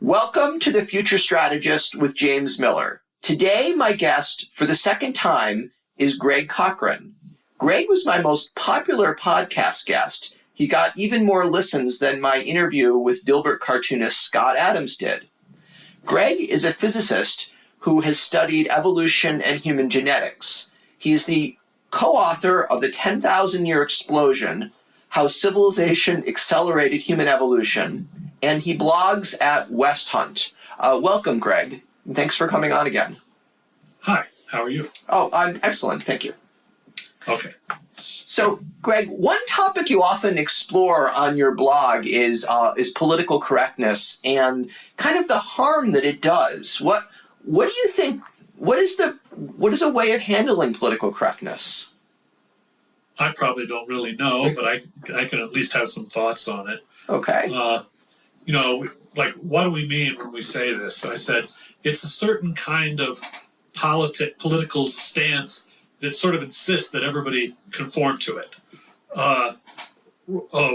Welcome to the Future Strategist with James Miller. Today, my guest for the second time is Greg Cochran. Greg was my most popular podcast guest. He got even more listens than my interview with Dilbert cartoonist Scott Adams did. Greg is a physicist who has studied evolution and human genetics. He is the co-author of The 10,000-Year Explosion, How Civilization Accelerated Human Evolution, and he blogs at West Hunt. Welcome, Greg. And thanks for coming on again. Hi, how are you? Oh, I'm excellent. Thank you. Okay. So, Greg, one topic you often explore on your blog is political correctness and kind of the harm that it does. What do you think? What is a way of handling political correctness? I probably don't really know, but I can at least have some thoughts on it. Okay. What do we mean when we say this? I said it's a certain kind of political stance that sort of insists that everybody conform to it,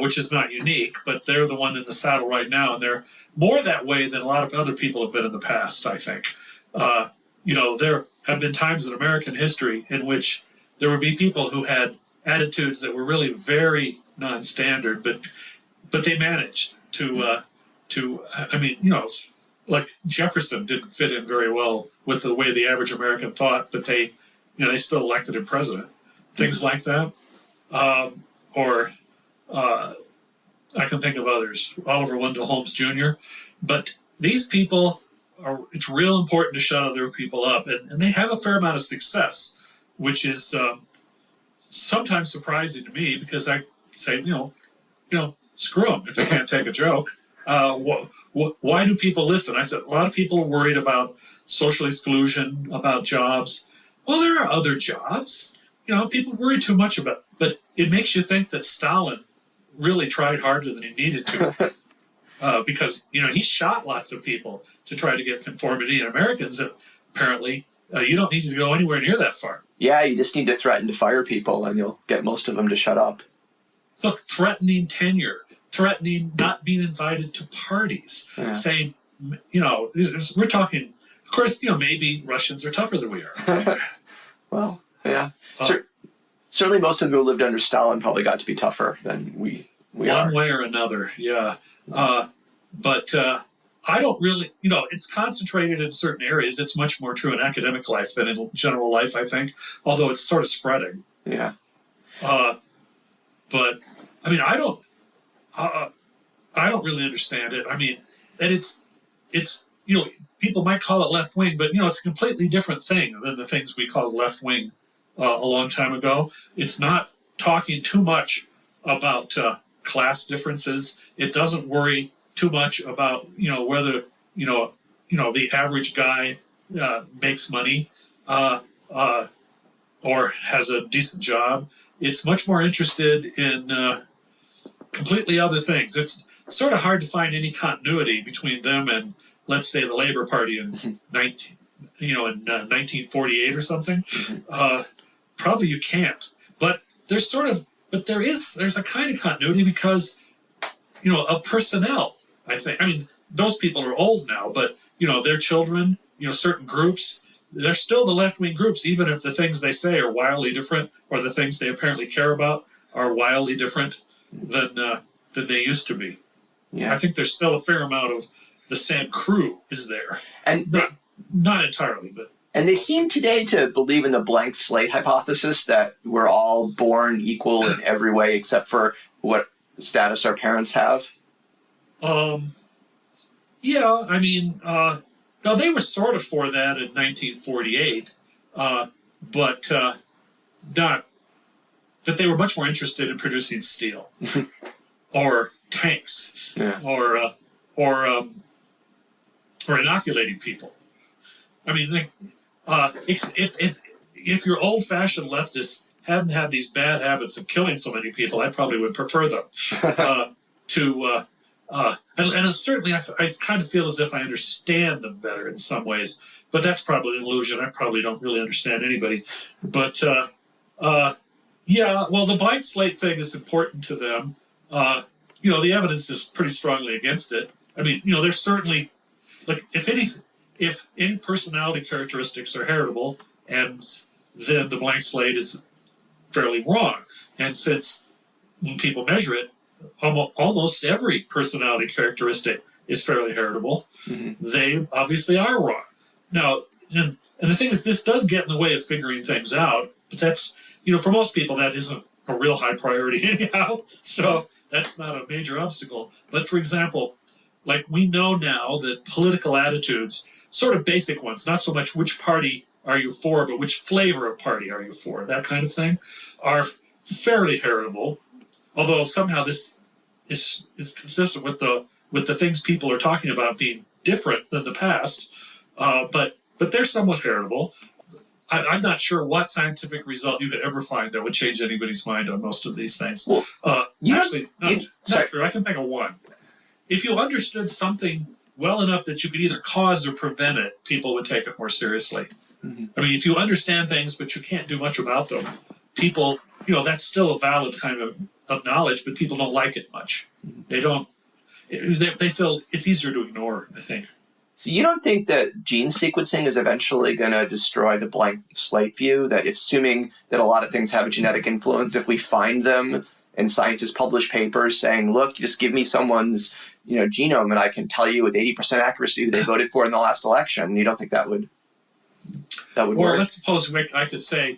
which is not unique, but they're the one in the saddle right now, and they're more that way than a lot of other people have been in the past, I think. There have been times in American history in which there would be people who had attitudes that were really very non-standard, but they managed to like Jefferson didn't fit in very well with the way the average American thought, but they still elected him president. Things like that. Or I can think of others, Oliver Wendell Holmes Jr. But these people, it's real important to shut other people up. And they have a fair amount of success, which is sometimes surprising to me because I say, screw them if they can't take a joke. Why do people listen? I said, a lot of people are worried about social exclusion, about jobs. Well, there are other jobs. People worry too much about, but it makes you think that Stalin really tried harder than he needed to, because he shot lots of people to try to get conformity. And Americans, apparently, you don't need to go anywhere near that far. Yeah, you just need to threaten to fire people, and you'll get most of them to shut up. Look, threatening tenure, threatening not being invited to parties, saying, we're talking. Of course, maybe Russians are tougher than we are. Well, yeah. Certainly most of them who lived under Stalin probably got to be tougher than we are. One way or another, yeah. But I don't really, it's concentrated in certain areas. It's much more true in academic life than in general life, I think, although it's sort of spreading. Yeah. But, I don't really understand it. And it's people might call it left wing, but it's a completely different thing than the things we called left wing a long time ago. It's not talking too much about class differences. It doesn't worry too much about whether the average guy makes money or has a decent job. It's much more interested in completely other things. It's sort of hard to find any continuity between them and, let's say, the Labor Party in 1948 or something. Probably you can't. But there's a kind of continuity because, of personnel, I think. Those people are old now, but, their children, certain groups, they're still the left-wing groups, even if the things they say are wildly different or the things they apparently care about are wildly different than they used to be. Yeah. I think there's still a fair amount of the same crew is there. And not entirely, but. And they seem today to believe in the blank slate hypothesis that we're all born equal in every way except for what status our parents have. No, they were sort of for that in 1948, but they were much more interested in producing steel or tanks or inoculating people. If your old-fashioned leftists hadn't had these bad habits of killing so many people, I probably would prefer them and certainly I kind of feel as if I understand them better in some ways, but that's probably an illusion. I probably don't really understand anybody. But the blank slate thing is important to them. The evidence is pretty strongly against it. There's certainly like if any personality characteristics are heritable, and then the blank slate is fairly wrong. And since when people measure it, almost every personality characteristic is fairly heritable, they obviously are wrong. Now, and the thing is, this does get in the way of figuring things out, but that's, for most people, that isn't a real high priority anyhow, so that's not a major obstacle. But for example, like we know now that political attitudes, sort of basic ones, not so much which party are you for, but which flavor of party are you for, that kind of thing, are fairly heritable, although somehow this is consistent with the things people are talking about being different than the past, but they're somewhat heritable. I'm not sure what scientific result you could ever find that would change anybody's mind on most of these things. Well, actually, not true. I can think of one. If you understood something well enough that you could either cause or prevent it, people would take it more seriously. I mean, if you understand things but you can't do much about them, people, that's still a valid kind of knowledge, but people don't like it much. They don't. They feel it's easier to ignore, I think. So you don't think that gene sequencing is eventually going to destroy the blank slate view, that assuming that a lot of things have a genetic influence, if we find them and scientists publish papers saying, look, just give me someone's genome and I can tell you with 80% accuracy who they voted for in the last election, you don't think that would work? Or let's suppose I could say,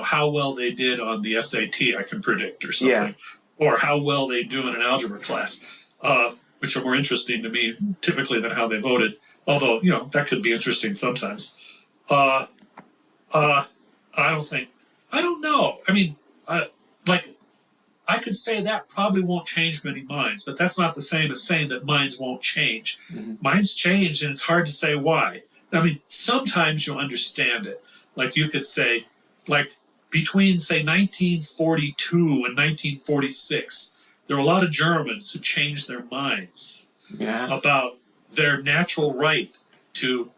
how well they did on the SAT I can predict or something. Yeah. Or how well they do in an algebra class, which are more interesting to me typically than how they voted. Although, that could be interesting sometimes. I don't know. I mean, I could say that probably won't change many minds, but that's not the same as saying that minds won't change. Minds change, and it's hard to say why. I mean, sometimes you understand it. Like you could say, like between, say, 1942 and 1946, there were a lot of Germans who changed their minds about their natural right to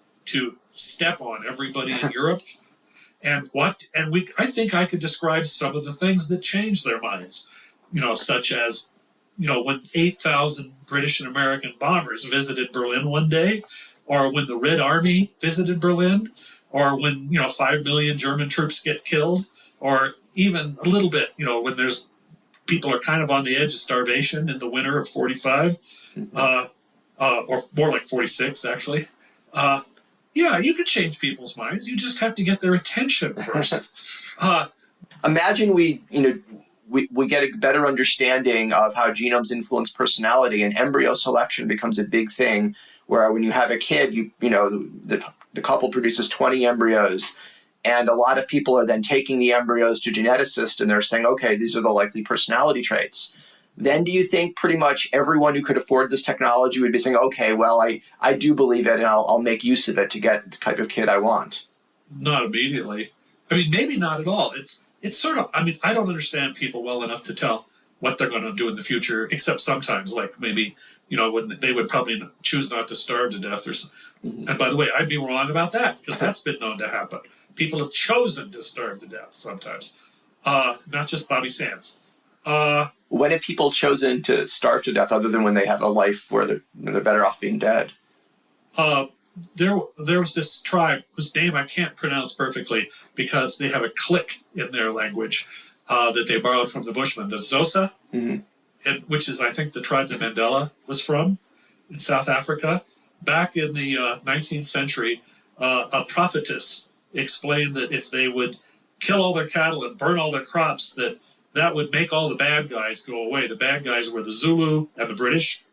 step on everybody in Europe. And I think I could describe some of the things that changed their minds, such as, when 8,000 British and American bombers visited Berlin one day, or when the Red Army visited Berlin, or when, 5 million German troops get killed, or even a little bit, when people are kind of on the edge of starvation in the winter of 45, or more like 46, actually. Yeah, you could change people's minds. You just have to get their attention first. Imagine we get a better understanding of how genomes influence personality, and embryo selection becomes a big thing, where when you have a kid, the couple produces 20 embryos, and a lot of people are then taking the embryos to geneticists, and they're saying, okay, these are the likely personality traits. Then do you think pretty much everyone who could afford this technology would be saying, okay, well, I do believe it, and I'll make use of it to get the type of kid I want? Not immediately. I mean, maybe not at all. It's sort of, I mean, I don't understand people well enough to tell what they're going to do in the future, except sometimes, like maybe, when they would probably choose not to starve to death. And by the way, I'd be wrong about that, because that's been known to happen. People have chosen to starve to death sometimes, not just Bobby Sands. When have people chosen to starve to death other than when they have a life where they're better off being dead? There was this tribe whose name I can't pronounce perfectly because they have a click in their language that they borrowed from the Bushmen, the Xhosa, which is, I think, the tribe that Mandela was from in South Africa. Back in the 19th century, a prophetess explained that if they would kill all their cattle and burn all their crops, that would make all the bad guys go away. The bad guys were the Zulu and the British,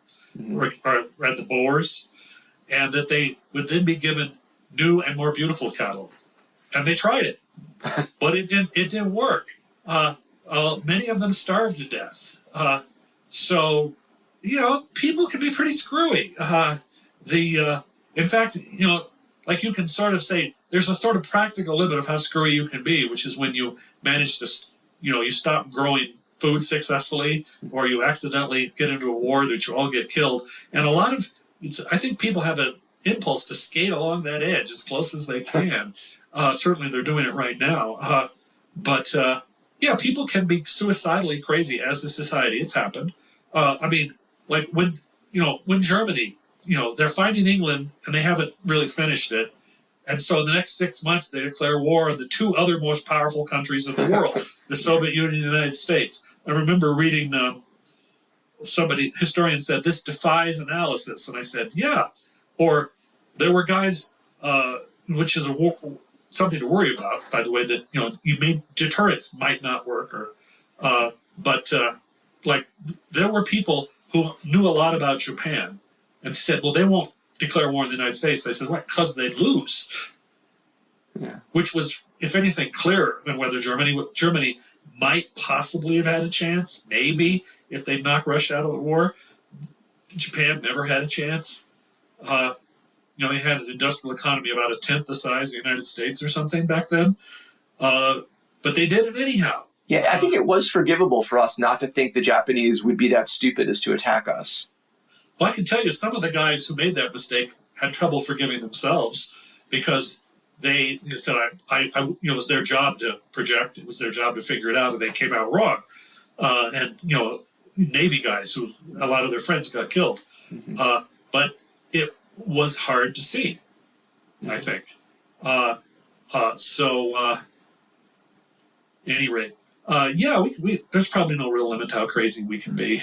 or the Boers, and that they would then be given new and more beautiful cattle. And they tried it, but it didn't work. Many of them starved to death. So, people can be pretty screwy. In fact, like you can sort of say there's a sort of practical limit of how screwy you can be, which is when you manage to, you stop growing food successfully, or you accidentally get into a war that you all get killed. And I think people have an impulse to skate along that edge as close as they can. Certainly they're doing it right now. But people can be suicidally crazy as a society. It's happened. I mean, like when Germany they're fighting England and they haven't really finished it. And so in the next 6 months, they declare war on the two other most powerful countries in the world, the Soviet Union and the United States. I remember reading historian said, this defies analysis. And I said, yeah. Or there were guys, which is something to worry about, by the way, that, deterrence might not work. But there were people who knew a lot about Japan and said, well, they won't declare war on the United States. They said, why? Because they'd lose. Yeah. Which was, if anything, clearer than whether Germany might possibly have had a chance, maybe, if they'd knocked Russia out of the war. Japan never had a chance. They had an industrial economy about a tenth the size of the United States or something back then. But they did it anyhow. Yeah, I think it was forgivable for us not to think the Japanese would be that stupid as to attack us. Well, I can tell you some of the guys who made that mistake had trouble forgiving themselves because they said, it was their job to project. It was their job to figure it out, and they came out wrong. Navy guys who a lot of their friends got killed. Mm-hmm. But it was hard to see, I think. Any rate, there's probably no real limit to how crazy we can be.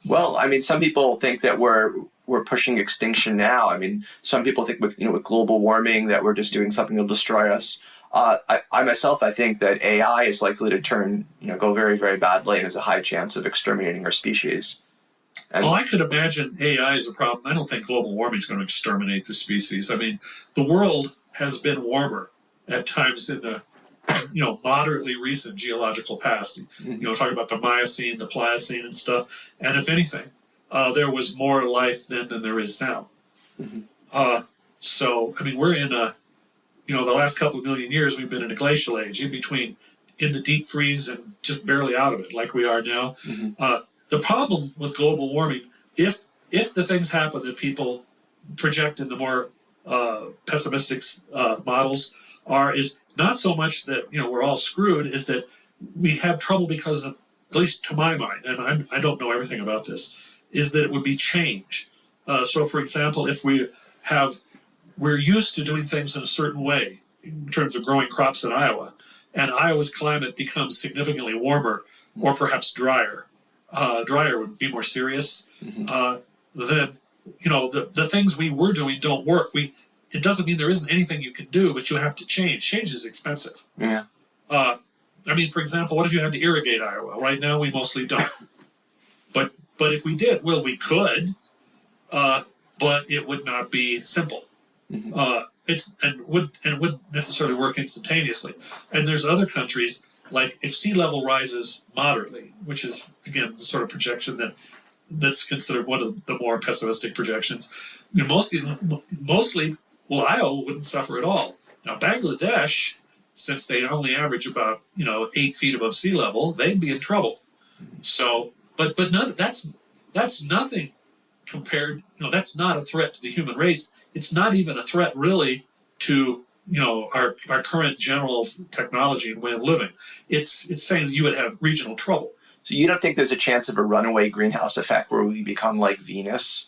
Well, I mean, some people think that we're pushing extinction now. I mean, some people think with global warming that we're just doing something that'll destroy us. I myself, I think that AI is likely to go very, very badly and has a high chance of exterminating our species. I could imagine AI is a problem. I don't think global warming is going to exterminate the species. I mean, the world has been warmer at times in the moderately recent geological past. Talking about the Miocene, the Pliocene and stuff. And if anything, there was more life then than there is now. Mm-hmm. We're in the last couple of million years, we've been in a glacial age, in the deep freeze and just barely out of it, like we are now. Mm-hmm. The problem with global warming, if the things happen that people project in the more pessimistic models is not so much that we're all screwed, is that we have trouble because of, at least to my mind, and I don't know everything about this, is that it would be change. So, for example, if we're used to doing things in a certain way in terms of growing crops in Iowa, and Iowa's climate becomes significantly warmer or perhaps drier. Drier would be more serious. Mm-hmm. Then the things we were doing don't work. It doesn't mean there isn't anything you can do, but you have to change. Change is expensive. Yeah. For example, what if you had to irrigate Iowa? Right now, we mostly don't. But if we did, well, we could, but it would not be simple. Mm-hmm. It wouldn't necessarily work instantaneously. And there's other countries, like if sea level rises moderately, which is again the sort of projection that's considered one of the more pessimistic projections. Mostly, Iowa wouldn't suffer at all. Now Bangladesh, since they only average about 8 feet above sea level, they'd be in trouble. So, but that's nothing compared. That's not a threat to the human race. It's not even a threat really to our current general technology and way of living. It's saying that you would have regional trouble. So you don't think there's a chance of a runaway greenhouse effect where we become like Venus?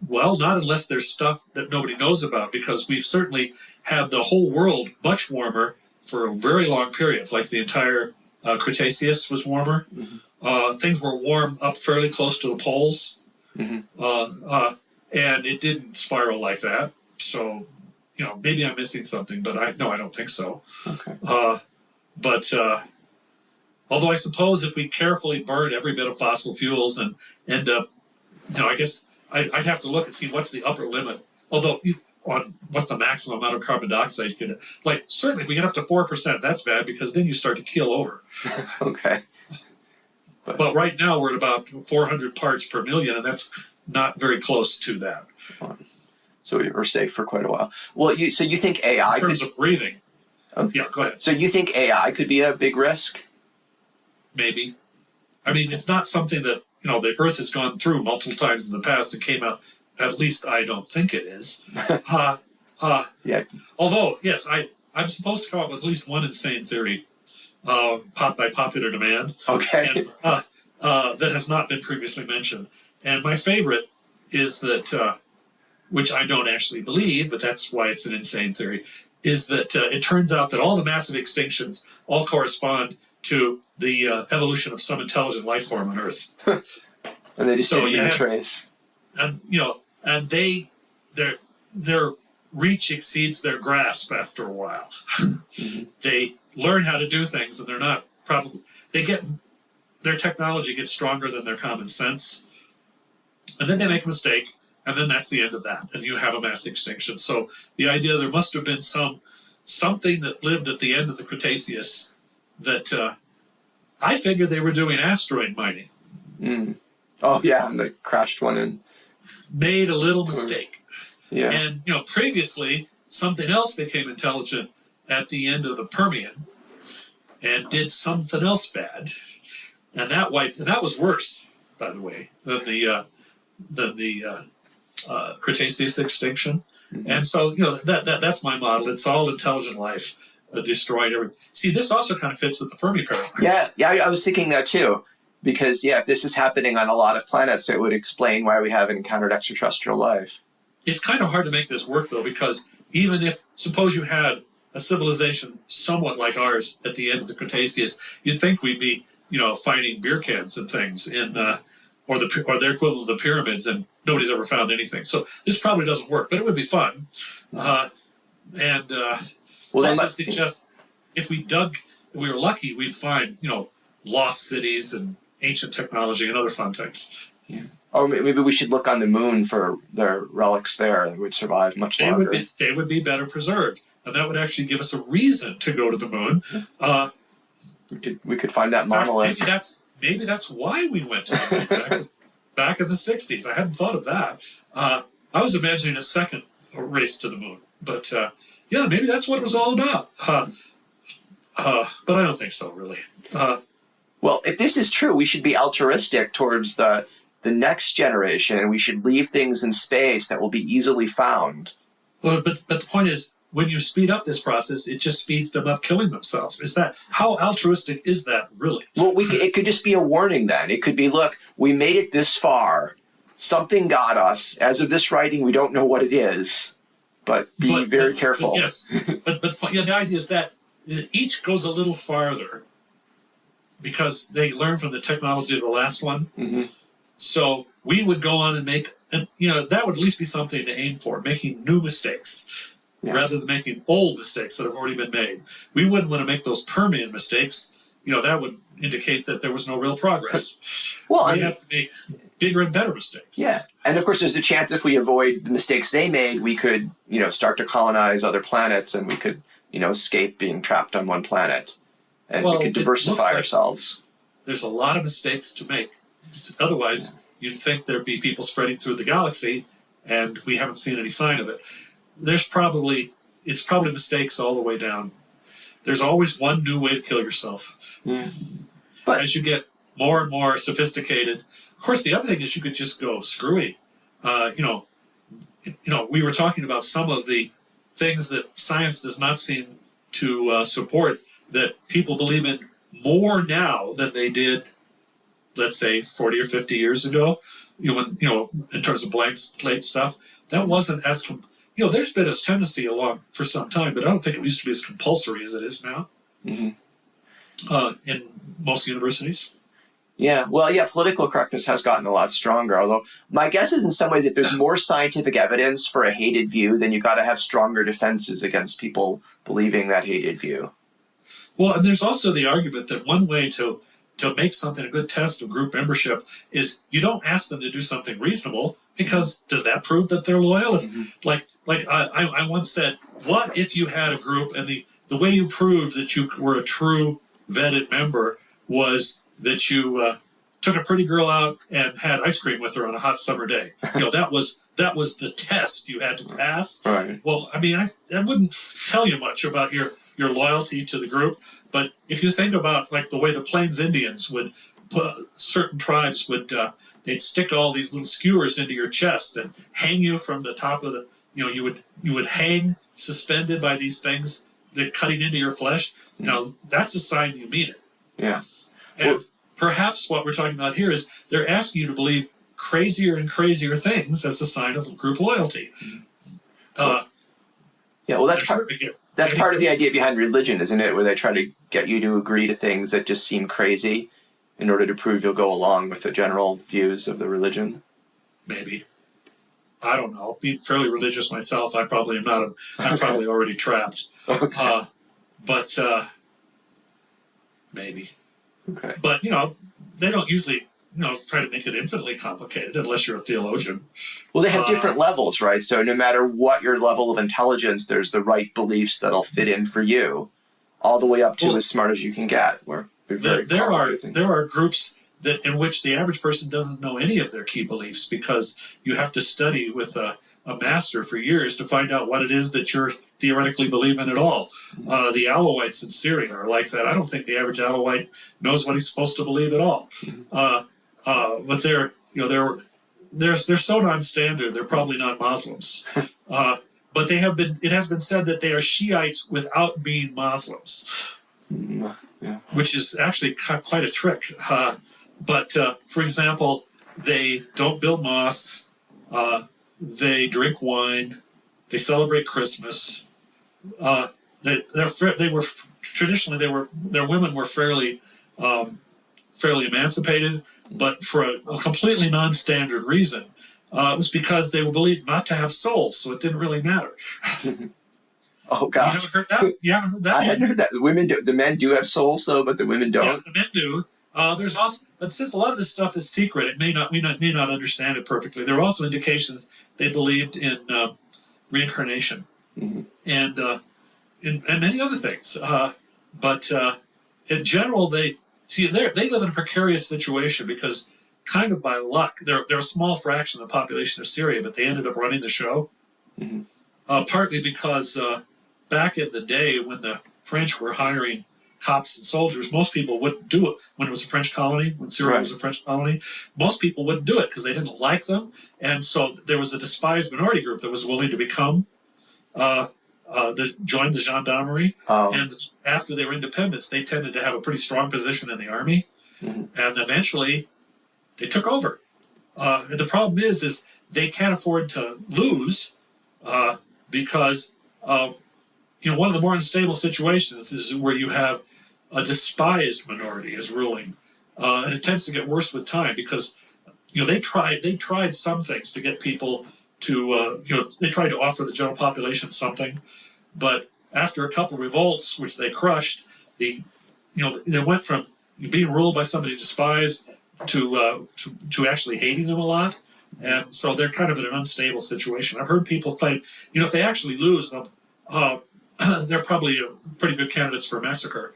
Well, not unless there's stuff that nobody knows about, because we've certainly had the whole world much warmer for very long periods, like the entire Cretaceous was warmer. Mm-hmm. Things were warm up fairly close to the poles. Mm-hmm. And it didn't spiral like that. So, maybe I'm missing something, but I don't think so. Okay. Although I suppose if we carefully burn every bit of fossil fuels and end up, I guess I'd have to look and see what's the upper limit. Although on what's the maximum amount of carbon dioxide you could, certainly if we get up to 4%, that's bad, because then you start to keel over. Okay. But right now we're at about 400 parts per million, and that's not very close to that. So we're safe for quite a while. Well, so you think AI in terms of breathing? Okay. Yeah, go ahead. So you think AI could be a big risk? Maybe. It's not something that the Earth has gone through multiple times in the past and came out. At least I don't think it is. Yeah. Although, yes, I'm supposed to come up with at least one insane theory, by popular demand. Okay. And, that has not been previously mentioned. And my favorite is that, which I don't actually believe, but that's why it's an insane theory, is that it turns out that all the massive extinctions all correspond to the evolution of some intelligent life form on Earth. And they just didn't leave a trace. And and their reach exceeds their grasp after a while. Mm-hmm. They learn how to do things, and they're not probably their technology gets stronger than their common sense, and then they make a mistake, and then that's the end of that, and you have a mass extinction. So the idea there must have been something that lived at the end of the Cretaceous that I figured they were doing asteroid mining. Mm. Oh yeah, and they crashed one in. Made a little mistake. Yeah. And previously something else became intelligent at the end of the Permian and did something else bad, and that was worse, by the way, than the Cretaceous extinction. Mm-hmm. And so that's my model. It's all intelligent life destroyed everything. See, this also kind of fits with the Fermi paradox. Yeah, I was thinking that too. Because, if this is happening on a lot of planets, it would explain why we haven't encountered extraterrestrial life. It's kind of hard to make this work, though, because even if, suppose you had a civilization somewhat like ours at the end of the Cretaceous, you'd think we'd be, finding beer cans and things or their equivalent of the pyramids, and nobody's ever found anything. So this probably doesn't work, but it would be fun. Also suggest if we were lucky, we'd find, lost cities and ancient technology and other fun things. Yeah. Or maybe we should look on the moon for their relics there that would survive much longer. They would be better preserved, and that would actually give us a reason to go to the moon. We could find that monolith. Maybe that's why we went to the moon back in the 60s. I hadn't thought of that. I was imagining a second race to the moon, but maybe that's what it was all about. But I don't think so, really. Well, if this is true, we should be altruistic towards the next generation, and we should leave things in space that will be easily found. Well, but the point is, when you speed up this process, it just speeds them up killing themselves. How altruistic is that, really? Well, it could just be a warning then. It could be, look, we made it this far. Something got us. As of this writing, we don't know what it is, but be very careful. Yes, but the idea is that each goes a little farther, because they learn from the technology of the last one. Mm-hmm. So we would go on and make, that would at least be something to aim for, making new mistakes, rather than making old mistakes that have already been made. We wouldn't want to make those Permian mistakes. That would indicate that there was no real progress. We have to make bigger and better mistakes. Yeah. And of course, there's a chance if we avoid the mistakes they made, we could, start to colonize other planets, and we could, escape being trapped on one planet. And we could diversify ourselves. There's a lot of mistakes to make. Otherwise, you'd think there'd be people spreading through the galaxy, and we haven't seen any sign of it. It's probably mistakes all the way down. There's always one new way to kill yourself. Yeah. But as you get more and more sophisticated, of course, the other thing is you could just go screwy. We were talking about some of the things that science does not seem to support, that people believe in more now than they did, let's say, 40 or 50 years ago. In terms of blank slate stuff, that wasn't as there's been a tendency along for some time, but I don't think it used to be as compulsory as it is now. Mm-hmm. In most universities. Yeah, well, political correctness has gotten a lot stronger, although my guess is in some ways if there's more scientific evidence for a hated view, then you've got to have stronger defenses against people believing that hated view. Well, and there's also the argument that one way to make something a good test of group membership is you don't ask them to do something reasonable, because does that prove that they're loyal? Mm-hmm. I once said, what if you had a group and the way you proved that you were a true vetted member was that you took a pretty girl out and had ice cream with her on a hot summer day. That was the test you had to pass. Right. Well, I mean, I wouldn't tell you much about your loyalty to the group, but if you think about like the way the Plains Indians would certain tribes would they'd stick all these little skewers into your chest and hang you from the top of the you would hang suspended by these things that cutting into your flesh. That's a sign you mean it. Yeah. And perhaps what we're talking about here is they're asking you to believe crazier and crazier things as a sign of group loyalty. Yeah, well, that's part of the idea behind religion, isn't it? Where they try to get you to agree to things that just seem crazy in order to prove you'll go along with the general views of the religion. Maybe. I don't know. Being fairly religious myself, I probably am not. I'm probably already trapped. Okay. But maybe. Okay. But they don't usually try to make it infinitely complicated unless you're a theologian. Well, they have different levels, right? So no matter what your level of intelligence, there's the right beliefs that'll fit in for you, all the way up to as smart as you can get. There are groups in which the average person doesn't know any of their key beliefs, because you have to study with a master for years to find out what it is that you're theoretically believing at all. The Alawites in Syria are like that. I don't think the average Alawite knows what he's supposed to believe at all. But they're so non-standard. They're probably not Muslims. But it has been said that they are Shiites without being Muslims, which is actually quite a trick. But for example, they don't build mosques. They drink wine. They celebrate Christmas. They were traditionally their women were fairly emancipated, but for a completely non-standard reason. It was because they were believed not to have souls, so it didn't really matter. Oh gosh! You haven't heard that? You haven't heard that? I hadn't heard that. The men do have souls, though, but the women don't. Yes, the men do. There's also, but since a lot of this stuff is secret, we may not understand it perfectly. There are also indications they believed in reincarnation and many other things. But in general, they live in a precarious situation because, kind of by luck, they're a small fraction of the population of Syria, but they ended up running the show. Partly because back in the day when the French were hiring cops and soldiers, most people wouldn't do it when it was a French colony, when Syria was a French colony. Most people wouldn't do it because they didn't like them. And so there was a despised minority group that was willing to become, join the gendarmerie. And after their independence, they tended to have a pretty strong position in the army. And eventually, they took over. And the problem is they can't afford to lose because one of the more unstable situations is where you have a despised minority is ruling, and it tends to get worse with time because they tried some things to get people to they tried to offer the general population something, but after a couple of revolts which they crushed, they went from being ruled by somebody despised to actually hating them a lot. And so they're kind of in an unstable situation. I've heard people think, if they actually lose, they're probably pretty good candidates for a massacre.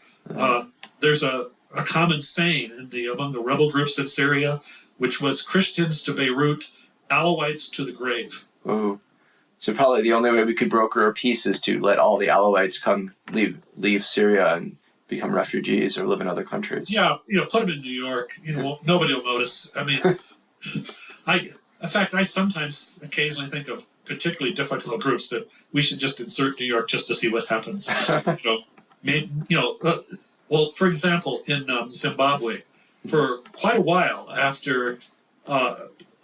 There's a common saying among the rebel groups in Syria, which was Christians to Beirut, Alawites to the grave. Oh, so probably the only way we could broker a peace is to let all the Alawites leave Syria and become refugees or live in other countries. Yeah, put them in New York. Nobody will notice. I mean, in fact, I sometimes occasionally think of particularly difficult groups that we should just insert New York just to see what happens. Well, for example, in Zimbabwe, for quite a while after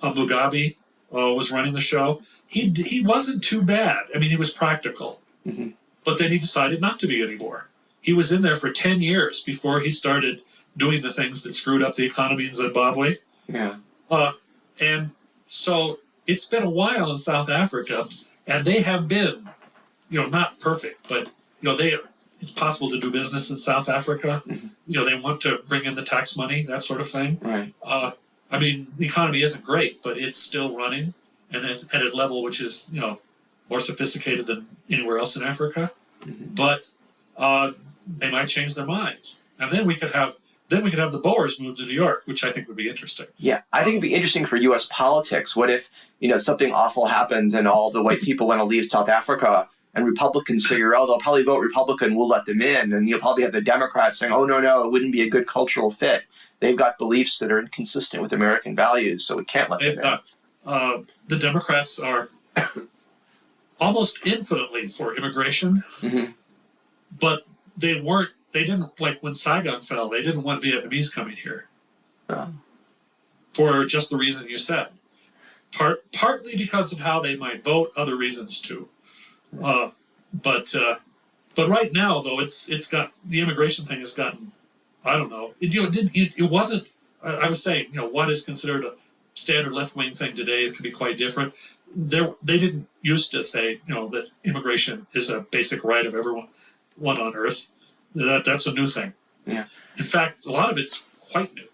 Mugabe was running the show, he wasn't too bad. I mean, he was practical, but then he decided not to be anymore. He was in there for 10 years before he started doing the things that screwed up the economy in Zimbabwe. Yeah. And so it's been a while in South Africa, and they have been, not perfect, but it's possible to do business in South Africa. They want to bring in the tax money, that sort of thing. Right. I mean, the economy isn't great, but it's still running, and it's at a level which is, more sophisticated than anywhere else in Africa. But they might change their minds, and then we could have the Boers move to New York, which I think would be interesting. Yeah, I think it'd be interesting for U.S. politics. What if, something awful happens and all the white people want to leave South Africa and Republicans figure, they'll probably vote Republican, we'll let them in. And you'll probably have the Democrats saying, oh, no, it wouldn't be a good cultural fit. They've got beliefs that are inconsistent with American values, so we can't let them in. The Democrats are almost infinitely for immigration, but they didn't, like when Saigon fell, they didn't want Vietnamese coming here. for just the reason you said. Partly because of how they might vote, other reasons too. But right now, though, it's got the immigration thing has gotten, I don't know. It wasn't. I was saying, what is considered a standard left-wing thing today, it could be quite different. They didn't used to say, that immigration is a basic right of everyone on Earth. That's a new thing. Yeah. In fact, a lot of it's quite new.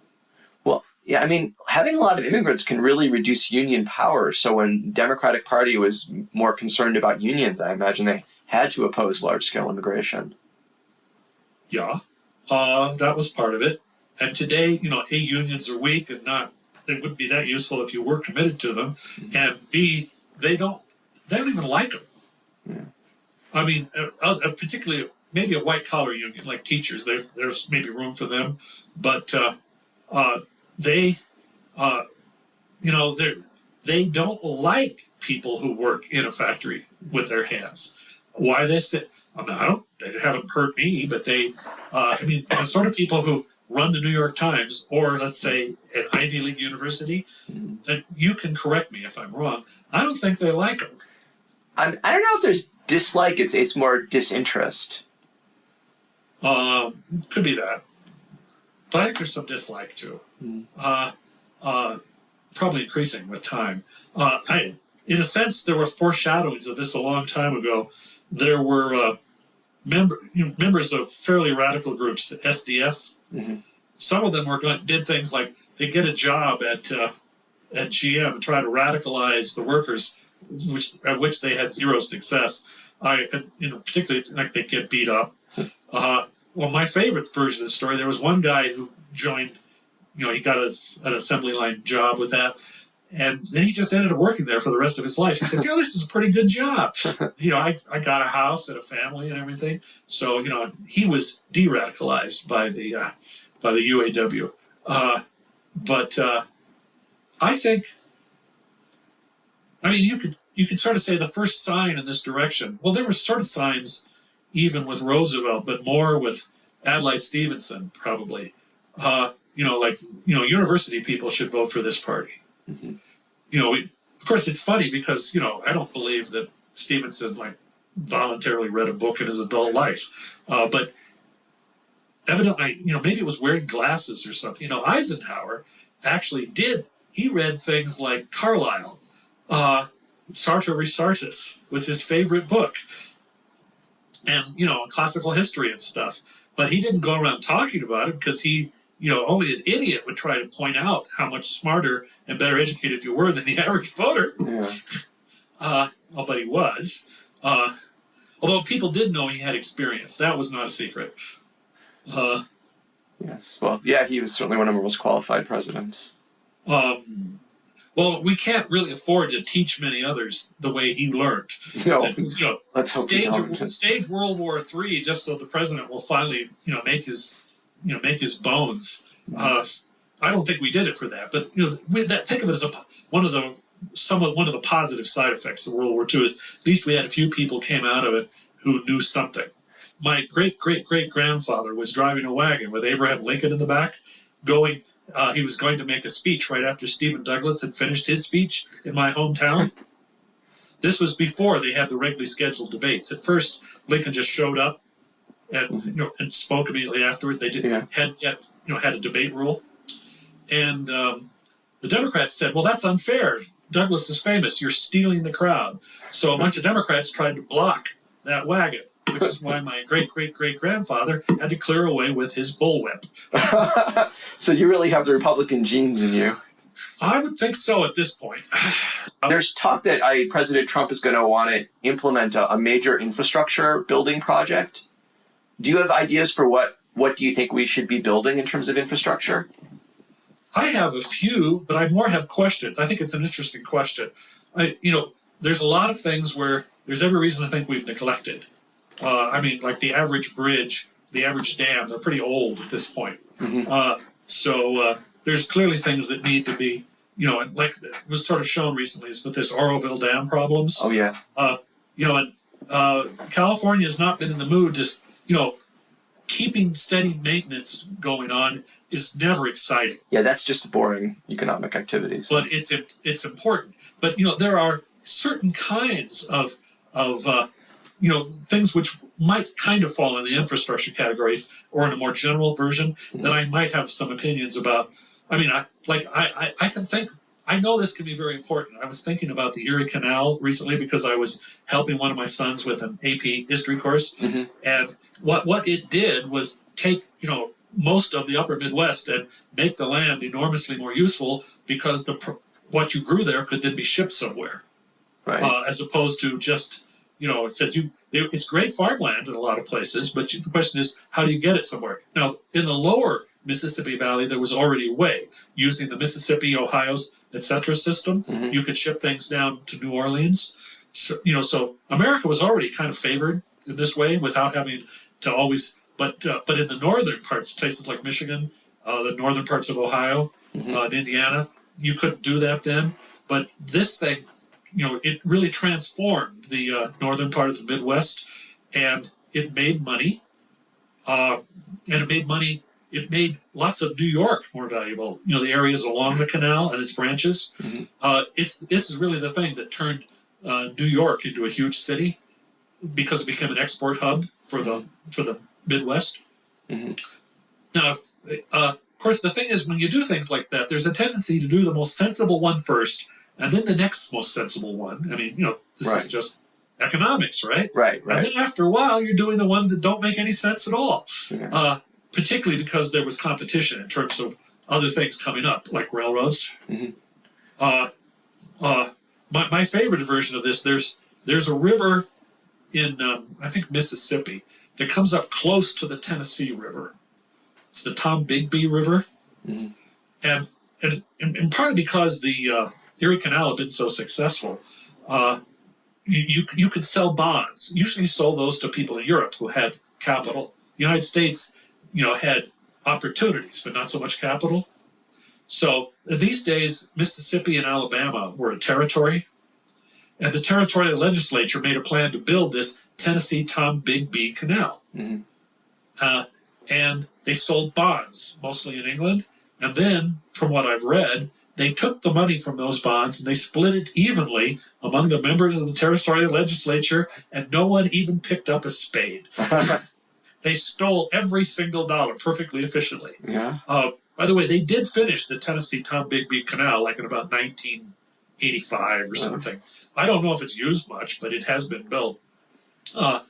Well, yeah, I mean, having a lot of immigrants can really reduce union power. So when Democratic Party was more concerned about unions, I imagine they had to oppose large-scale immigration. Yeah, that was part of it. And today, A, unions are weak and they wouldn't be that useful if you were committed to them. Mm-hmm. And B, they don't even like them. Yeah. I mean, particularly maybe a white-collar union like teachers, there's maybe room for them. But they don't like people who work in a factory with their hands. Why they say, they haven't hurt me, but the sort of people who run the New York Times, or let's say an Ivy League university, and you can correct me if I'm wrong, I don't think they like them. I don't know if there's dislike, it's more disinterest. Could be that. But I think there's some dislike too. Probably increasing with time. In a sense, there were foreshadowings of this a long time ago. There were members of fairly radical groups, SDS. Mm-hmm. Some of them did things like they get a job at GM and try to radicalize the workers, which they had zero success. Particularly like they get beat up. Well, my favorite version of the story, there was one guy who joined. He got an assembly line job with that. And then he just ended up working there for the rest of his life. He said, this is a pretty good job. I got a house and a family and everything. So, he was de-radicalized by the UAW. But I think, you could sort of say the first sign in this direction. Well, there were sort of signs even with Roosevelt, but more with Adlai Stevenson, probably. University people should vote for this party. Mm-hmm. Of course, it's funny because, I don't believe that Stevenson, voluntarily read a book in his adult life. But evidently, maybe it was wearing glasses or something. Eisenhower actually did. He read things like Carlyle. Sartor Resartus was his favorite book. And, classical history and stuff. But he didn't go around talking about it because only an idiot would try to point out how much smarter and better educated you were than the average voter. Yeah. But he was. Although people did know he had experience. That was not a secret. Yes. Well, yeah, he was certainly one of our most qualified presidents. Well, we can't really afford to teach many others the way he learned. No. Let's hope stage World War III just so the president will finally, make his bones. I don't think we did it for that, but think of it as one of the positive side effects of World War II. Is at least we had a few people came out of it who knew something. My great grandfather was driving a wagon with Abraham Lincoln in the back, he was going to make a speech right after Stephen Douglas had finished his speech in my hometown. This was before they had the regularly scheduled debates. At first, Lincoln just showed up and spoke immediately afterward. They had a debate rule, and the Democrats said, "Well, that's unfair. Douglas is famous. You're stealing the crowd." So a bunch of Democrats tried to block that wagon, which is why my great-great-great-grandfather had to clear away with his bullwhip. So you really have the Republican genes in you. I would think so at this point. There's talk that President Trump is going to want to implement a major infrastructure building project. Do you have ideas for what do you think we should be building in terms of infrastructure? I have a few, but I more have questions. I think it's an interesting question. There's a lot of things where there's every reason to think we've neglected. Like the average bridge, the average dam, they're pretty old at this point. Mm-hmm. So there's clearly things that need to be, like it was sort of shown recently is with this Oroville Dam problems. Oh, yeah. California has not been in the mood to, keeping steady maintenance going on is never exciting. Yeah, that's just boring economic activities. But it's important. But there are certain kinds of things which might kind of fall in the infrastructure category or in a more general version that I might have some opinions about. I mean, I can think. I know this can be very important. I was thinking about the Erie Canal recently because I was helping one of my sons with an AP history course, and what it did was take most of the upper Midwest and make the land enormously more useful because what you grew there could then be shipped somewhere, right. As opposed to just it said it's great farmland in a lot of places, but the question is how do you get it somewhere? Now in the lower Mississippi Valley, there was already a way using the Mississippi, Ohio's, etc. system. You could ship things down to New Orleans. So America was already kind of favored in this way without having to always. But in the northern parts, places like Michigan, the northern parts of Ohio, and Indiana, you couldn't do that then. But this thing, it really transformed the northern part of the Midwest, and it made money. It made lots of New York more valuable. The areas along the canal and its branches. This is really the thing that turned New York into a huge city because it became an export hub for the Midwest. Now, of course, the thing is when you do things like that, there's a tendency to do the most sensible one first, and then the next most sensible one. I mean, this is just economics, right? Right. And then after a while, you're doing the ones that don't make any sense at all. Particularly because there was competition in terms of other things coming up, like railroads. My favorite version of this, there's a river in, I think, Mississippi that comes up close to the Tennessee River. It's the Tombigbee River. And partly because the Erie Canal had been so successful, you could sell bonds. Usually you sold those to people in Europe who had capital. The United States had opportunities, but not so much capital. So these days, Mississippi and Alabama were a territory, and the territorial legislature made a plan to build this Tennessee Tombigbee Canal. And they sold bonds, mostly in England, and then, from what I've read, they took the money from those bonds and they split it evenly among the members of the territorial legislature, and no one even picked up a spade. They stole every single dollar perfectly efficiently. By the way, they did finish the Tennessee Tombigbee Canal like in about 1985 or something. I don't know if it's used much, but it has been built. But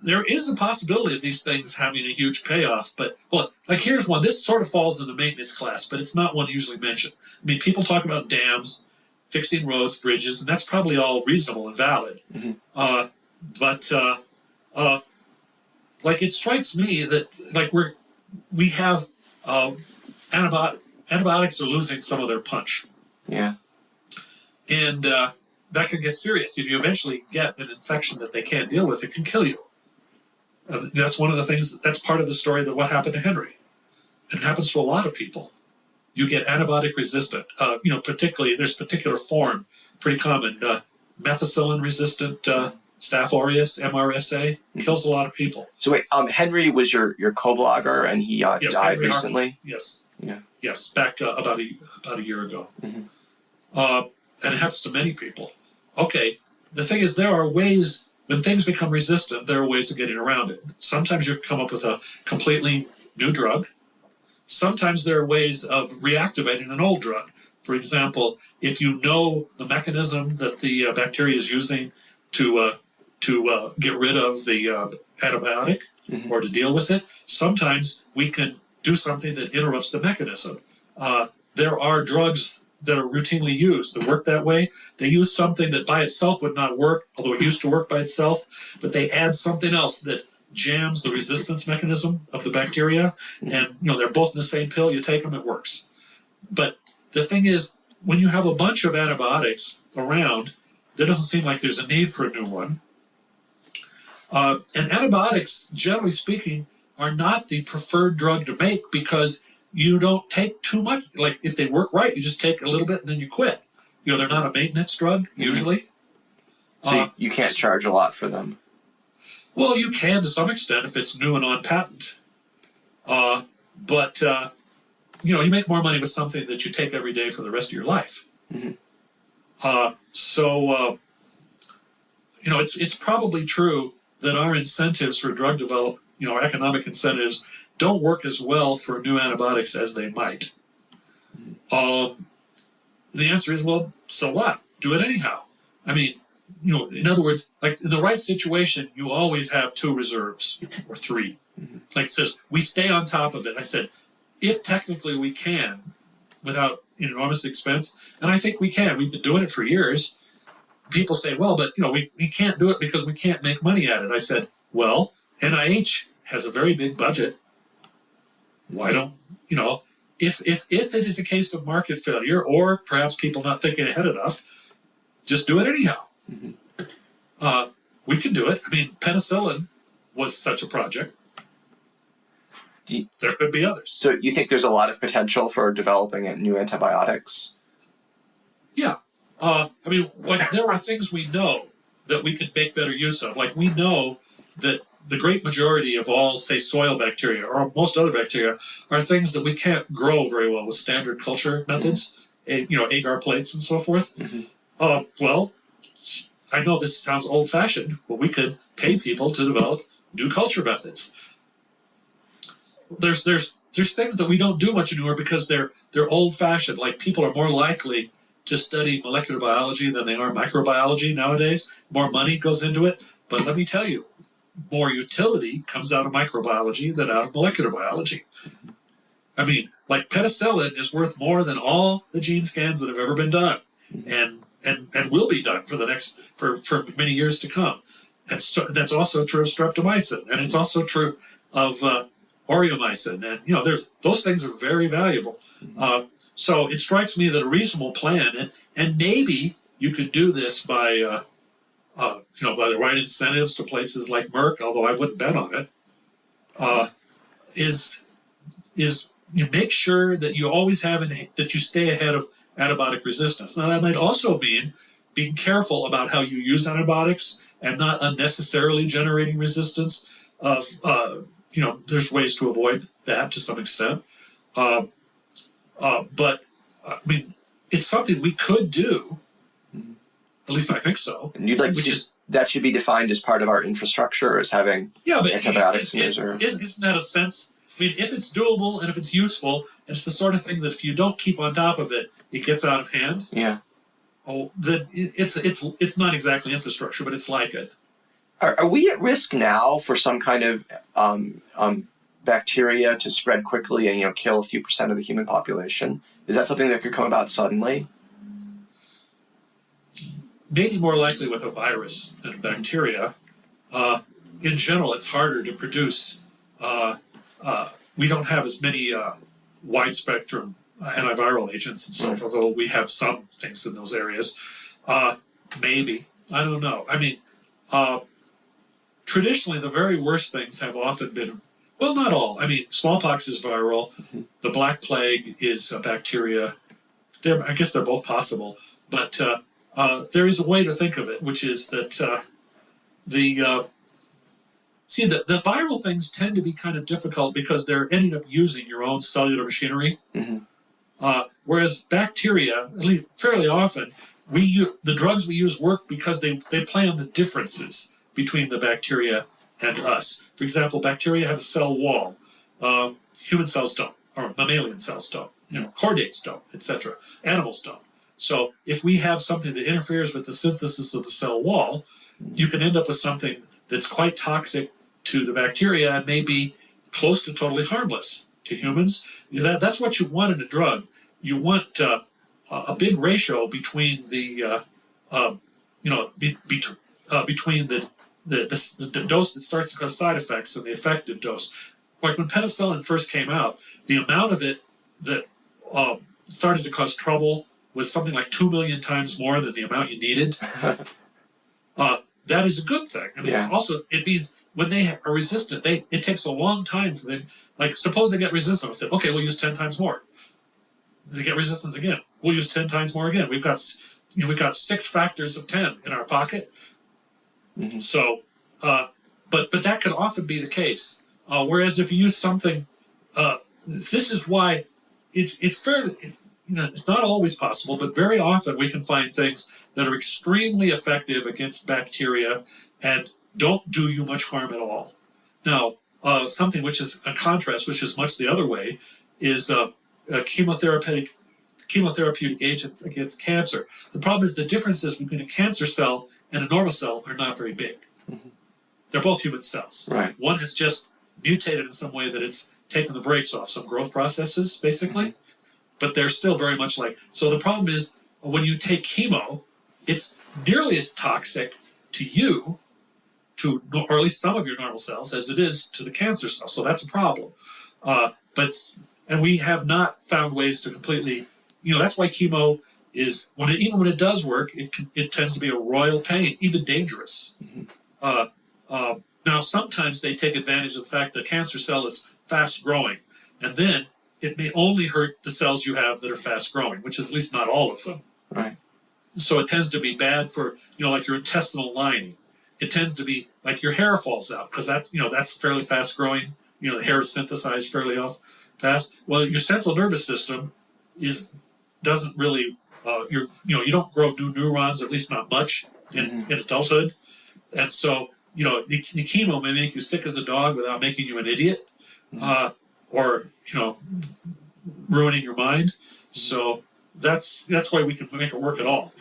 there is a possibility of these things having a huge payoff. But here's one. This sort of falls in the maintenance class, but it's not one usually mentioned. I mean, people talk about dams, fixing roads, bridges, and that's probably all reasonable and valid. But it strikes me that we have antibiotics are losing some of their punch. And that can get serious. If you eventually get an infection that they can't deal with, it can kill you. That's one of the things. That's part of the story that what happened to Henry. It happens to a lot of people. You get antibiotic resistant. Particularly there's a particular form, pretty common, methicillin resistant. Staph aureus, MRSA, kills a lot of people. So wait, Henry was your co-blogger, and he died Henry recently? Yes. Yes, back about a year ago. And it happens to many people. Okay, the thing is there are ways, when things become resistant, there are ways of getting around it. Sometimes you come up with a completely new drug. Sometimes there are ways of reactivating an old drug. For example, if you know the mechanism that the bacteria is using to get rid of the antibiotic or to deal with it, sometimes we can do something that interrupts the mechanism. There are drugs that are routinely used that work that way. They use something that by itself would not work, although it used to work by itself, but they add something else that jams the resistance mechanism of the bacteria, and they're both in the same pill. You take them, it works. But the thing is, when you have a bunch of antibiotics around, there doesn't seem like there's a need for a new one. And antibiotics, generally speaking, are not the preferred drug to make because you don't take too much. Like if they work right, you just take a little bit and then you quit. They're not a maintenance drug usually. So you can't charge a lot for them. Well, you can to some extent if it's new and on patent. But you make more money with something that you take every day for the rest of your life. Mm-hmm. It's probably true that our incentives for drug development, our economic incentives, don't work as well for new antibiotics as they might. The answer is, well, so what? Do it anyhow. I mean, in other words, like in the right situation, you always have 2 reserves or 3. Mm-hmm. Like it says, we stay on top of it. I said, if technically we can, without enormous expense, and I think we can. We've been doing it for years. People say, well, but we can't do it because we can't make money at it. I said, well, NIH has a very big budget. Why don't if it is a case of market failure or perhaps people not thinking ahead enough, just do it anyhow. Mm-hmm. We can do it. I mean, penicillin was such a project. There could be others. So you think there's a lot of potential for developing new antibiotics? Yeah. There are things we know that we could make better use of. Like we know that the great majority of all, say, soil bacteria or most other bacteria are things that we can't grow very well with standard culture methods, mm-hmm. Agar plates and so forth. Mm-hmm. Well, I know this sounds old-fashioned, but we could pay people to develop new culture methods. There's things that we don't do much anymore because they're old-fashioned. Like people are more likely to study molecular biology than they are microbiology nowadays. More money goes into it. But let me tell you, more utility comes out of microbiology than out of molecular biology. I mean, like penicillin is worth more than all the gene scans that have ever been done and will be done for many years to come. That's also true of streptomycin, and it's also true of aureomycin. And, those things are very valuable. So it strikes me that a reasonable plan, and maybe you could do this by the right incentives to places like Merck, although I wouldn't bet on it, is you make sure that you always have that you stay ahead of antibiotic resistance. Now that might also mean being careful about how you use antibiotics and not unnecessarily generating resistance. There's ways to avoid that to some extent. But I mean, it's something we could do. At least I think so. And you'd like that should be defined as part of our infrastructure as having antibiotics in reserve. Isn't that a sense? I mean, if it's doable and if it's useful, and it's the sort of thing that if you don't keep on top of it, it gets out of hand. Yeah. Oh, it's not exactly infrastructure, but it's like it. Are we at risk now for some kind of bacteria to spread quickly and kill a few % of the human population? Is that something that could come about suddenly? Maybe more likely with a virus than a bacteria. In general, it's harder to produce. We don't have as many wide spectrum antiviral agents and so forth, although we have some things in those areas. Maybe. I don't know. I mean, traditionally, the very worst things have often been, well, not all. I mean, smallpox is viral. Mm-hmm. The Black Plague is a bacteria. I guess they're both possible. But there is a way to think of it, which is that the viral things tend to be kind of difficult because they're ending up using your own cellular machinery. Mm-hmm. Whereas bacteria, at least fairly often, the drugs we use work because they play on the differences between the bacteria and us. For example, bacteria have a cell wall. Human cells don't, or mammalian cells don't. Chordates don't, etc. Animals don't. So if we have something that interferes with the synthesis of the cell wall, you can end up with something that's quite toxic to the bacteria and may be close to totally harmless to humans. That's what you want in a drug. You want a big ratio between the between the dose that starts to cause side effects and the effective dose. Like when penicillin first came out, the amount of it that started to cause trouble was something like 2 million times more than the amount you needed. That is a good thing. I mean, also, it means when they are resistant, it takes a long time for them. Like, suppose they get resistant. I said, okay, we'll use 10 times more. They get resistance again. We'll use 10 times more again. We've got 6 factors of 10 in our pocket. Mm-hmm. So but that can often be the case. Whereas if you use something, this is why it's fairly, it's not always possible, but very often we can find things that are extremely effective against bacteria and don't do you much harm at all. Now, something which is a contrast, which is much the other way, is chemotherapeutic agents against cancer. The problem is the differences between a cancer cell and a normal cell are not very big. Mm-hmm. They're both human cells. Right. One has just mutated in some way that it's taken the brakes off some growth processes, basically. Mm-hmm. But they're still very much like. So the problem is when you take chemo, it's nearly as toxic to you, or at least some of your normal cells, as it is to the cancer cell. So that's a problem. And we have not found ways to completely, that's why chemo is, even when it does work, it tends to be a royal pain, even dangerous. Mm-hmm. Now, sometimes they take advantage of the fact that cancer cell is fast growing, and then it may only hurt the cells you have that are fast growing, which is at least not all of them. Right. So it tends to be bad for, like your intestinal lining. It tends to be like your hair falls out because that's fairly fast growing. The hair is synthesized fairly fast. Well, your central nervous system doesn't really you don't grow new neurons, at least not much in adulthood, and so the chemo may make you sick as a dog without making you an idiot, or ruining your mind. So that's why we can make it work at all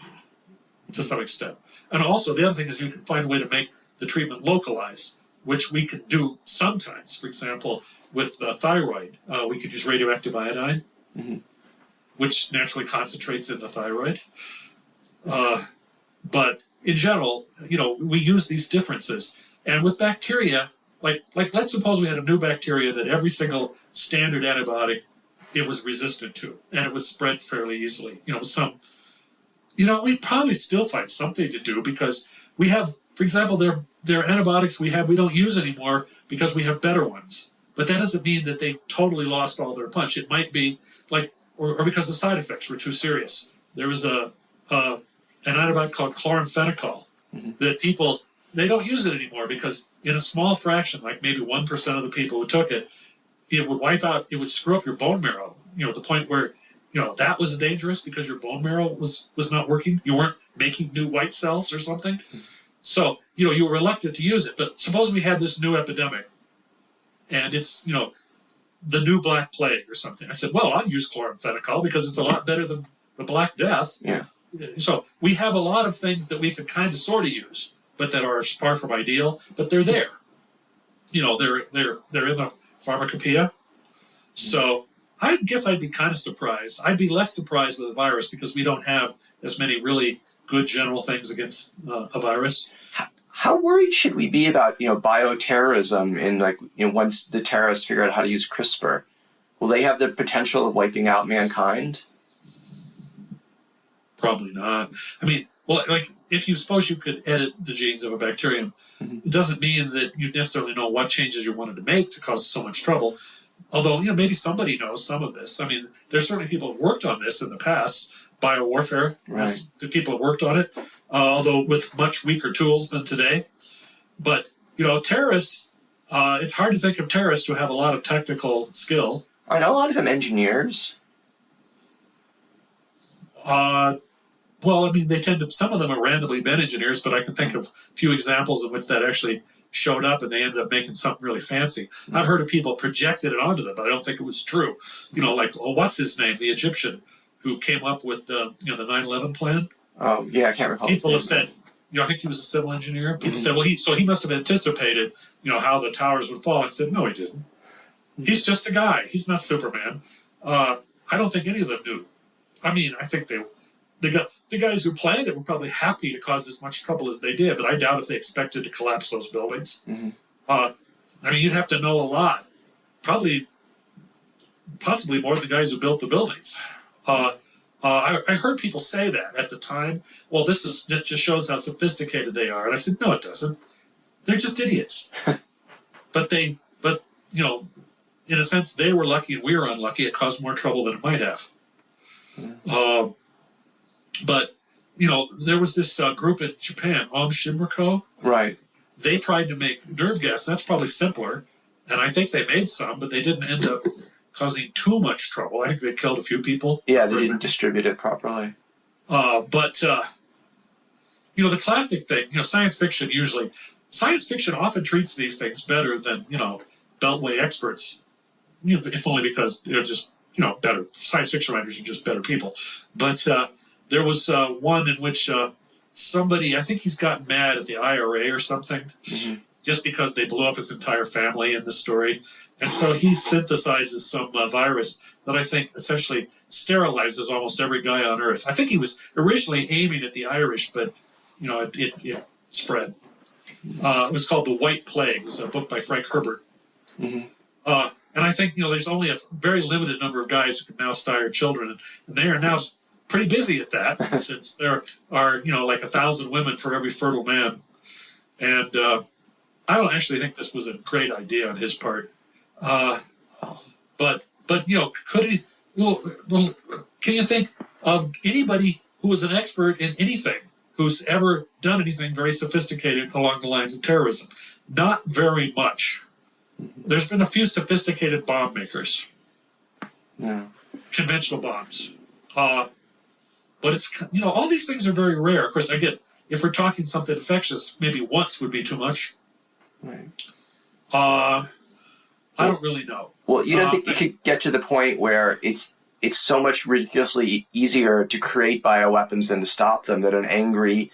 to some extent. And also the other thing is you can find a way to make the treatment localized, which we can do sometimes. For example, with thyroid, we could use radioactive iodine, mm-hmm. which naturally concentrates in the thyroid. But in general, we use these differences. And with bacteria, like let's suppose we had a new bacteria that every single standard antibiotic it was resistant to, and it would spread fairly easily. We'd probably still find something to do because we have, for example, there are antibiotics we don't use anymore because we have better ones. But that doesn't mean that they've totally lost all their punch. It might be or because the side effects were too serious. There was an antibiotic called chloramphenicol mm-hmm. that people, they don't use it anymore because in a small fraction, like maybe 1% of the people who took it, it would screw up your bone marrow, at the point where, that was dangerous because your bone marrow was not working. You weren't making new white cells or something. Mm-hmm. So, you were reluctant to use it. But suppose we had this new epidemic and it's, the new Black Plague or something. I said, well, I'll use chloramphenicol because it's a lot better than the Black Death. Yeah. So we have a lot of things that we could kind of sort of use, but that are far from ideal, but they're there. They're in the pharmacopoeia. So I guess I'd be kind of surprised. I'd be less surprised with a virus because we don't have as many really good general things against a virus. How worried should we be about, bioterrorism and once the terrorists figure out how to use CRISPR? Will they have the potential of wiping out mankind? Probably not. I mean, if you suppose you could edit the genes of a bacterium, mm-hmm. it doesn't mean that you necessarily know what changes you wanted to make to cause so much trouble. Although, maybe somebody knows some of this. I mean, there's certainly people who have worked on this in the past. Biowarfare, right. People have worked on it, although with much weaker tools than today. But, terrorists, it's hard to think of terrorists who have a lot of technical skill. Are not a lot of them engineers? Well, I mean, some of them are randomly been engineers, but I can think of a few examples in which that actually showed up and they ended up making something really fancy. Mm-hmm. I've heard of people projected it onto them, but I don't think it was true. What's his name? The Egyptian who came up with the 9/11 plan. Oh, yeah, I can't recall. People have said, I think he was a civil engineer. People said, well, he must have anticipated, how the towers would fall. I said, no, he didn't. Mm-hmm. He's just a guy. He's not Superman. I don't think any of them knew. I mean, I think the guys who planned it were probably happy to cause as much trouble as they did, but I doubt if they expected to collapse those buildings. Mm-hmm. I mean, you'd have to know a lot. Possibly more than the guys who built the buildings. I heard people say that at the time. Well, this just shows how sophisticated they are. And I said, no, it doesn't. They're just idiots. But in a sense, they were lucky and we were unlucky. It caused more trouble than it might have. Mm-hmm. But there was this group in Japan, Shinriko. Right. they tried to make nerve gas. That's probably simpler, and I think they made some, but they didn't end up causing too much trouble. I think they killed a few people. Yeah, they didn't distribute it properly. But the classic thing, science fiction often treats these things better than, Beltway experts, if only because they're just, better. Science fiction writers are just better people. But there was one in which somebody, I think he's got mad at the IRA or something, just because they blew up his entire family in the story. And so he synthesizes some virus that I think essentially sterilizes almost every guy on Earth. I think he was originally aiming at the Irish, but, it spread. It was called The White Plague. It was a book by Frank Herbert. And I think, there's only a very limited number of guys who can now sire children. And they are now pretty busy at that, since there are, like 1,000 women for every fertile man. And I don't actually think this was a great idea on his part. But could he? Well, can you think of anybody who was an expert in anything who's ever done anything very sophisticated along the lines of terrorism? Not very much. There's been a few sophisticated bomb makers, conventional bombs, but it's all these things are very rare. Of course, again, if we're talking something infectious, maybe once would be too much. Right. I don't really know. Well, you don't think you could get to the point where it's so much ridiculously easier to create bioweapons than to stop them that an angry,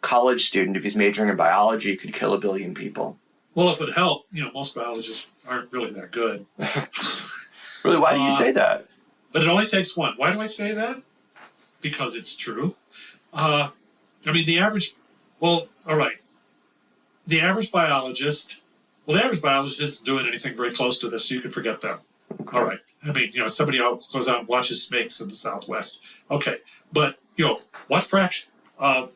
college student, if he's majoring in biology, could kill 1 billion people? Well, if it helped, most biologists aren't really that good. Really? Why do you say that? But it only takes one. Why do I say that? Because it's true. The average biologist isn't doing anything very close to this, so you can forget them. Okay. All right. Somebody goes out and watches snakes in the Southwest. Okay. But, what fraction? I'm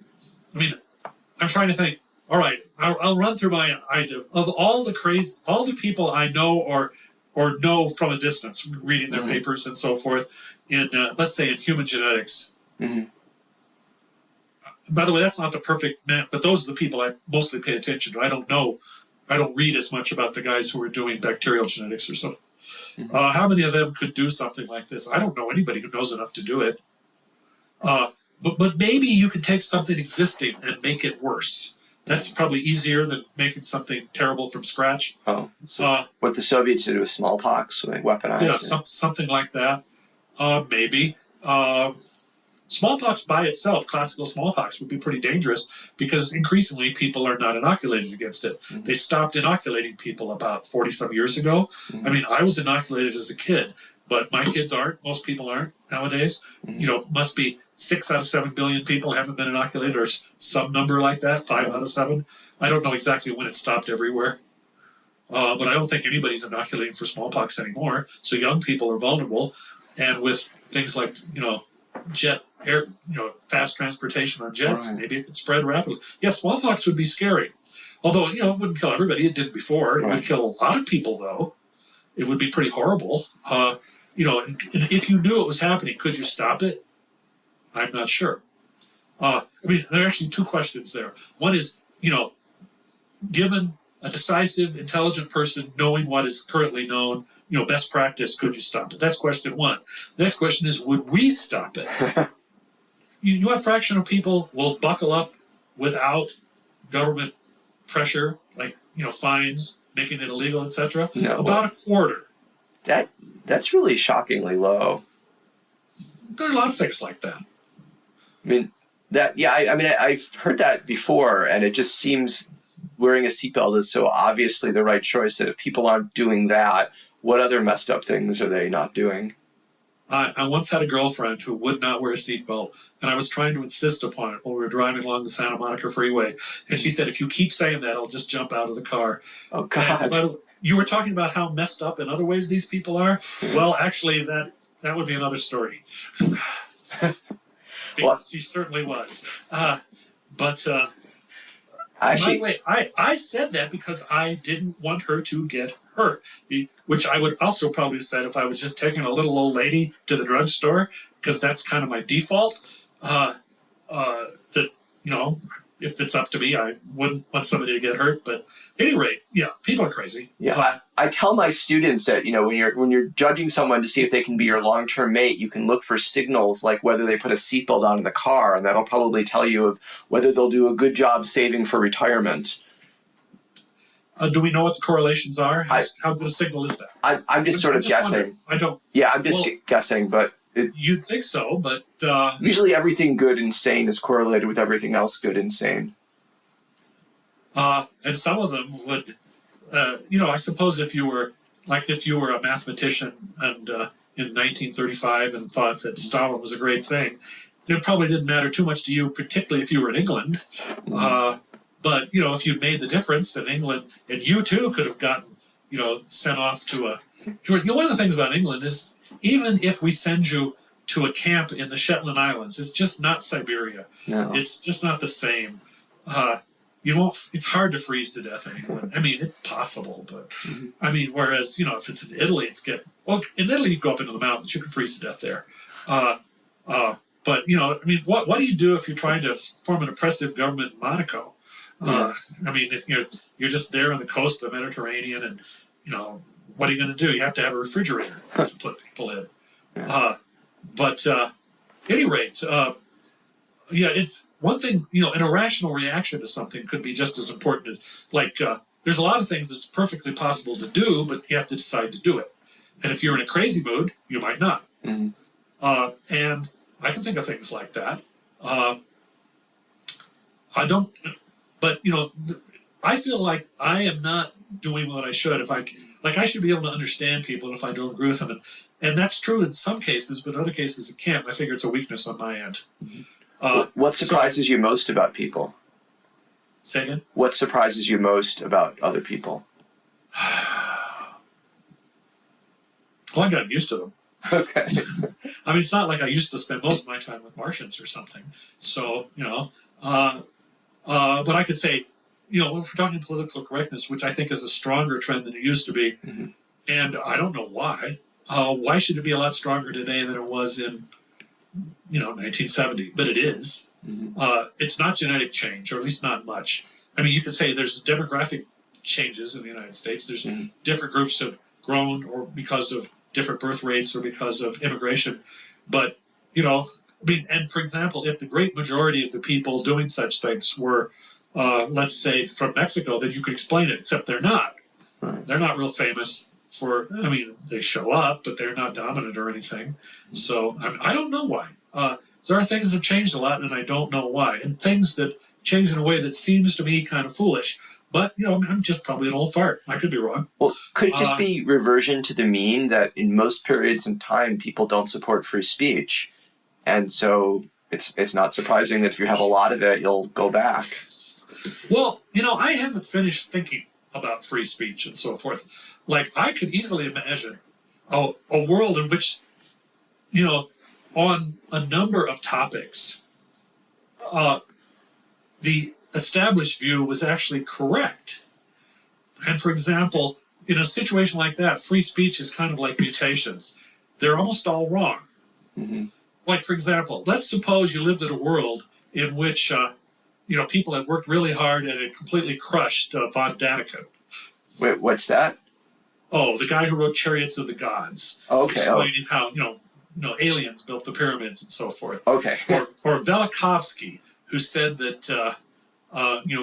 trying to think. All right. I'll run through my idea of all the people I know or know from a distance, reading their papers and so forth, in, let's say, in human genetics. By the way, that's not the perfect map, but those are the people I mostly pay attention to. I don't read as much about the guys who are doing bacterial genetics or something. How many of them could do something like this? I don't know anybody who knows enough to do it. But maybe you could take something existing and make it worse. That's probably easier than making something terrible from scratch. Oh, so what the Soviets did with smallpox, so they weaponized it. Yeah, something like that. Maybe. Smallpox by itself, classical smallpox, would be pretty dangerous because increasingly people are not inoculated against it. They stopped inoculating people about 40-some years ago. I was inoculated as a kid, but my kids aren't. Most people aren't nowadays. Must be 6 out of 7 billion people haven't been inoculated, or some number like that, 5 out of 7. I don't know exactly when it stopped everywhere. But I don't think anybody's inoculating for smallpox anymore. So young people are vulnerable. And with things like, jet air, fast transportation on jets, maybe it could spread rapidly. Yeah, smallpox would be scary. Although, it wouldn't kill everybody. It did before. It would kill a lot of people, though. It would be pretty horrible. And if you knew it was happening, could you stop it? I'm not sure. There are actually 2 questions there. One is, given a decisive, intelligent person knowing what is currently known, best practice, could you stop it? That's question 1. The next question is, would we stop it? What fraction of people will buckle up without government pressure, like, fines, making it illegal, etc.? No. About a quarter. That's really shockingly low. There are a lot of things like that. I've heard that before, and it just seems wearing a seatbelt is so obviously the right choice that if people aren't doing that, what other messed up things are they not doing? I once had a girlfriend who would not wear a seatbelt, and I was trying to insist upon it while we were driving along the Santa Monica Freeway. And she said, if you keep saying that, I'll just jump out of the car. Oh, God. But you were talking about how messed up in other ways these people are? Well, actually, that would be another story. Because she certainly was. By the way, I said that because I didn't want her to get hurt, which I would also probably have said if I was just taking a little old lady to the drugstore, because that's kind of my default. If if it's up to me, I wouldn't want somebody to get hurt. But at any rate, yeah, people are crazy. Yeah, I tell my students that, when you're judging someone to see if they can be your long-term mate, you can look for signals like whether they put a seatbelt on in the car, and that'll probably tell you of whether they'll do a good job saving for retirement. Do we know what the correlations are? How good a signal is that? I'm just sort of guessing. Wondering. I don't. Yeah, I'm just guessing, but you'd think so, but usually everything good and sane is correlated with everything else good and sane. And some of them would, I suppose if you were a mathematician and in 1935 and thought that Stalin was a great thing, it probably didn't matter too much to you, particularly if you were in England. But, if you made the difference in England, and you too could have gotten, sent off to one of the things about England is even if we send you to a camp in the Shetland Islands, it's just not Siberia. No. It's just not the same. It's hard to freeze to death in England. I mean, it's possible, but whereas, if it's in Italy, in Italy, you go up into the mountains, you can freeze to death there. But, what do you do if you're trying to form an oppressive government in Monaco? If you're just there on the coast of the Mediterranean and, what are you going to do? You have to have a refrigerator to put people in. But at any rate, it's one thing, an irrational reaction to something could be just as important as, there's a lot of things that's perfectly possible to do, but you have to decide to do it. And if you're in a crazy mood, you might not. Mm-hmm. And I can think of things like that. I feel like I am not doing what I should. I should be able to understand people if I don't agree with them. And that's true in some cases, but in other cases it can't. I figure it's a weakness on my end. What surprises you most about people? Say again? What surprises you most about other people? Well, I got used to them. Okay. It's not like I used to spend most of my time with Martians or something. So, but I could say, if we're talking political correctness, which I think is a stronger trend than it used to be, mm-hmm. and I don't know why. Why should it be a lot stronger today than it was in, 1970? But it is. Mm-hmm. It's not genetic change, or at least not much. You could say there's demographic changes in the United States. There's mm-hmm. different groups have grown, or because of different birth rates, or because of immigration. But, and for example, if the great majority of the people doing such things were, let's say, from Mexico, then you could explain it, except they're not. Right. They're not real famous for, they show up, but they're not dominant or anything. So I don't know why. There are things that have changed a lot, and I don't know why. And things that change in a way that seems to me kind of foolish. But, I'm just probably an old fart. I could be wrong. Well, could it just be reversion to the mean that in most periods in time, people don't support free speech? And so it's not surprising that if you have a lot of it, you'll go back. Well, I haven't finished thinking about free speech and so forth. I could easily imagine a world in which, on a number of topics, the established view was actually correct. And for example, in a situation like that, free speech is kind of like mutations. They're almost all wrong. Mm-hmm. For example, let's suppose you lived in a world in which, people had worked really hard and had completely crushed von Daniken. Wait, what's that? Oh, the guy who wrote Chariots of the Gods. Okay. Explaining how, aliens built the pyramids and so forth. Okay. or Velikovsky, who said that,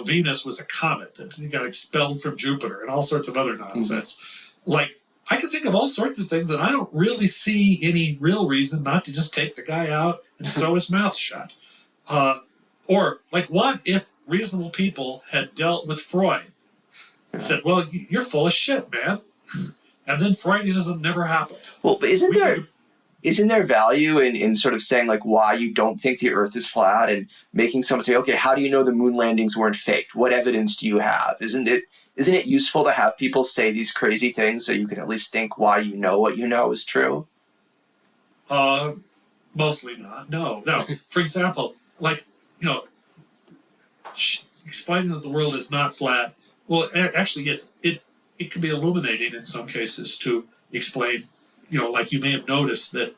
Venus was a comet that got expelled from Jupiter and all sorts of other nonsense. Mm-hmm. I can think of all sorts of things, and I don't really see any real reason not to just take the guy out and sew his mouth shut. Or, what if reasonable people had dealt with Freud? And said, well, you're full of shit, man. And then Freudianism never happened. Well, but isn't there value in sort of saying why you don't think the Earth is flat and making someone say, okay, how do you know the moon landings weren't faked? What evidence do you have? Isn't it useful to have people say these crazy things so you can at least think why you know what you know is true? Mostly not. No. For example, explaining that the world is not flat. Well, actually, yes, it can be illuminating in some cases to explain, you may have noticed that,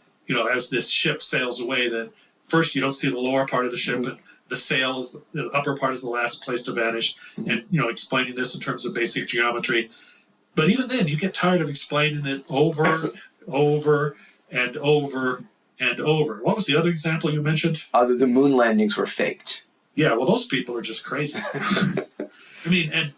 as this ship sails away, that first you don't see the lower part of the ship, the sail is the upper part is the last place to vanish, and explaining this in terms of basic geometry. But even then, you get tired of explaining it over, over, and over and over. What was the other example you mentioned? The moon landings were faked. Yeah, well, those people are just crazy. I mean, and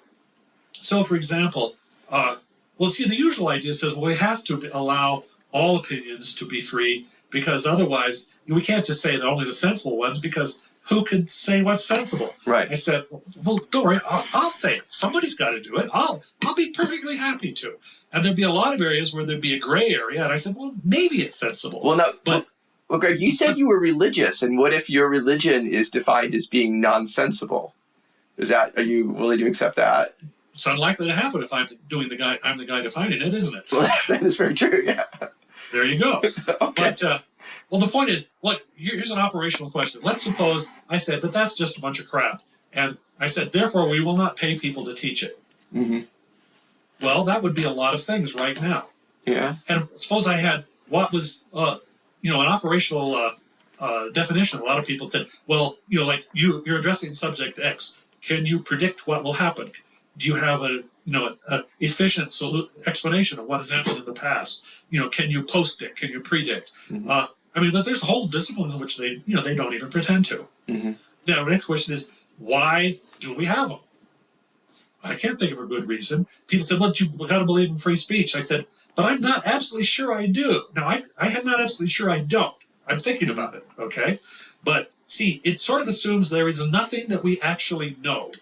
so, for example, the usual idea says, well, we have to allow all opinions to be free, because otherwise we can't just say that only the sensible ones, because who could say what's sensible? Right. I said, well, don't worry, I'll say it. Somebody's got to do it. I'll be perfectly happy to. And there'd be a lot of areas where there'd be a gray area, and I said, well, maybe it's sensible. Well, Greg, you said you were religious, and what if your religion is defined as being nonsensible? Are you willing to accept that? It's unlikely to happen if I'm the guy defining it, isn't it? Well, that is very true, yeah. There you go. Okay. But, the point is, look, here's an operational question. Let's suppose I said, but that's just a bunch of crap. And I said, therefore, we will not pay people to teach it. Mm-hmm. Well, that would be a lot of things right now. Yeah. And suppose I had what was, an operational definition. A lot of people said, well, like you're addressing subject X. Can you predict what will happen? Do you have an efficient explanation of what has happened in the past? Can you post-dict? Can you predict? Mm-hmm. But there's whole disciplines in which they don't even pretend to. Mm-hmm. Now, the next question is, why do we have them? I can't think of a good reason. People said, well, you've got to believe in free speech. I said, but I'm not absolutely sure I do. Now, I am not absolutely sure I don't. I'm thinking about it, okay? But, see, it sort of assumes there is nothing that we actually know.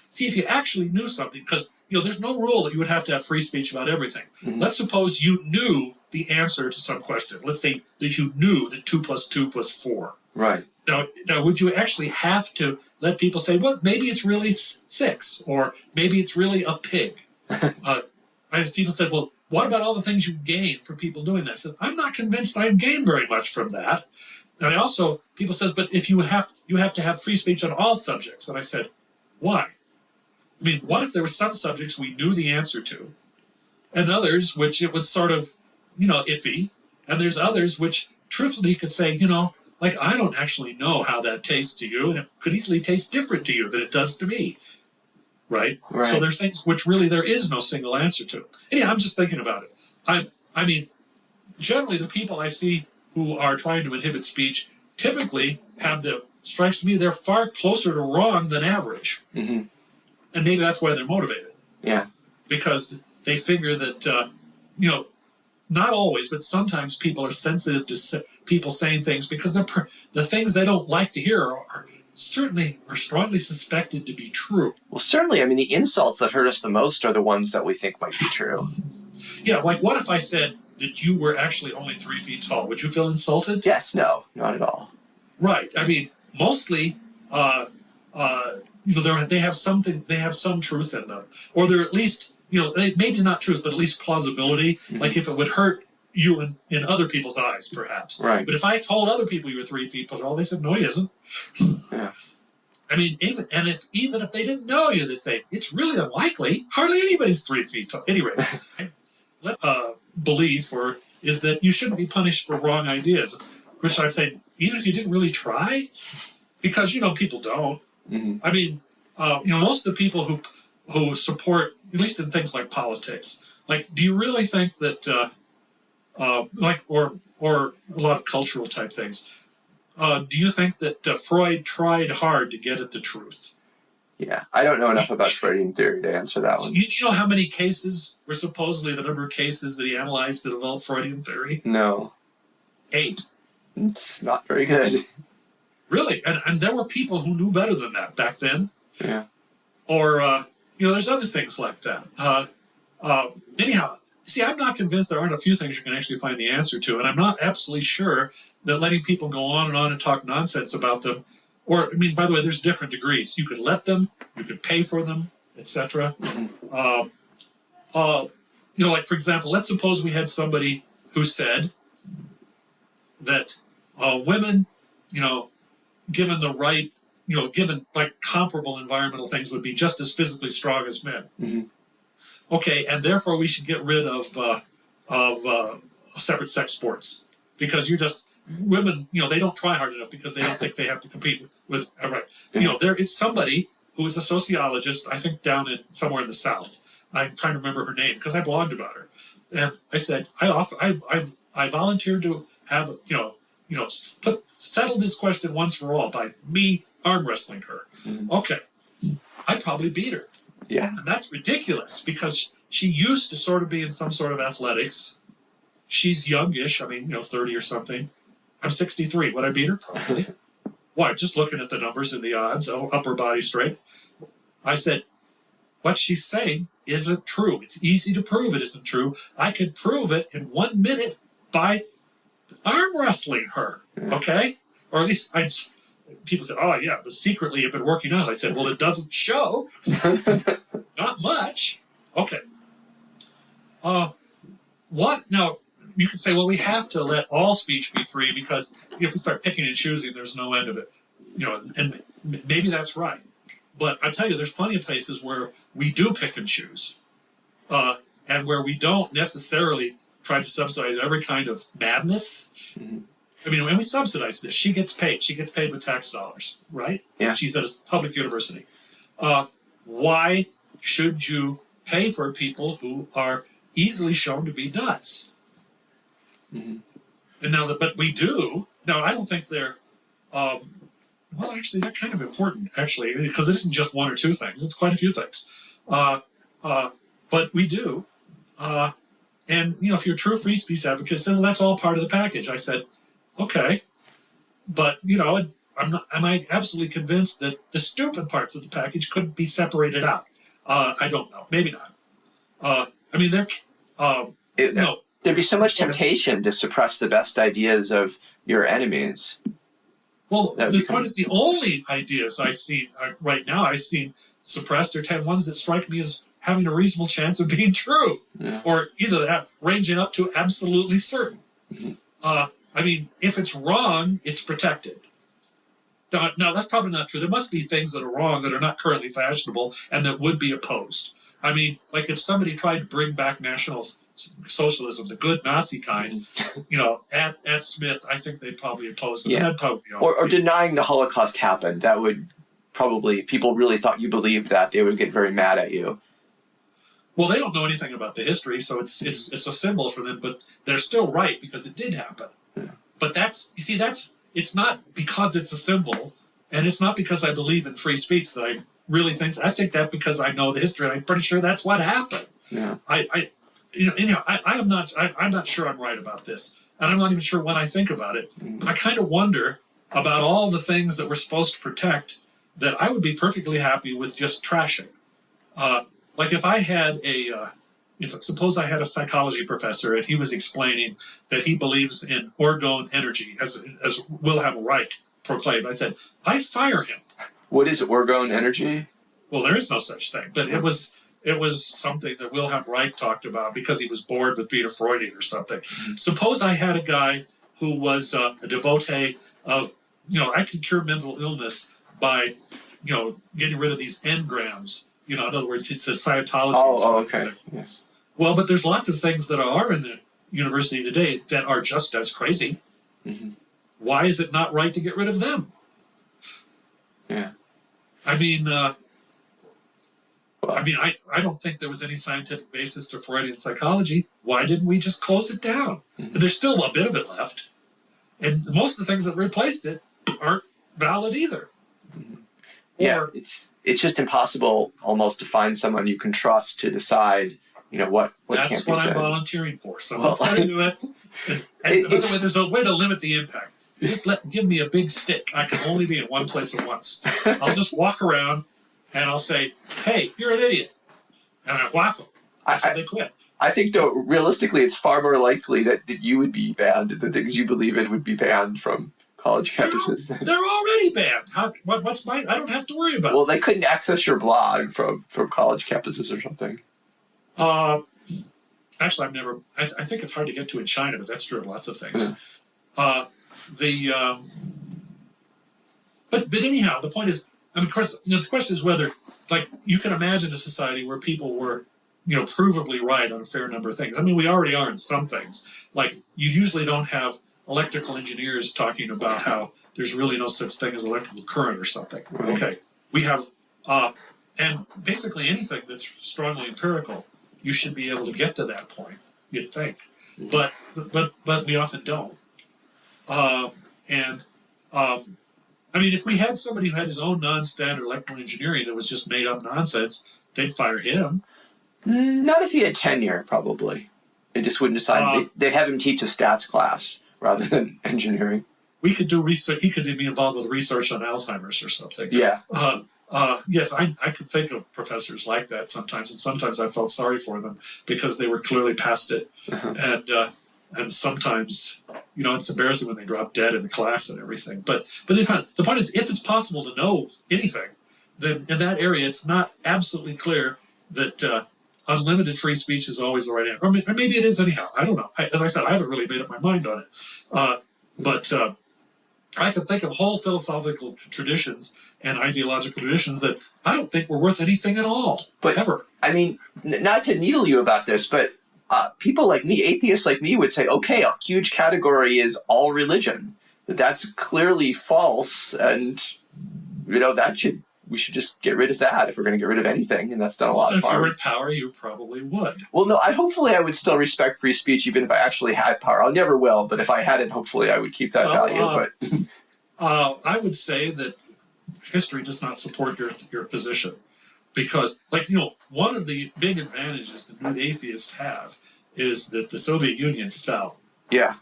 See, if you actually knew something, because, there's no rule that you would have to have free speech about everything. Mm-hmm. Let's suppose you knew the answer to some question. Let's say that you knew that 2 + 2 = 4. Right. Now, would you actually have to let people say, well, maybe it's really 6, or maybe it's really a pig? People said, well, what about all the things you gain from people doing that? I said, I'm not convinced I've gained very much from that. And people said, but if you have to have free speech on all subjects. And I said, why? I mean, what if there were some subjects we knew the answer to, and others which it was sort of, iffy, and there's others which, truthfully, you could say, like, I don't actually know how that tastes to you, and it could easily taste different to you than it does to me, right? So there's things which really there is no single answer to. Anyhow, I'm just thinking about it. I mean, generally the people I see who are trying to inhibit speech typically strikes to me they're far closer to wrong than average. Mm-hmm. And maybe that's why they're motivated. Yeah. Because they figure that, not always, but sometimes people are sensitive to people saying things because the things they don't like to hear are strongly suspected to be true. Well, certainly. I mean, the insults that hurt us the most are the ones that we think might be true. Yeah, like what if I said that you were actually only 3 feet tall? Would you feel insulted? Yes, no, not at all. Right. I mean, mostly, they have some truth in them, or they're at least, maybe not truth, but at least plausibility. Mm-hmm. Like if it would hurt you in other people's eyes, perhaps. Right. But if I told other people you were 3 feet tall, they said, no, he isn't. Yeah. I mean, even if they didn't know you, they'd say, it's really unlikely. Hardly anybody's 3 feet tall. Anyway, belief is that you shouldn't be punished for wrong ideas, which I'd say, even if you didn't really try, because, people don't. Mm-hmm. I mean, most of the people who support, at least in things like politics, like, do you really think that, or a lot of cultural type things, do you think that Freud tried hard to get at the truth? Yeah, I don't know enough about Freudian theory to answer that one. You know how many cases were supposedly the number of cases that he analyzed that involved Freudian theory? No. 8. It's not very good. Really? And there were people who knew better than that back then. Yeah. Or, there's other things like that. Anyhow, see, I'm not convinced there aren't a few things you can actually find the answer to, and I'm not absolutely sure that letting people go on and talk nonsense about them, or, I mean, by the way, there's different degrees. You could let them, you could pay for them, etc. Mm-hmm. Like, for example, let's suppose we had somebody who said that women, given the right, given like comparable environmental things, would be just as physically strong as men. Mm-hmm. Okay, and therefore we should get rid of separate sex sports because women, they don't try hard enough because they don't think they have to compete with. Right. There is somebody who is a sociologist, I think down in somewhere in the South. I'm trying to remember her name because I blogged about her. And I said, I volunteered to have, settle this question once for all by me arm wrestling her. Mm. Okay. I'd probably beat her. Yeah. And that's ridiculous because she used to sort of be in some sort of athletics. She's youngish. 30 or something. I'm 63. Would I beat her? Probably. Why? Just looking at the numbers and the odds of upper body strength. I said, what she's saying isn't true. It's easy to prove it isn't true. I could prove it in 1 minute by arm wrestling her. Okay? Or at least people said, oh, yeah, but secretly you've been working out. I said, well, it doesn't show. Not much. Okay. What? Now, you could say, well, we have to let all speech be free because if we start picking and choosing, there's no end of it. And maybe that's right. But I tell you, there's plenty of places where we do pick and choose and where we don't necessarily try to subsidize every kind of madness. Mm-hmm. And we subsidize this. She gets paid. She gets paid with tax dollars, right? Yeah. She's at a public university. Why should you pay for people who are easily shown to be nuts? Mm-hmm. And but we do. Now, I don't think they're. Actually, they're kind of important, actually, because it isn't just one or two things. It's quite a few things. But we do. And if you're a true free speech advocate, then that's all part of the package. I said, okay, but am I absolutely convinced that the stupid parts of the package couldn't be separated out? I don't know. Maybe not. There'd be so much temptation to suppress the best ideas of your enemies. Well, the point is the only ideas I've seen right now I've seen suppressed are ones that strike me as having a reasonable chance of being true, or either that ranging up to absolutely certain. Mm-hmm. If it's wrong, it's protected. Now, that's probably not true. There must be things that are wrong that are not currently fashionable and that would be opposed. Like if somebody tried to bring back National Socialism, the good Nazi kind, at Smith, I think they'd probably oppose it. Yeah. That'd probably be or denying the Holocaust happened. That would probably, if people really thought you believed that, they would get very mad at you. Well, they don't know anything about the history, so it's a symbol for them, but they're still right because it did happen. Yeah. But it's not because it's a symbol, and it's not because I believe in free speech that I really think. I think that because I know the history, and I'm pretty sure that's what happened. Yeah. I'm not sure I'm right about this, and I'm not even sure when I think about it. Mm-hmm. I kind of wonder about all the things that we're supposed to protect that I would be perfectly happy with just trashing. Like if I had suppose I had a psychology professor and he was explaining that he believes in orgone energy as Wilhelm Reich proclaimed, I said, I'd fire him. What is orgone energy? Well, there is no such thing, but it was something that Wilhelm Reich talked about because he was bored with being a Freudian or something. Mm-hmm. Suppose I had a guy who was a devotee of, I can cure mental illness by, getting rid of these engrams. In other words, it's a Scientology. Oh, okay. Yes. Well, but there's lots of things that are in the university today that are just as crazy. Mm-hmm. Why is it not right to get rid of them? Yeah. I don't think there was any scientific basis to Freudian psychology. Why didn't we just close it down? Mm-hmm. There's still a bit of it left. And most of the things that replaced it aren't valid either. Mm-hmm. Yeah, it's just impossible almost to find someone you can trust to decide, what can't be said. That's what I'm volunteering for. Someone's got to do it. And by the way, there's a way to limit the impact. You just give me a big stick. I can only be in one place at once. I'll just walk around and I'll say, hey, you're an idiot. And I whap them until they quit. I think, though, realistically, it's far more likely that you would be banned, the things you believe in would be banned from college campuses. They're already banned. What's mine? I don't have to worry about it. Well, they couldn't access your blog from college campuses or something. Actually, I think it's hard to get to in China, but that's true of lots of things. Yeah. But anyhow, the point is, of course, the question is whether, you can imagine a society where people were, provably right on a fair number of things. We already are in some things. Like, you usually don't have electrical engineers talking about how there's really no such thing as electrical current or something. Right. Okay, we have, and basically anything that's strongly empirical, you should be able to get to that point, you'd think. But we often don't. I mean, if we had somebody who had his own non-standard electrical engineering that was just made up nonsense, they'd fire him. Not if he had tenure, probably. They just wouldn't decide. They'd have him teach a stats class rather than engineering. We could do research. He could be involved with research on Alzheimer's or something. Yeah. Yes, I could think of professors like that sometimes, and sometimes I felt sorry for them because they were clearly past it, and sometimes, it's embarrassing when they drop dead in the class and everything. But the point is, if it's possible to know anything, then in that area, it's not absolutely clear that unlimited free speech is always the right answer. Or maybe it is anyhow. I don't know. As I said, I haven't really made up my mind on it. But I can think of whole philosophical traditions and ideological traditions that I don't think were worth anything at all, ever. I mean, not to needle you about this, but people like me, atheists like me, would say, okay, a huge category is all religion. That's clearly false, and we should just get rid of that if we're going to get rid of anything, and that's done a lot of harm. If you were in power, you probably would. Well, no, hopefully I would still respect free speech even if I actually had power. I never will, but if I hadn't, hopefully I would keep that value. I would say that history does not support your position because, one of the big advantages that new atheists have is that the Soviet Union fell. Yeah.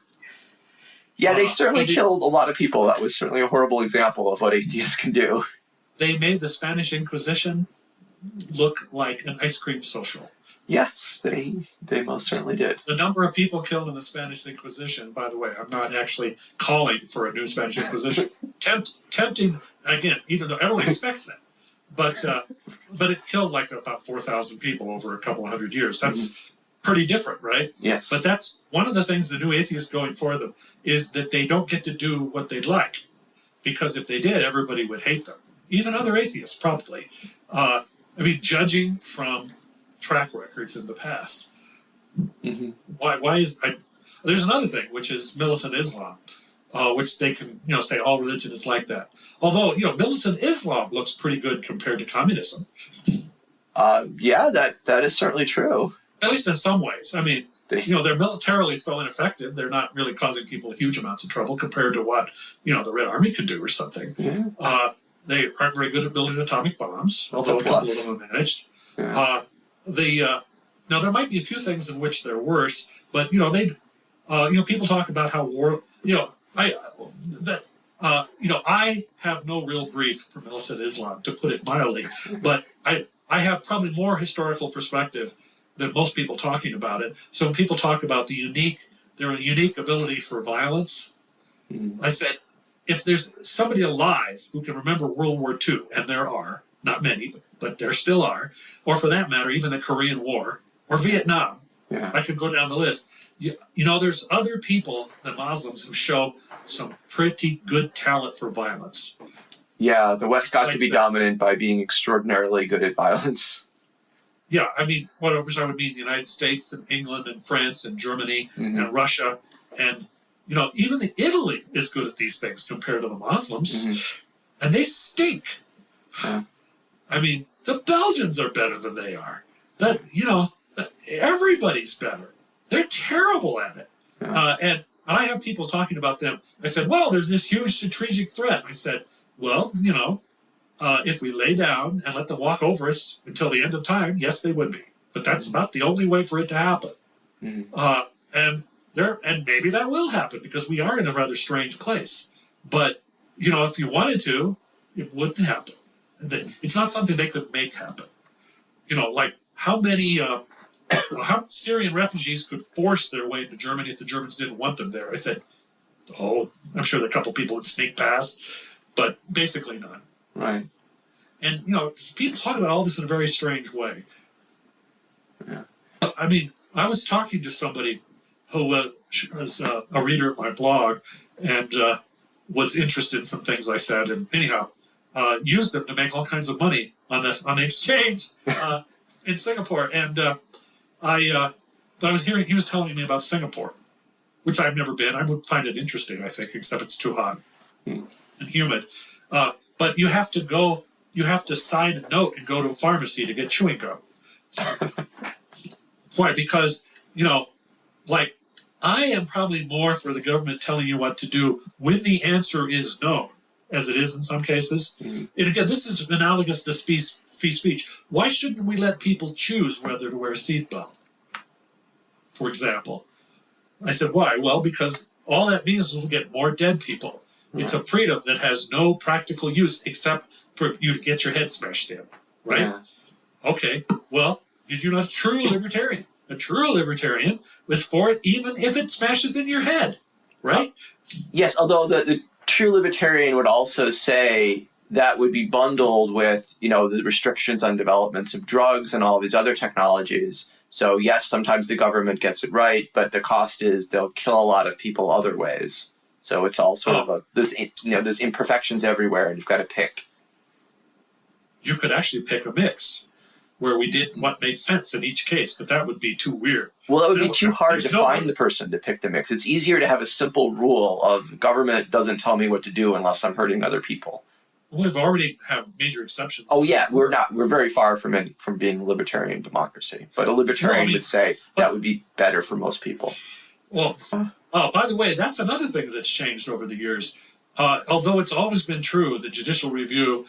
Yeah, they certainly killed a lot of people. That was certainly a horrible example of what atheists can do. They made the Spanish Inquisition look like an ice cream social. Yes, they most certainly did. The number of people killed in the Spanish Inquisition, by the way, I'm not actually calling for a new Spanish Inquisition. Tempting, again, even though everyone expects that. But it killed like about 4,000 people over a couple of hundred years. That's pretty different, right? Yes. But that's one of the things the new atheists going for them is that they don't get to do what they'd like. Because if they did, everybody would hate them. Even other atheists, probably. Judging from track records in the past. Mm-hmm. Why is there's another thing, which is militant Islam, which they can say all religion is like that. Although militant Islam looks pretty good compared to communism. Yeah, that is certainly true. At least in some ways. I mean, they're militarily so ineffective. They're not really causing people huge amounts of trouble compared to what the Red Army could do or something. Yeah. They aren't very good at building atomic bombs, although a couple of them have managed. Yeah. Now there might be a few things in which they're worse, but people talk about how war. I have no real brief for militant Islam, to put it mildly, but I have probably more historical perspective than most people talking about it. So when people talk about their unique ability for violence, I said, if there's somebody alive who can remember World War II, and there are, not many, but there still are, or for that matter, even the Korean War, or Vietnam, I could go down the list. There's other people than Muslims who show some pretty good talent for violence. Yeah, the West got to be dominant by being extraordinarily good at violence. Yeah, what I wish I would be in the United States and England and France and Germany and Russia and even Italy is good at these things compared to the Muslims, and they stink. Yeah. The Belgians are better than they are. Everybody's better. They're terrible at it. Yeah. And I have people talking about them. I said, well, there's this huge strategic threat. I said, well, if we lay down and let them walk over us until the end of time, yes, they would be. But that's about the only way for it to happen. And maybe that will happen because we are in a rather strange place. But, if you wanted to, it wouldn't happen. It's not something they could make happen. Like how many Syrian refugees could force their way into Germany if the Germans didn't want them there? I said, I'm sure a couple people would sneak past, but basically none. Right. And, people talk about all this in a very strange way. Yeah. I was talking to somebody who was a reader of my blog and was interested in some things I said, and anyhow, used them to make all kinds of money on the exchange in Singapore. And I was hearing he was telling me about Singapore, which I've never been. I would find it interesting, I think, except it's too hot and humid. But you have to sign a note and go to a pharmacy to get chewing gum. Why? Because, like, I am probably more for the government telling you what to do when the answer is known, as it is in some cases. Mm-hmm. And again, this is analogous to free speech. Why shouldn't we let people choose whether to wear a seatbelt, for example? I said, why? Well, because all that means is we'll get more dead people. Right. It's a freedom that has no practical use except for you to get your head smashed in, right? Yeah. Okay, well, you're not a true libertarian. A true libertarian was for it even if it smashes in your head, right? Yes, although the true libertarian would also say that would be bundled with, the restrictions on developments of drugs and all these other technologies. So yes, sometimes the government gets it right, but the cost is they'll kill a lot of people other ways. So it's all sort of there's imperfections everywhere, and you've got to pick. You could actually pick a mix where we did what made sense in each case, but that would be too weird. Well, that would be too hard to find the person to pick the mix. It's easier to have a simple rule of government doesn't tell me what to do unless I'm hurting other people. Well, we've already have major exceptions. Oh yeah, we're very far from being a libertarian democracy. But a libertarian would say that would be better for most people. Well, by the way, that's another thing that's changed over the years. Although it's always been true that judicial review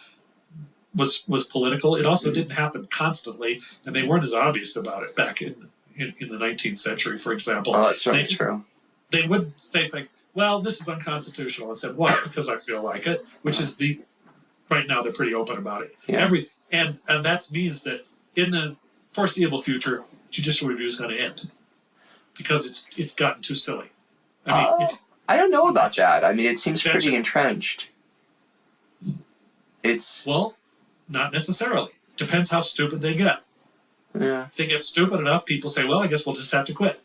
was political, it also didn't happen constantly, and they weren't as obvious about it back in the 19th century, for example. Oh, that's certainly true. They would say things, well, this is unconstitutional. I said, why? Because I feel like it, which is right now they're pretty open about it. Yeah. And that means that in the foreseeable future, judicial review is going to end because it's gotten too silly. I don't know about that. I mean, it seems pretty entrenched. Well, not necessarily. Depends how stupid they get. Yeah. If they get stupid enough, people say, well, I guess we'll just have to quit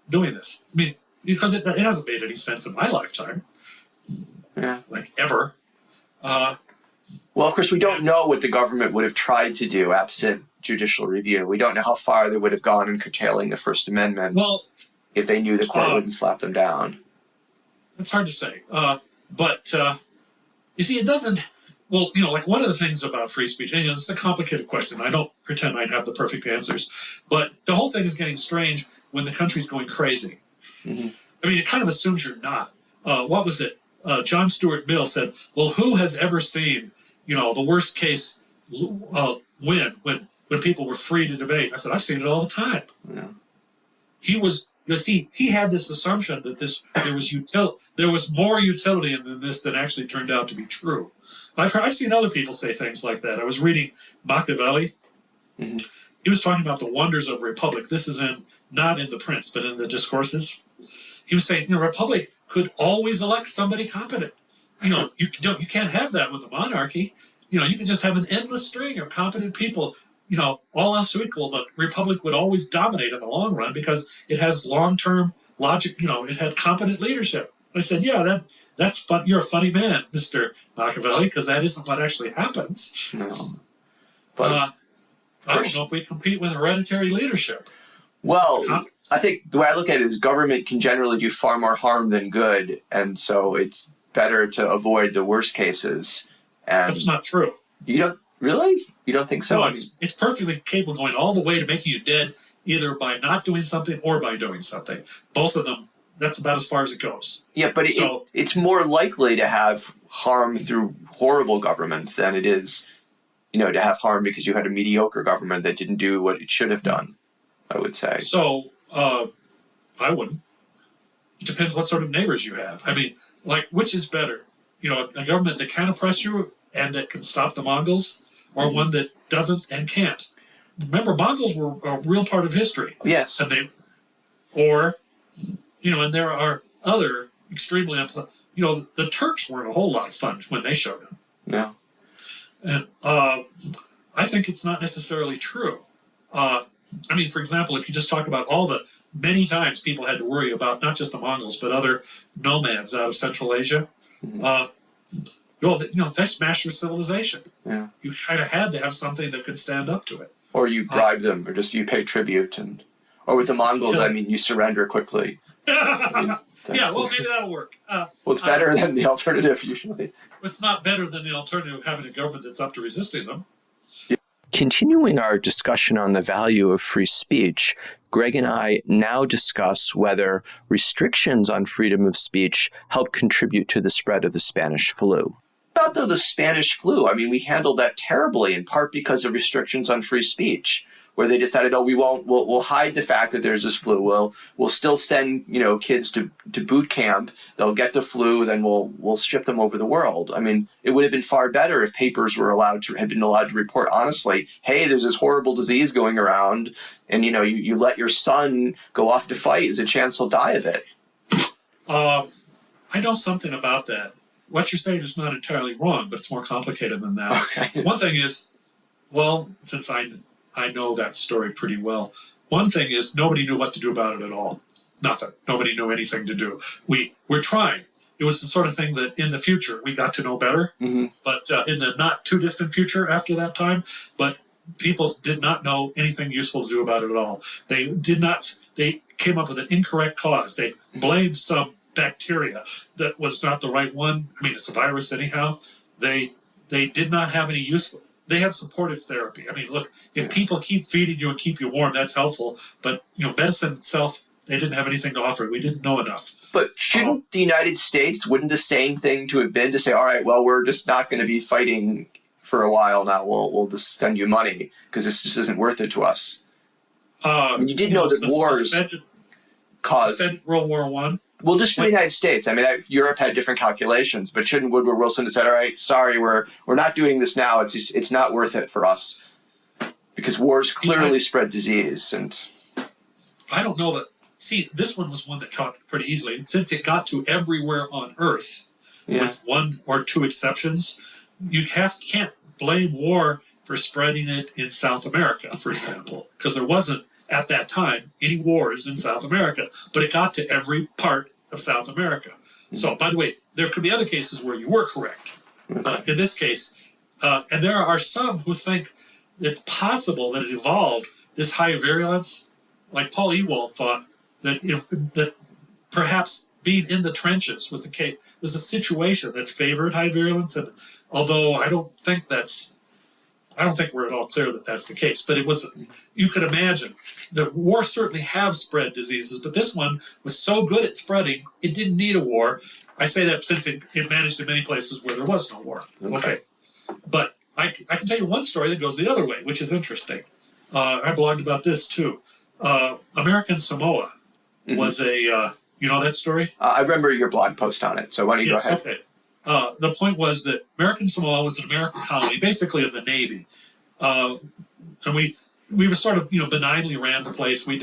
doing this. I mean, because it hasn't made any sense in my lifetime. Yeah. Like, ever. Well, of course, we don't know what the government would have tried to do absent judicial review. We don't know how far they would have gone in curtailing the First Amendment if they knew the court wouldn't slap them down. It's hard to say. But you see, it doesn't... Well, like one of the things about free speech, and it's a complicated question. I don't pretend I'd have the perfect answers. But the whole thing is getting strange when the country's going crazy. Mm-hmm. I mean, it kind of assumes you're not. What was it? John Stuart Mill said, well, who has ever seen, the worst case win when people were free to debate? I said, I've seen it all the time. Yeah. He had this assumption that there was more utility in this than actually turned out to be true. I've seen other people say things like that. I was reading Machiavelli. Mm-hmm. He was talking about the wonders of a republic. This is not in The Prince, but in the Discourses. He was saying, a republic could always elect somebody competent. You can't have that with a monarchy. You can just have an endless string of competent people. All else equal, the republic would always dominate in the long run because it has long-term logic. It had competent leadership. I said, yeah, that's fun. You're a funny man, Mr. Machiavelli, because that isn't what actually happens. No. But I don't know if we compete with hereditary leadership. Well, I think the way I look at it is government can generally do far more harm than good, and so it's better to avoid the worst cases. And that's not true. You don't really? You don't think so? No, it's perfectly capable of going all the way to making you dead, either by not doing something or by doing something. Both of them. That's about as far as it goes. Yeah, but it's more likely to have harm through horrible government than it is, to have harm because you had a mediocre government that didn't do what it should have done, I would say. So, I wouldn't. It depends what sort of neighbors you have. I mean, which is better? A government that can oppress you and that can stop the Mongols, or one that doesn't and can't? Remember, Mongols were a real part of history. Yes. And and there are other extremely, the Turks weren't a whole lot of fun when they showed up. No. And I think it's not necessarily true. For example, if you just talk about all the many times people had to worry about not just the Mongols, but other nomads out of Central Asia, they smashed your civilization. Yeah. You kind of had to have something that could stand up to it. Or you bribe them, or just you pay tribute, Or with the Mongols, Until- I mean, you surrender quickly. Yeah, well, maybe that'll work. Well, it's better than the alternative usually. It's not better than the alternative of having a government that's up to resisting them. Continuing our discussion on the value of free speech, Greg and I now discuss whether restrictions on freedom of speech help contribute to the spread of the Spanish flu. About the Spanish flu, I mean, we handled that terribly, in part because of restrictions on free speech, where they decided, oh, we'll hide the fact that there's this flu. We'll still send, kids to boot camp. They'll get the flu, then we'll ship them over the world. I mean, it would have been far better if papers had been allowed to report honestly, hey, there's this horrible disease going around, and you let your son go off to fight. There's a chance he'll die of it. I know something about that. What you're saying is not entirely wrong, but it's more complicated than that. Okay. One thing is, well, since I know that story pretty well. One thing is nobody knew what to do about it at all. Nothing. Nobody knew anything to do. We're trying. It was the sort of thing that in the future we got to know better, but in the not too distant future after that time, but people did not know anything useful to do about it at all. They came up with an incorrect cause. They blamed some bacteria that was not the right one. I mean, it's a virus anyhow. They did not have any useful. They have supportive therapy. I mean, look, if people keep feeding you and keep you warm, that's helpful. But, medicine itself, they didn't have anything to offer. We didn't know enough. But shouldn't the United States, wouldn't the same thing to have been to say, all right, well, we're just not going to be fighting for a while now. We'll just spend you money because this just isn't worth it to us. I mean, you did know that wars caused World War I. Well, just for the United States. I mean, Europe had different calculations, but shouldn't Woodrow Wilson have said, all right, sorry, we're not doing this now. It's not worth it for us because wars clearly spread disease. And I don't know that. See, this one was one that caught pretty easily. And since it got to everywhere on Earth, with one or two exceptions, you can't blame war for spreading it in South America, for example, because there wasn't at that time any wars in South America, but it got to every part of South America. So, by the way, there could be other cases where you were correct. In this case, and there are some who think it's possible that it evolved this high virulence, like Paul Ewald thought that perhaps being in the trenches was a situation that favored high virulence, and although I don't think we're at all clear that that's the case, but you could imagine the war certainly have spread diseases, but this one was so good at spreading, it didn't need a war. I say that since it managed in many places where there was no war. Okay. But I can tell you one story that goes the other way, which is interesting. I blogged about this too. American Samoa was you know that story? I remember your blog post on it, so why don't you go ahead? Okay. The point was that American Samoa was an American colony, basically of the Navy, and we were sort of benignly ran the place. We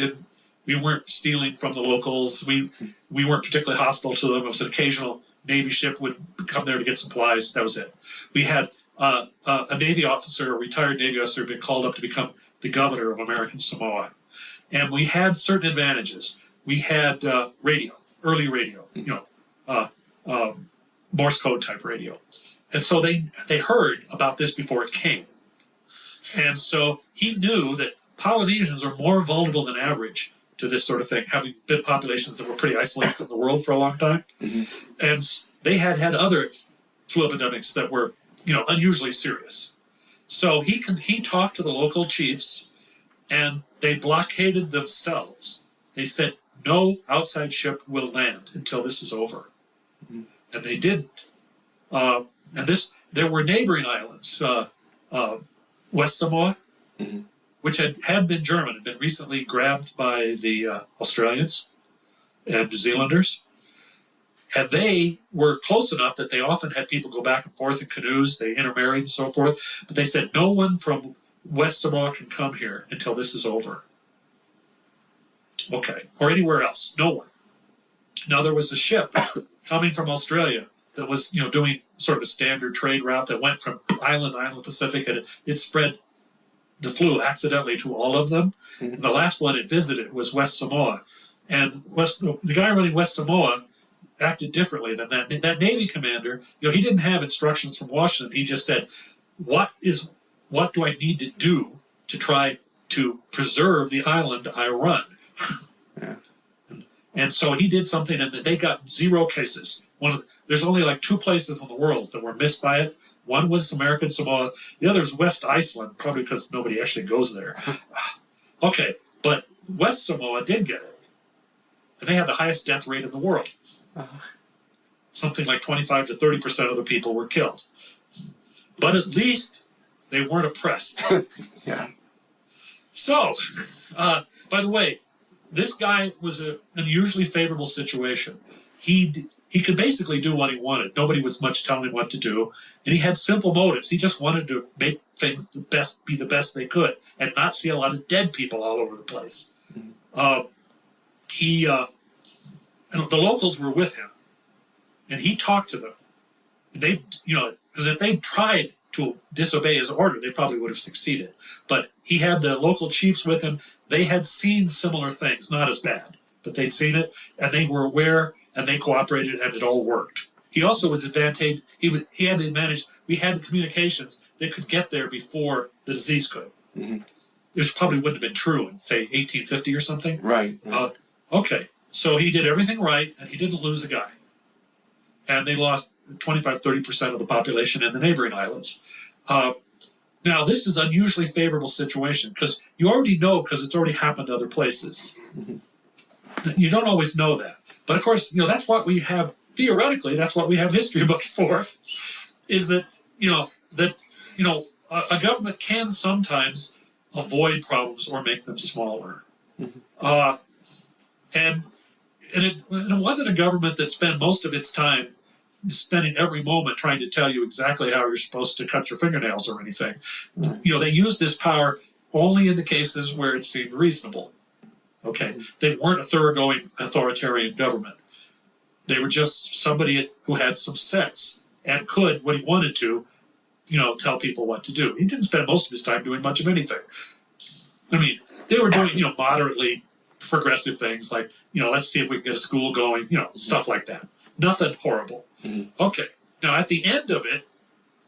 weren't stealing from the locals. We weren't particularly hostile to them. It was an occasional Navy ship would come there to get supplies. That was it. We had a Navy officer, a retired Navy officer, had been called up to become the governor of American Samoa, and we had certain advantages. We had radio, early radio, Morse code type radio. And so they heard about this before it came. And so he knew that Polynesians are more vulnerable than average to this sort of thing, having been populations that were pretty isolated from the world for a long time. And they had other flu epidemics that were, unusually serious. So he talked to the local chiefs, and they blockaded themselves. They said, no outside ship will land until this is over. And they didn't. There were neighboring islands, West Samoa, which had been German, had been recently grabbed by the Australians and New Zealanders. And they were close enough that they often had people go back and forth in canoes. They intermarried and so forth. But they said, no one from West Samoa can come here until this is over. Okay. Or anywhere else. No one. Now, there was a ship coming from Australia that was, doing sort of a standard trade route that went from island to island Pacific, and it spread the flu accidentally to all of them. And the last one it visited was West Samoa. And the guy running West Samoa acted differently than that. That Navy commander, he didn't have instructions from Washington. He just said, what do I need to do to try to preserve the island I run? Yeah. And so he did something, and they got 0 cases. There's only like 2 places in the world that were missed by it. One was American Samoa. The other is West Iceland, probably because nobody actually goes there. Okay, but West Samoa did get it. And they had the highest death rate in the world. Something like 25 to 30% of the people were killed. But at least they weren't oppressed. Yeah. So, by the way, this guy was an unusually favorable situation. He could basically do what he wanted. Nobody was much telling him what to do, and he had simple motives. He just wanted to make things be the best they could, and not see a lot of dead people all over the place. And the locals were with him, and he talked to them. They, because if they tried to disobey his order, they probably would have succeeded. But he had the local chiefs with him. They had seen similar things, not as bad, but they'd seen it, and they were aware, and they cooperated, and it all worked. He also was advantaged. He had the advantage. We had the communications that could get there before the disease could. Mm-hmm. Which probably wouldn't have been true in, say, 1850 or something. Right. Okay, so he did everything right, and he didn't lose a guy. And they lost 25, 30% of the population in the neighboring islands. Now, this is an unusually favorable situation because you already know, because it's already happened to other places. Mm-hmm. You don't always know that. But, of course, that's what we have, theoretically, that's what we have history books for, is that, a government can sometimes avoid problems or make them smaller. Mm-hmm. And it wasn't a government that spent most of its time spending every moment trying to tell you exactly how you're supposed to cut your fingernails or anything. They used this power only in the cases where it seemed reasonable. Okay, they weren't a thoroughgoing authoritarian government. They were just somebody who had some sense and could, when he wanted to, tell people what to do. He didn't spend most of his time doing much of anything. I mean, they were doing, moderately progressive things like, let's see if we can get a school going, stuff like that. Nothing horrible. Mm-hmm. Okay. Now, at the end of it,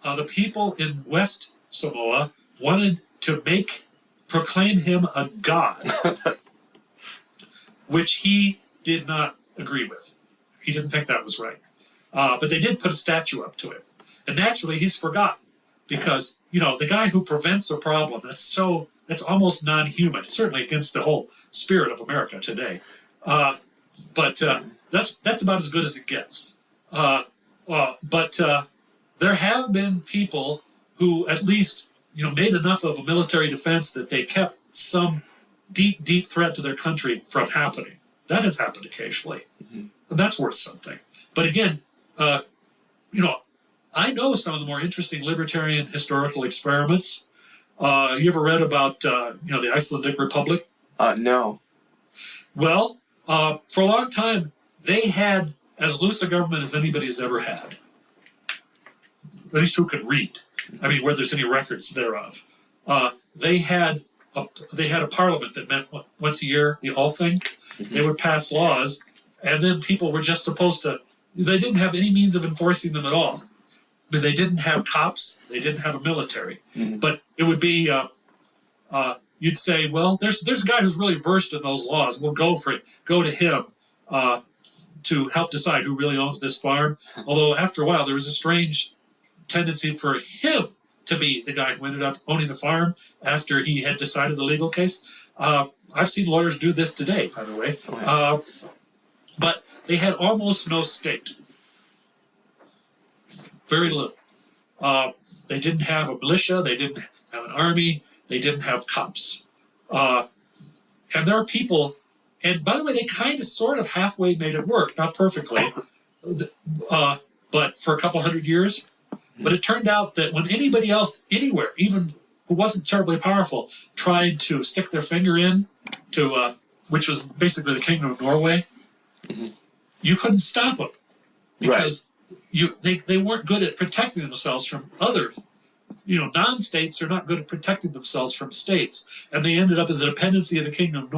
the people in West Samoa wanted to proclaim him a god, which he did not agree with. He didn't think that was right. But they did put a statue up to him. And naturally, he's forgotten because, the guy who prevents a problem, that's almost non-human, certainly against the whole spirit of America today. But that's about as good as it gets. But there have been people who at least, made enough of a military defense that they kept some deep, deep threat to their country from happening. That has happened occasionally. Mm-hmm. And that's worth something. But again, I know some of the more interesting libertarian historical experiments. You ever read about, the Icelandic Republic? No. Well, for a long time, they had as loose a government as anybody has ever had. At least who could read. I mean, where there's any records thereof. They had a parliament that met once a year, the whole thing. Mm-hmm. They would pass laws, and then people were just supposed to. They didn't have any means of enforcing them at all. I mean, they didn't have cops. They didn't have a military. Mm-hmm. But it would be. You'd say, well, there's a guy who's really versed in those laws. We'll go for it. Go to him to help decide who really owns this farm. Although after a while, there was a strange tendency for him to be the guy who ended up owning the farm after he had decided the legal case. I've seen lawyers do this today, by the way. But they had almost no state. Very little. They didn't have a militia. They didn't have an army. They didn't have cops. And there are people, and by the way, they kind of sort of halfway made it work, not perfectly, but for a couple hundred years. But it turned out that when anybody else, anywhere, even who wasn't terribly powerful, tried to stick their finger in to, which was basically the Kingdom of Norway, mm-hmm. you couldn't stop them because they weren't good at protecting themselves from others. Non-states are not good at protecting themselves from states, and they ended up as a dependency of the Kingdom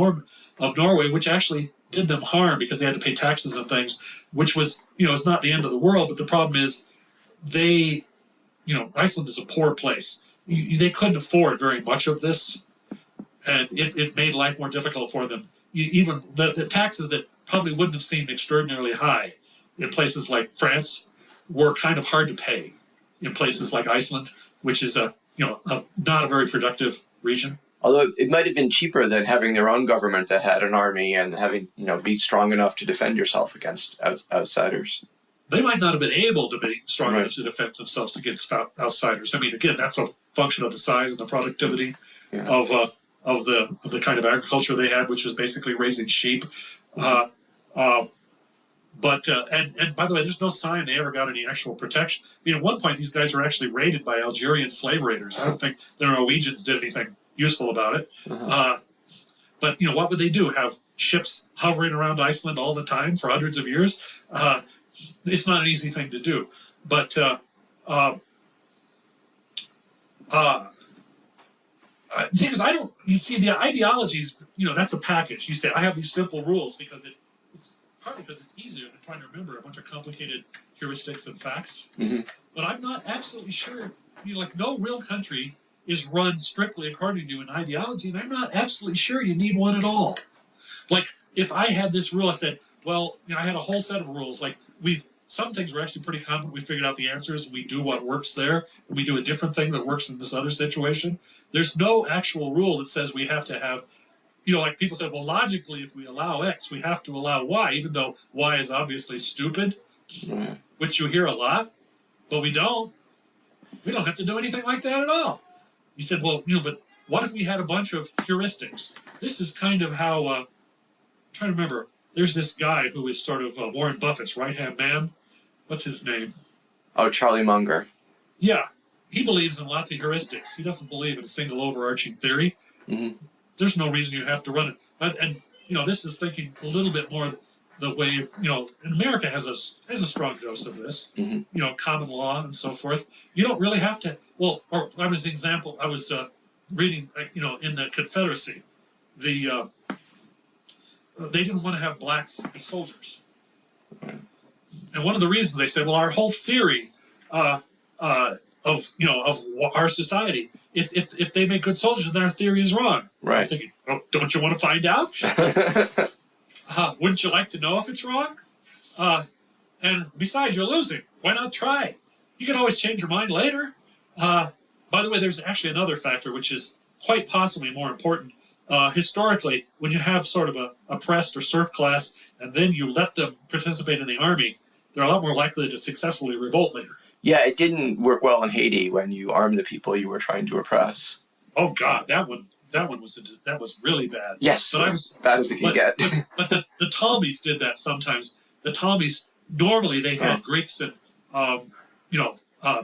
of Norway, which actually did them harm because they had to pay taxes and things, which was, it's not the end of the world, but the problem is Iceland is a poor place. They couldn't afford very much of this, and it made life more difficult for them even the taxes that probably wouldn't have seemed extraordinarily high in places like France were kind of hard to pay in places like Iceland, which is not a very productive region. Although it might have been cheaper than having their own government that had an army and having, be strong enough to defend yourself against outsiders. They might not have been able to be strong enough to defend themselves against outsiders. I mean, again, that's a function of the size and the productivity of the kind of agriculture they had, which was basically raising sheep. But by the way, there's no sign they ever got any actual protection. I mean, at one point, these guys were actually raided by Algerian slave raiders. I don't think the Norwegians did anything useful about it. But what would they do? Have ships hovering around Iceland all the time for hundreds of years? It's not an easy thing to do. But the thing is, you see, the ideologies, that's a package. You say, I have these simple rules because it's partly because it's easier than trying to remember a bunch of complicated heuristics and facts. But I'm not absolutely sure, no real country is run strictly according to an ideology, and I'm not absolutely sure you need one at all. Like, if I had this rule, I said, well, I had a whole set of rules. Like, some things were actually pretty confident. We figured out the answers. We do what works there. And we do a different thing that works in this other situation. There's no actual rule that says we have to have, like people said, well, logically, if we allow X, we have to allow Y, even though Y is obviously stupid, which you hear a lot, but we don't. We don't have to do anything like that at all. He said, well, but what if we had a bunch of heuristics? This is kind of how, I'm trying to remember, there's this guy who is sort of Warren Buffett's right-hand man. What's his name? Oh, Charlie Munger. Yeah. He believes in lots of heuristics. He doesn't believe in a single overarching theory. There's no reason you have to run it. And this is thinking a little bit more the way, and America has a strong dose of this, common law and so forth. You don't really have to, or I was an example, I was reading, in the Confederacy, they didn't want to have blacks as soldiers. And one of the reasons they said, well, our whole theory of our society, if they make good soldiers, then our theory is wrong. Right. I'm thinking, don't you want to find out? Wouldn't you like to know if it's wrong? And besides, you're losing. Why not try? You can always change your mind later. By the way, there's actually another factor which is quite possibly more important. Historically, when you have sort of a oppressed or serf class, and then you let them participate in the army, they're a lot more likely to successfully revolt later. Yeah, it didn't work well in Haiti when you armed the people you were trying to oppress. Oh God, that was really bad. Yes, but as bad as it can get. But the Tommies did that sometimes. The Tommies, normally they had Greeks and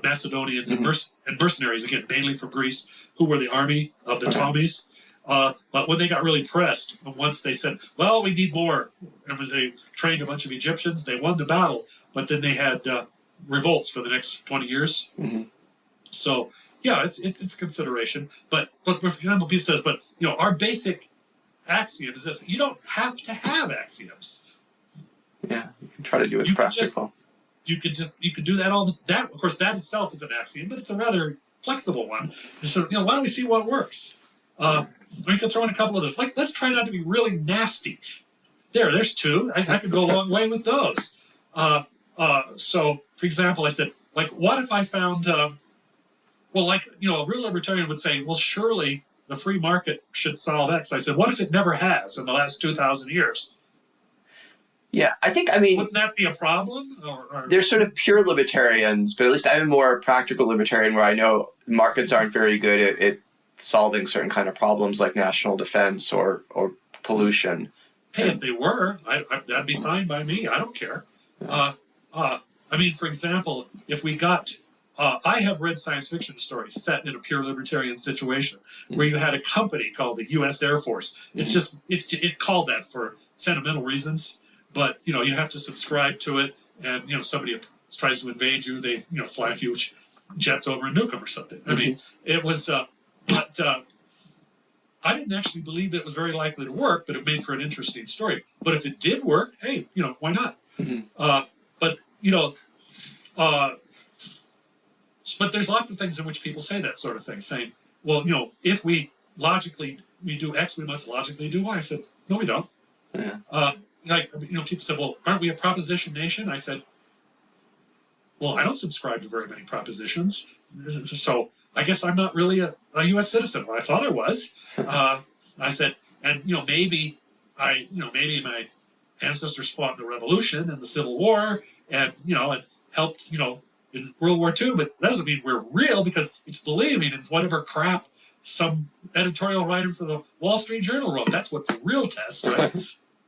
Macedonians and mercenaries, again, mainly from Greece, who were the army of the Tommies. But when they got really pressed, once they said, well, we need more, and when they trained a bunch of Egyptians, they won the battle, but then they had revolts for the next 20 years. So, yeah, it's consideration. But for example, Pete says, but, our basic axiom is this. You don't have to have axioms. Yeah, you can try to do it practical. You could do that that. Of course, that itself is an axiom, but it's a rather flexible one. So, why don't we see what works? Or you could throw in a couple others. Like, let's try not to be really nasty. There's two. I could go a long way with those. So, for example, I said, like, what if I found, a real libertarian would say, well, surely the free market should solve X. I said, what if it never has in the last 2,000 years? Yeah, wouldn't that be a problem? Or... There's sort of pure libertarians, but at least I'm a more practical libertarian where I know markets aren't very good at solving certain kind of problems like national defense or pollution. Hey, if they were, that'd be fine by me. I don't care. For example, if we got... I have read science fiction stories set in a pure libertarian situation where you had a company called the U.S. Air Force. It's called that for sentimental reasons, but you have to subscribe to it, and if somebody tries to invade you, they fly a few jets over and nuke them or something. I mean, it was, but I didn't actually believe that it was very likely to work, but it made for an interesting story. But if it did work, hey, why not? But there's lots of things in which people say that sort of thing, saying, well, if we do X, we must logically do Y. I said, no, we don't. Yeah. People said, well, aren't we a proposition nation? I said, well, I don't subscribe to very many propositions. So I guess I'm not really a U.S. citizen. Well, I thought I was. I said, and maybe maybe my ancestors fought in the Revolution and the Civil War, and helped in World War II. But that doesn't mean we're real, because it's believing in whatever crap some editorial writer for the Wall Street Journal wrote. That's what's the real test, right?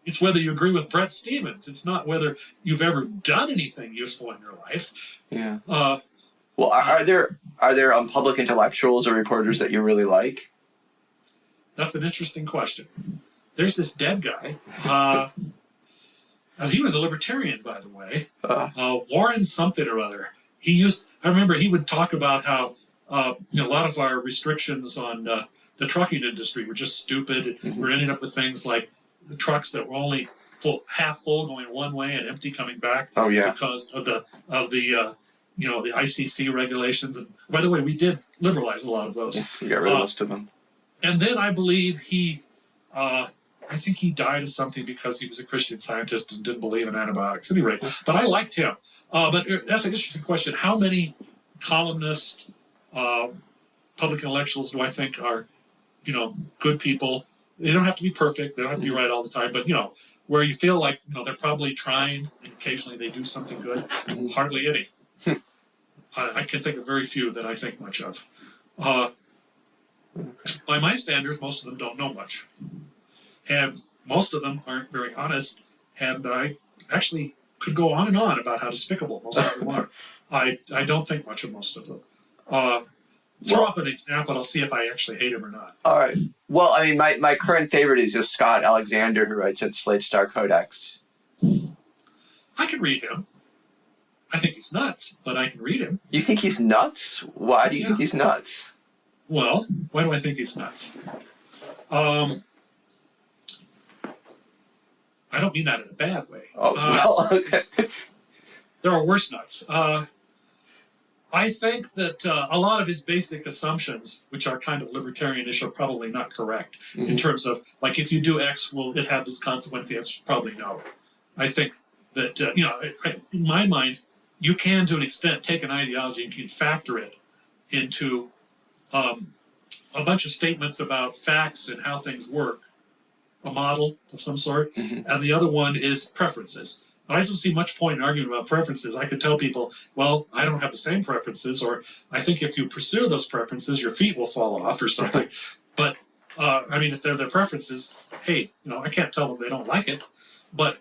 It's whether you agree with Brett Stevens. It's not whether you've ever done anything useful in your life. Yeah. Well, are there public intellectuals or reporters that you really like? That's an interesting question. There's this dead guy. He was a libertarian, by the way. Warren something or other. I remember he would talk about how a lot of our restrictions on the trucking industry were just stupid. Mm-hmm. We're ending up with things like the trucks that were only half full going one way and empty coming back. Oh, yeah. Because of the the ICC regulations. And by the way, we did liberalize a lot of those. Yes, we got rid of most of them. And then I believe I think he died of something because he was a Christian Scientist and didn't believe in antibiotics. Anyway, but I liked him. But that's an interesting question. How many columnists, public intellectuals do I think are, good people? They don't have to be perfect. They don't have to be right all the time. But, where you feel like, they're probably trying, and occasionally they do something good. Hardly any. I can think of very few that I think much of. By my standards, most of them don't know much. And most of them aren't very honest. And I actually could go on and on about how despicable most of them are. I don't think much of most of them. Throw up an example, I'll see if I actually hate him or not. All right. Well, I mean, my current favorite is just Scott Alexander, who writes at Slate Star Codex. I can read him. I think he's nuts, but I can read him. You think he's nuts? Why do you think he's nuts? Well, why do I think he's nuts? I don't mean that in a bad way. Oh, well, okay. There are worse nuts. I think that a lot of his basic assumptions, which are kind of libertarianish, are probably not correct in terms of, like, if you do X, will it have this consequence? The answer is probably no. I think that, in my mind, you can, to an extent, take an ideology and you can factor it into a bunch of statements about facts and how things work, a model of some sort, and the other one is preferences. I don't see much point in arguing about preferences. I could tell people, well, I don't have the same preferences, or I think if you pursue those preferences, your feet will fall off or something. But, if they're their preferences, hey, I can't tell them they don't like it. But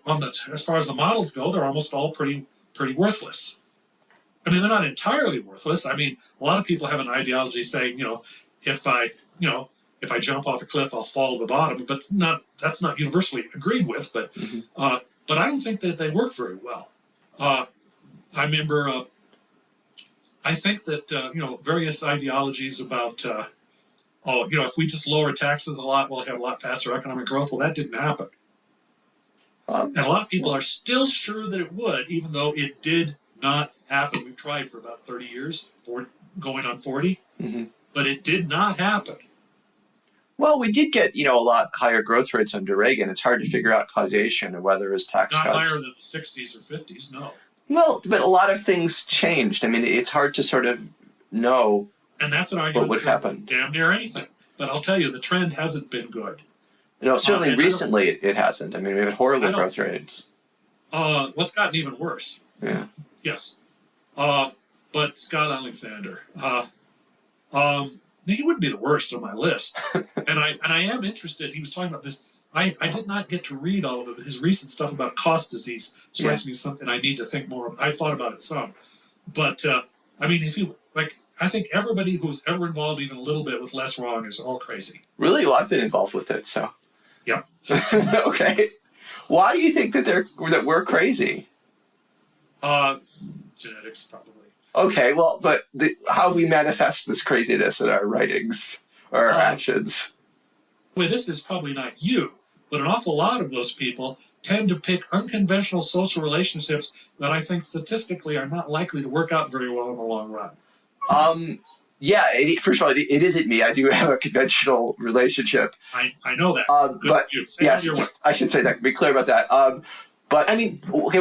as far as the models go, they're almost all pretty worthless. I mean, they're not entirely worthless. I mean, a lot of people have an ideology saying, if I jump off a cliff, I'll fall to the bottom. But that's not universally agreed with. But I don't think that they work very well. I remember, I think that, various ideologies about, if we just lower taxes a lot, we'll have a lot faster economic growth. Well, that didn't happen. And a lot of people are still sure that it would, even though it did not happen. We've tried for about 30 years, going on 40, but it did not happen. Well, we did get, a lot higher growth rates under Reagan. It's hard to figure out causation and whether it was tax cuts. Not higher than the 60s or 50s, no. Well, but a lot of things changed. I mean, it's hard to sort of know and that's an argument what would happen. Damn near anything. But I'll tell you, the trend hasn't been good. Certainly recently it hasn't. I mean, we have horrible growth rates. What's gotten even worse? Yeah. Yes. But Scott Alexander, he wouldn't be the worst on my list. and I am interested. He was talking about this. I did not get to read all of his recent stuff about cost disease. Strikes me as something I need to think more about. I thought about it some. But, I think everybody who's ever involved even a little bit with less wrong is all crazy. Really? Well, I've been involved with it, so. Yeah. Okay. Why do you think that we're crazy? Genetics, probably. Okay, well, but how we manifest this craziness in our writings or our actions? Well, this is probably not you, but an awful lot of those people tend to pick unconventional social relationships that I think statistically are not likely to work out very well in the long run. Yeah, first of all, it isn't me. I do have a conventional relationship. I know that. Good But for you. Say yes, your word. I should say that. Be clear about that. But I mean, okay,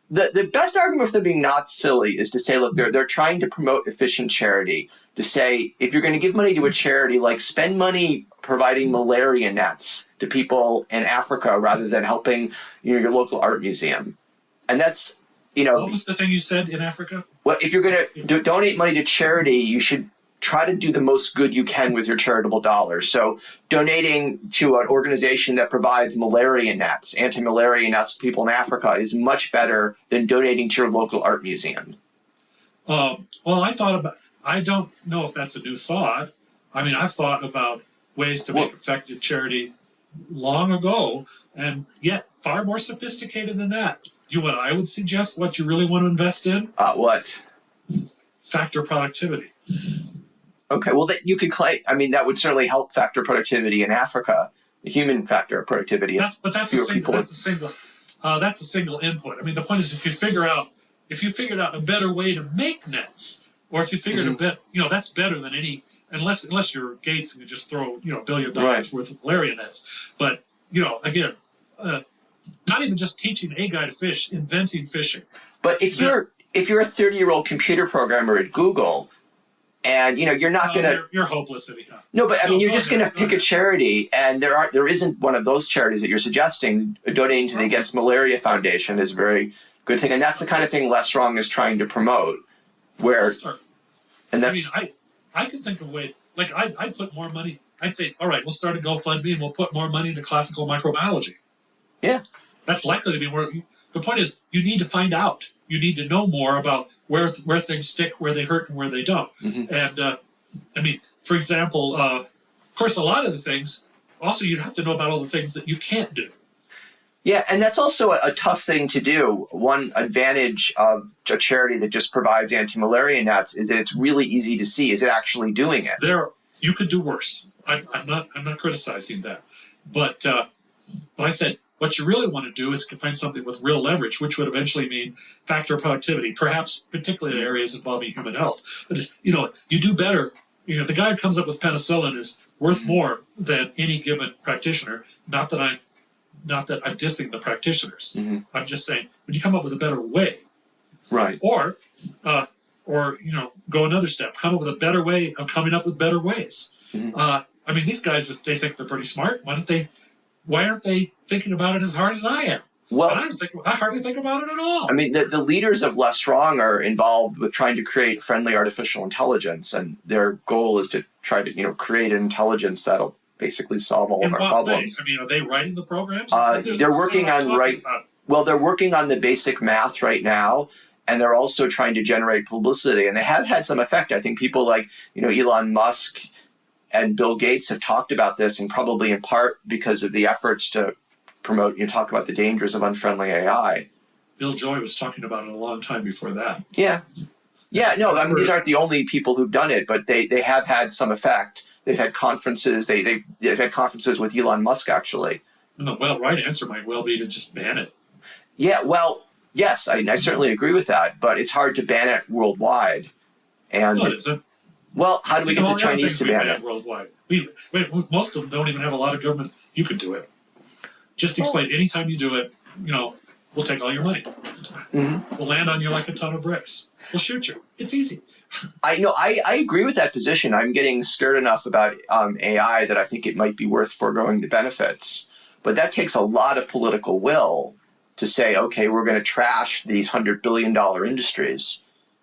the best argument for them being not silly is to say, look, they're trying to promote efficient charity. To say, if you're going to give money to a charity, like spend money providing malaria nets to people in Africa rather than helping your local art museum. And that's What was the thing you said in Africa? well, if you're going to donate money to charity, you should try to do the most good you can with your charitable dollars. So donating to an organization that provides malaria nets, anti-malaria nets to people in Africa is much better than donating to your local art museum. Well, I don't know if that's a new thought. I mean, I've thought about ways to make effective charity long ago, and yet far more sophisticated than that. What I would suggest, what you really want to invest in? What? Factor productivity. Okay, well, you could claim, I mean, that would certainly help factor productivity in Africa, the human factor of productivity. That's a single input. I mean, the point is, if you figured out a better way to make nets, or if you figured a bit, that's better than any, unless you're Gates and you just throw, $1 billion worth of malaria nets. But, again, not even just teaching a guy to fish, inventing fishing. But if you're a 30-year-old computer programmer at Google, and you're not going to, you're hopeless anyhow. No, but I mean, you're just going to pick a charity, and there isn't one of those charities that you're suggesting. Donating to the Against Malaria Foundation is a very good thing, and that's the kind of thing Less Wrong is trying to promote. And that's, I could think of a way, like I'd put more money. I'd say, all right, we'll start a GoFundMe and we'll put more money into classical microbiology. Yeah, that's likely to be more. The point is, you need to find out. You need to know more about where things stick, where they hurt, and where they don't. And I mean, for example, of course, a lot of the things. Also, you'd have to know about all the things that you can't do. Yeah, and that's also a tough thing to do. One advantage of a charity that just provides anti-malaria nets is that it's really easy to see. Is it actually doing it? You could do worse. I'm not criticizing that, but I said what you really want to do is find something with real leverage, which would eventually mean factor productivity, perhaps particularly in areas involving human health. But you do better. The guy who comes up with penicillin is worth more than any given practitioner. Not that I'm dissing the practitioners. I'm just saying when you come up with a better way, right? Or go another step. Come up with a better way of coming up with better ways. I mean, these guys, they think they're pretty smart. Why aren't they thinking about it as hard as I am? Well, I hardly think about it at all. I mean, the leaders of Less Wrong are involved with trying to create friendly artificial intelligence, and their goal is to try to create an intelligence that'll basically solve all of our problems. I mean, are they writing the programs? They're working on they're working on the basic math right now, and they're also trying to generate publicity, and they have had some effect. I think people like Elon Musk and Bill Gates have talked about this, and probably in part because of the efforts to promote, talk about the dangers of unfriendly AI. Bill Joy was talking about it a long time before that. Yeah. No, I mean, these aren't the only people who've done it, but they have had some effect. They've had conferences. They've had conferences with Elon Musk, actually. And the right answer might well be to just ban it. Yeah, well, yes, I certainly agree with that, but it's hard to ban it worldwide. And no, it isn't. Well, how do we get the Chinese to ban it? Worldwide. Most of them don't even have a lot of government. You can do it. Just explain. Anytime you do it, we'll take all your money. We'll land on you like a ton of bricks. We'll shoot you. It's easy. I agree with that position. I'm getting scared enough about AI that I think it might be worth foregoing the benefits. But that takes a lot of political will to say, okay, we're going to trash these $100 billion industries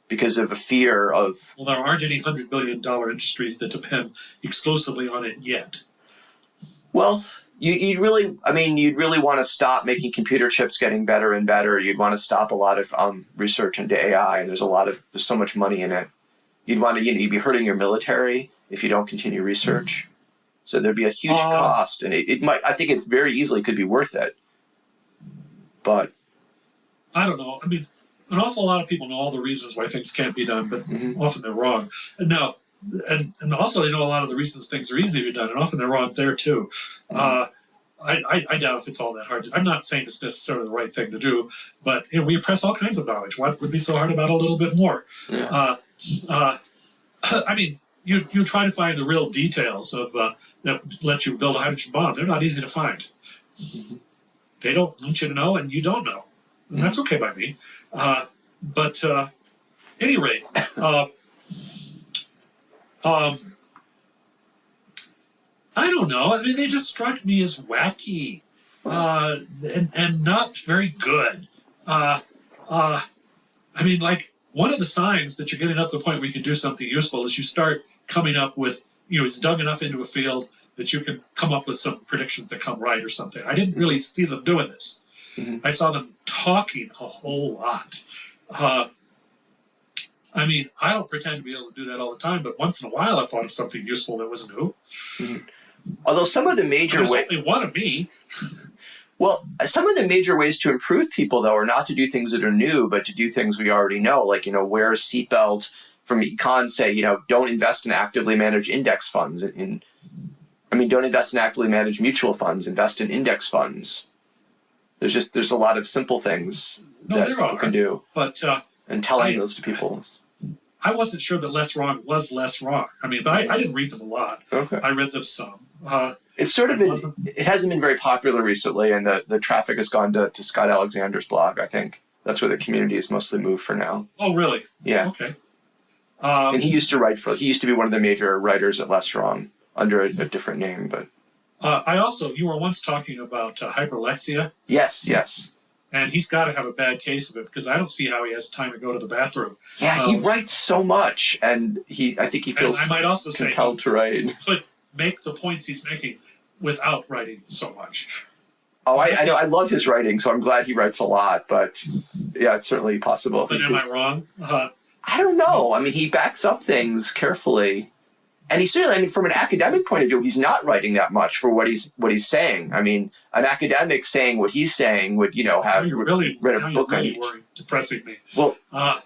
because of a fear of... Well, there aren't any $100 billion industries that depend exclusively on it yet. Well, you'd really want to stop making computer chips getting better and better. You'd want to stop a lot of research into AI, and there's so much money in it. You'd want to, you'd be hurting your military if you don't continue research. So there'd be a huge cost, and I think it very easily could be worth it. But I don't know. I mean, an awful lot of people know all the reasons why things can't be done, but often they're wrong. And now, and also they know a lot of the reasons things are easy to be done, and often they're wrong there too. I doubt if it's all that hard. I'm not saying it's necessarily the right thing to do, but we oppress all kinds of knowledge. What would be so hard about a little bit more? Yeah. I mean, you try to find the real details of that let you build a hydrogen bomb. They're not easy to find. They don't want you to know, and you don't know. And that's okay by me. But any rate, I don't know. I mean, they just struck me as wacky and not very good. I mean, like, one of the signs that you're getting up to the point where you can do something useful is you start coming up with, it's dug enough into a field that you can come up with some predictions that come right or something. I didn't really see them doing this. I saw them talking a whole lot. I mean, I don't pretend to be able to do that all the time, but once in a while I thought of something useful that was new. Although some of the major ways... There's only one of me. Well, some of the major ways to improve people, though, are not to do things that are new, but to do things we already know, like, wear a seatbelt. From econ say, don't invest in actively managed index funds. Don't invest in actively managed mutual funds. Invest in index funds. There's a lot of simple things that people can do. But and telling those to people. I wasn't sure that less wrong was less wrong. I mean, but I didn't read them a lot. Okay. I read them some. It's sort of it hasn't been very popular recently, and the traffic has gone to Scott Alexander's blog, I think. That's where the community is mostly moved for now. Oh, really? Yeah. Okay. And he used to he used to be one of the major writers at Less Wrong under a different name, but. You were once talking about hyperlexia. Yes. And he's got to have a bad case of it because I don't see how he has time to go to the bathroom. Yeah, he writes so much, and I think he feels I might also compelled to write. Could make the points he's making without writing so much. Oh, I know. I love his writing, so I'm glad he writes a lot. But yeah, it's certainly possible. But am I wrong? I don't know. I mean, he backs up things carefully. And he certainly, from an academic point of view, he's not writing that much for what he's saying. I mean, an academic saying what he's saying would, have read a book on each. Depressing me. Well, I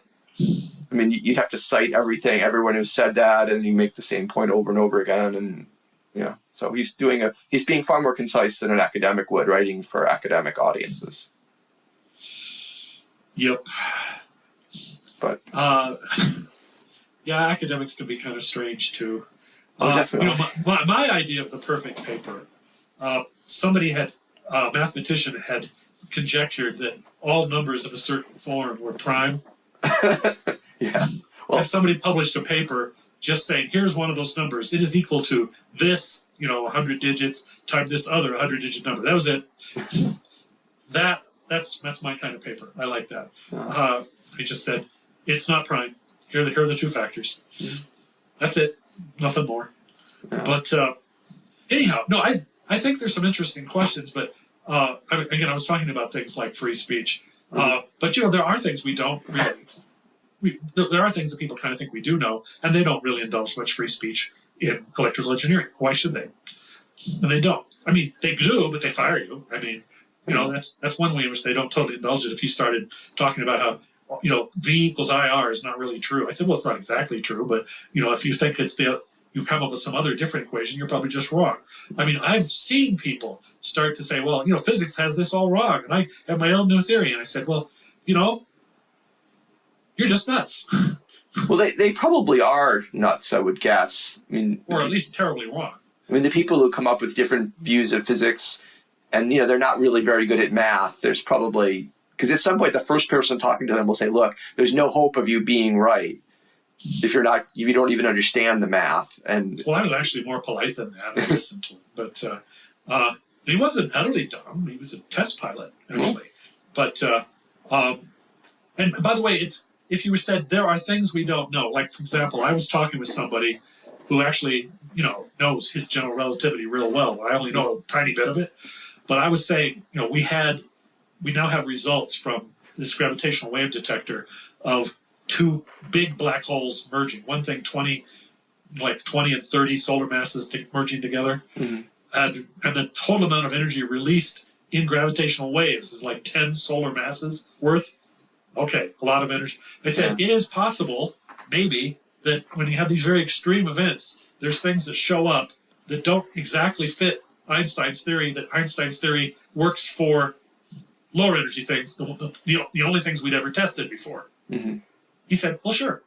mean, you'd have to cite everyone who said that, and you make the same point over and over again, and so he's being far more concise than an academic would, writing for academic audiences. Yep. But yeah, academics can be kind of strange too. Definitely. My idea of the perfect paper, a mathematician had conjectured that all numbers of a certain form were prime. Yeah. Well, and somebody published a paper just saying, here's one of those numbers. It is equal to this, 100 digits times this other 100-digit number. That was it. That's my kind of paper. I like that. I just said, it's not prime. Here are the two factors. That's it. Nothing more. Yeah. But anyhow, no, I think there's some interesting questions. But again, I was talking about things like free speech. But there are things we don't really. There are things that people kind of think we do know, and they don't really indulge much free speech in electrical engineering. Why should they? And they don't. I mean, they do, but they fire you. I mean, that's one way in which they don't totally indulge it. If you started talking about how V equals IR is not really true. I said, well, it's not exactly true, but if you think you come up with some other different equation, you're probably just wrong. I mean, I've seen people start to say, well, physics has this all wrong, and I have my own new theory. And I said, well, you're just nuts. Well, they probably are nuts, I would guess. I mean, or at least terribly wrong. I mean, the people who come up with different views of physics, and they're not really very good at math. There's probably, because at some point the first person talking to them will say, "Look, there's no hope of you being right if you don't even understand the math." And well, I was actually more polite than that. I listened to him, but he wasn't utterly dumb. He was a test pilot actually. But and by the way, if you said there are things we don't know, like for example, I was talking with somebody who actually knows his general relativity real well. I only know a tiny bit of it, but I was saying we now have results from this gravitational wave detector of two big black holes merging. One thing 20 and 30 solar masses merging together, and the total amount of energy released in gravitational waves is like 10 solar masses worth. Okay, a lot of energy. They said it is possible, maybe, that when you have these very extreme events, there's things that show up that don't exactly fit Einstein's theory, that Einstein's theory works for lower energy things, the only things we'd ever tested before. He said, well, sure.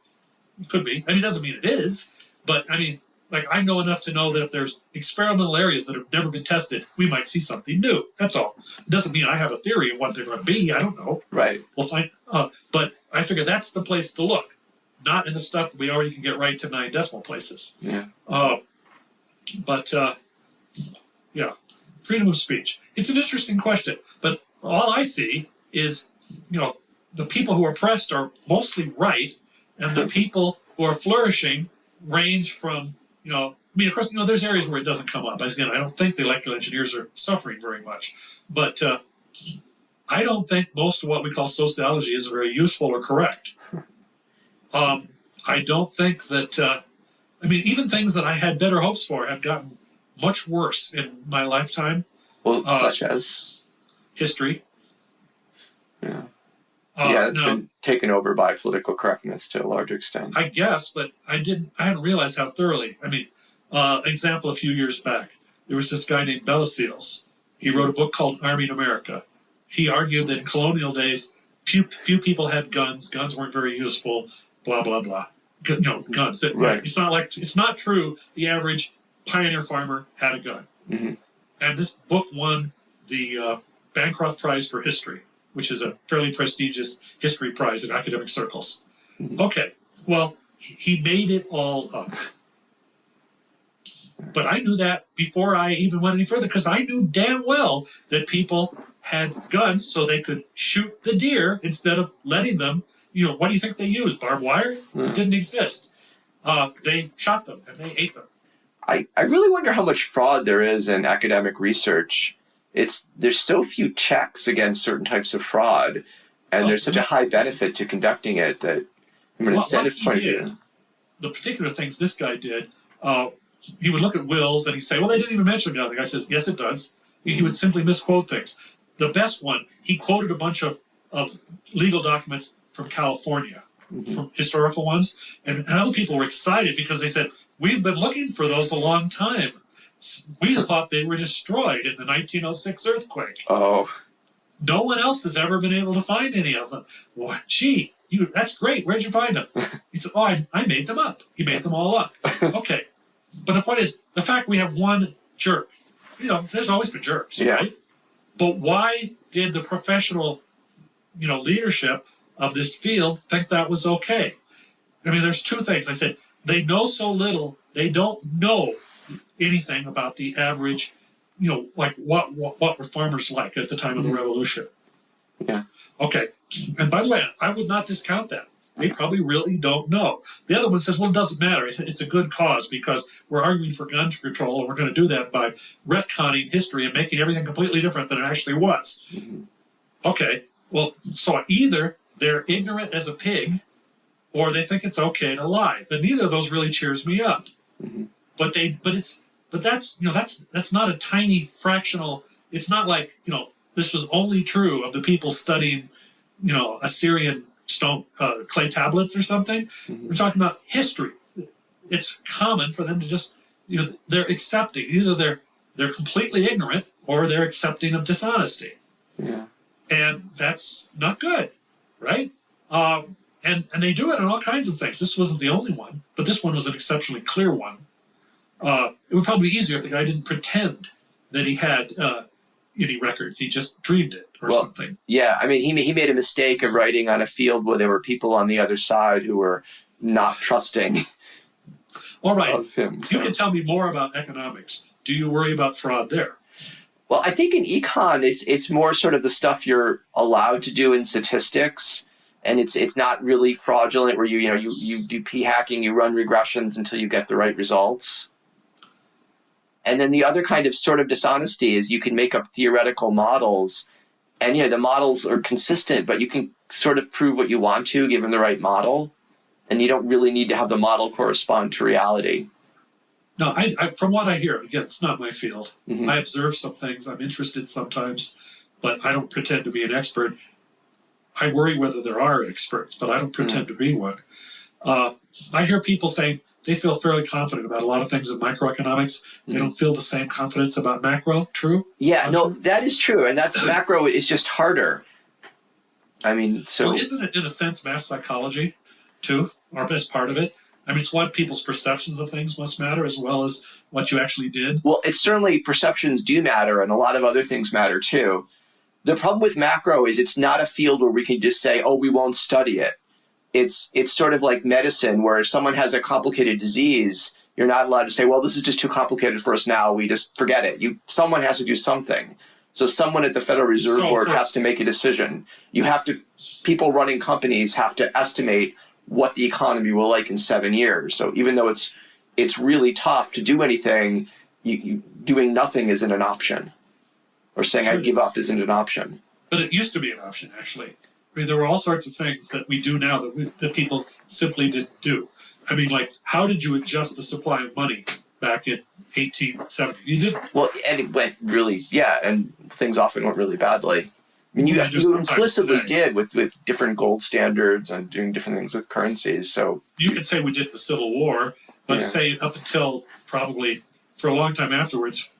It could be. I mean, it doesn't mean it is, but I mean, like I know enough to know that if there's experimental areas that have never been tested, we might see something new. That's all. It doesn't mean I have a theory of what they're going to be. I don't know. Right. We'll find. But I figure that's the place to look, not in the stuff that we already can get right to 9 decimal places. Yeah. Yeah, freedom of speech. It's an interesting question, but all I see is, the people who are oppressed are mostly right, and the people who are flourishing range from, I mean, of course, there's areas where it doesn't come up. Again, I don't think the electrical engineers are suffering very much, but I don't think most of what we call sociology is very useful or correct. I don't think that, I mean, even things that I had better hopes for have gotten much worse in my lifetime. Well, such as? History. Yeah. It's been taken over by political correctness to a large extent. I guess, but I hadn't realized how thoroughly. I mean, example, a few years back, there was this guy named Belasios. He wrote a book called Arming America. He argued that in colonial days, few people had guns. Guns weren't very useful, blah, blah, blah. Guns. Right. It's not true the average pioneer farmer had a gun. Mm-hmm. And this book won the Bancroft Prize for History, which is a fairly prestigious history prize in academic circles. Mm-hmm. Okay, well, he made it all up. But I knew that before I even went any further, because I knew damn well that people had guns so they could shoot the deer instead of letting them, what do you think they used? Barbed wire? It didn't exist. They shot them and they ate them. I really wonder how much fraud there is in academic research. There's so few checks against certain types of fraud, and there's such a high benefit to conducting it that, from an incentive point of view. The particular things this guy did, he would look at wills and he'd say, well, they didn't even mention a gun. The guy says, yes, it does. He would simply misquote things. The best one, he quoted a bunch of legal documents from California, from historical ones, and other people were excited because they said, we've been looking for those a long time. We thought they were destroyed in the 1906 earthquake. Oh. No one else has ever been able to find any of them. Well, gee, that's great. Where'd you find them? He said, I made them up. He made them all up. Okay. But the point is, the fact we have one jerk, there's always been jerks, right? But why did the professional, leadership of this field think that was okay? I mean, there's two things. I said, they know so little, they don't know anything about the average, like what were farmers like at the time of the revolution. Yeah. Okay. And by the way, I would not discount that. They probably really don't know. The other one says, well, it doesn't matter. It's a good cause because we're arguing for gun control, and we're going to do that by retconning history and making everything completely different than it actually was. Mm-hmm. Okay. Well, so either they're ignorant as a pig, or they think it's okay to lie. But neither of those really cheers me up. Mm-hmm. But that's not a tiny fractional. It's not like this was only true of the people studying Assyrian stone clay tablets or something. Mm-hmm. We're talking about history. It's common for them to just they're accepting. Either they're completely ignorant or they're accepting of dishonesty. Yeah. And that's not good, right? And they do it on all kinds of things. This wasn't the only one, but this one was an exceptionally clear one. It would probably be easier if the guy didn't pretend that he had any records. He just dreamed it or something. Yeah, I mean, he made a mistake of writing on a field where there were people on the other side who were not trusting. All right, of him, so. You can tell me more about economics. Do you worry about fraud there? Well, I think in econ, it's more sort of the stuff you're allowed to do in statistics. And it's not really fraudulent where you do p-hacking, you run regressions until you get the right results. And then the other kind of sort of dishonesty is you can make up theoretical models, and the models are consistent, but you can sort of prove what you want to given the right model, and you don't really need to have the model correspond to reality. No, I from what I hear, again, it's not my field. Mm-hmm. I observe some things. I'm interested sometimes, but I don't pretend to be an expert. I worry whether there are experts, but I don't pretend to be one. I hear people saying they feel fairly confident about a lot of things in microeconomics. They don't feel the same confidence about macro. True? Yeah, no, that is true. And that's macro is just harder. I mean, so... Well, isn't it, in a sense, mass psychology too, or as part of it. I mean, it's what people's perceptions of things must matter as well as what you actually did. Well, it's certainly perceptions do matter, and a lot of other things matter too. The problem with macro is it's not a field where we can just say, oh, we won't study it. It's sort of like medicine, where if someone has a complicated disease, you're not allowed to say, well, this is just too complicated for us now. We just forget it. Someone has to do something. So someone at the Federal Reserve Board has to make a decision. People running companies have to estimate what the economy will like in 7 years. So even though it's really tough to do anything, doing nothing isn't an option. Or saying I give up isn't an option. But it used to be an option, actually. I mean, there were all sorts of things that we do now that people simply didn't do. I mean, like, how did you adjust the supply of money back in 1870? You didn't. Well, and it went really, and things often went really badly. I mean, you implicitly did with different gold standards and doing different things with currencies. So you could say we did the Civil War, but say up until probably for a long time afterwards,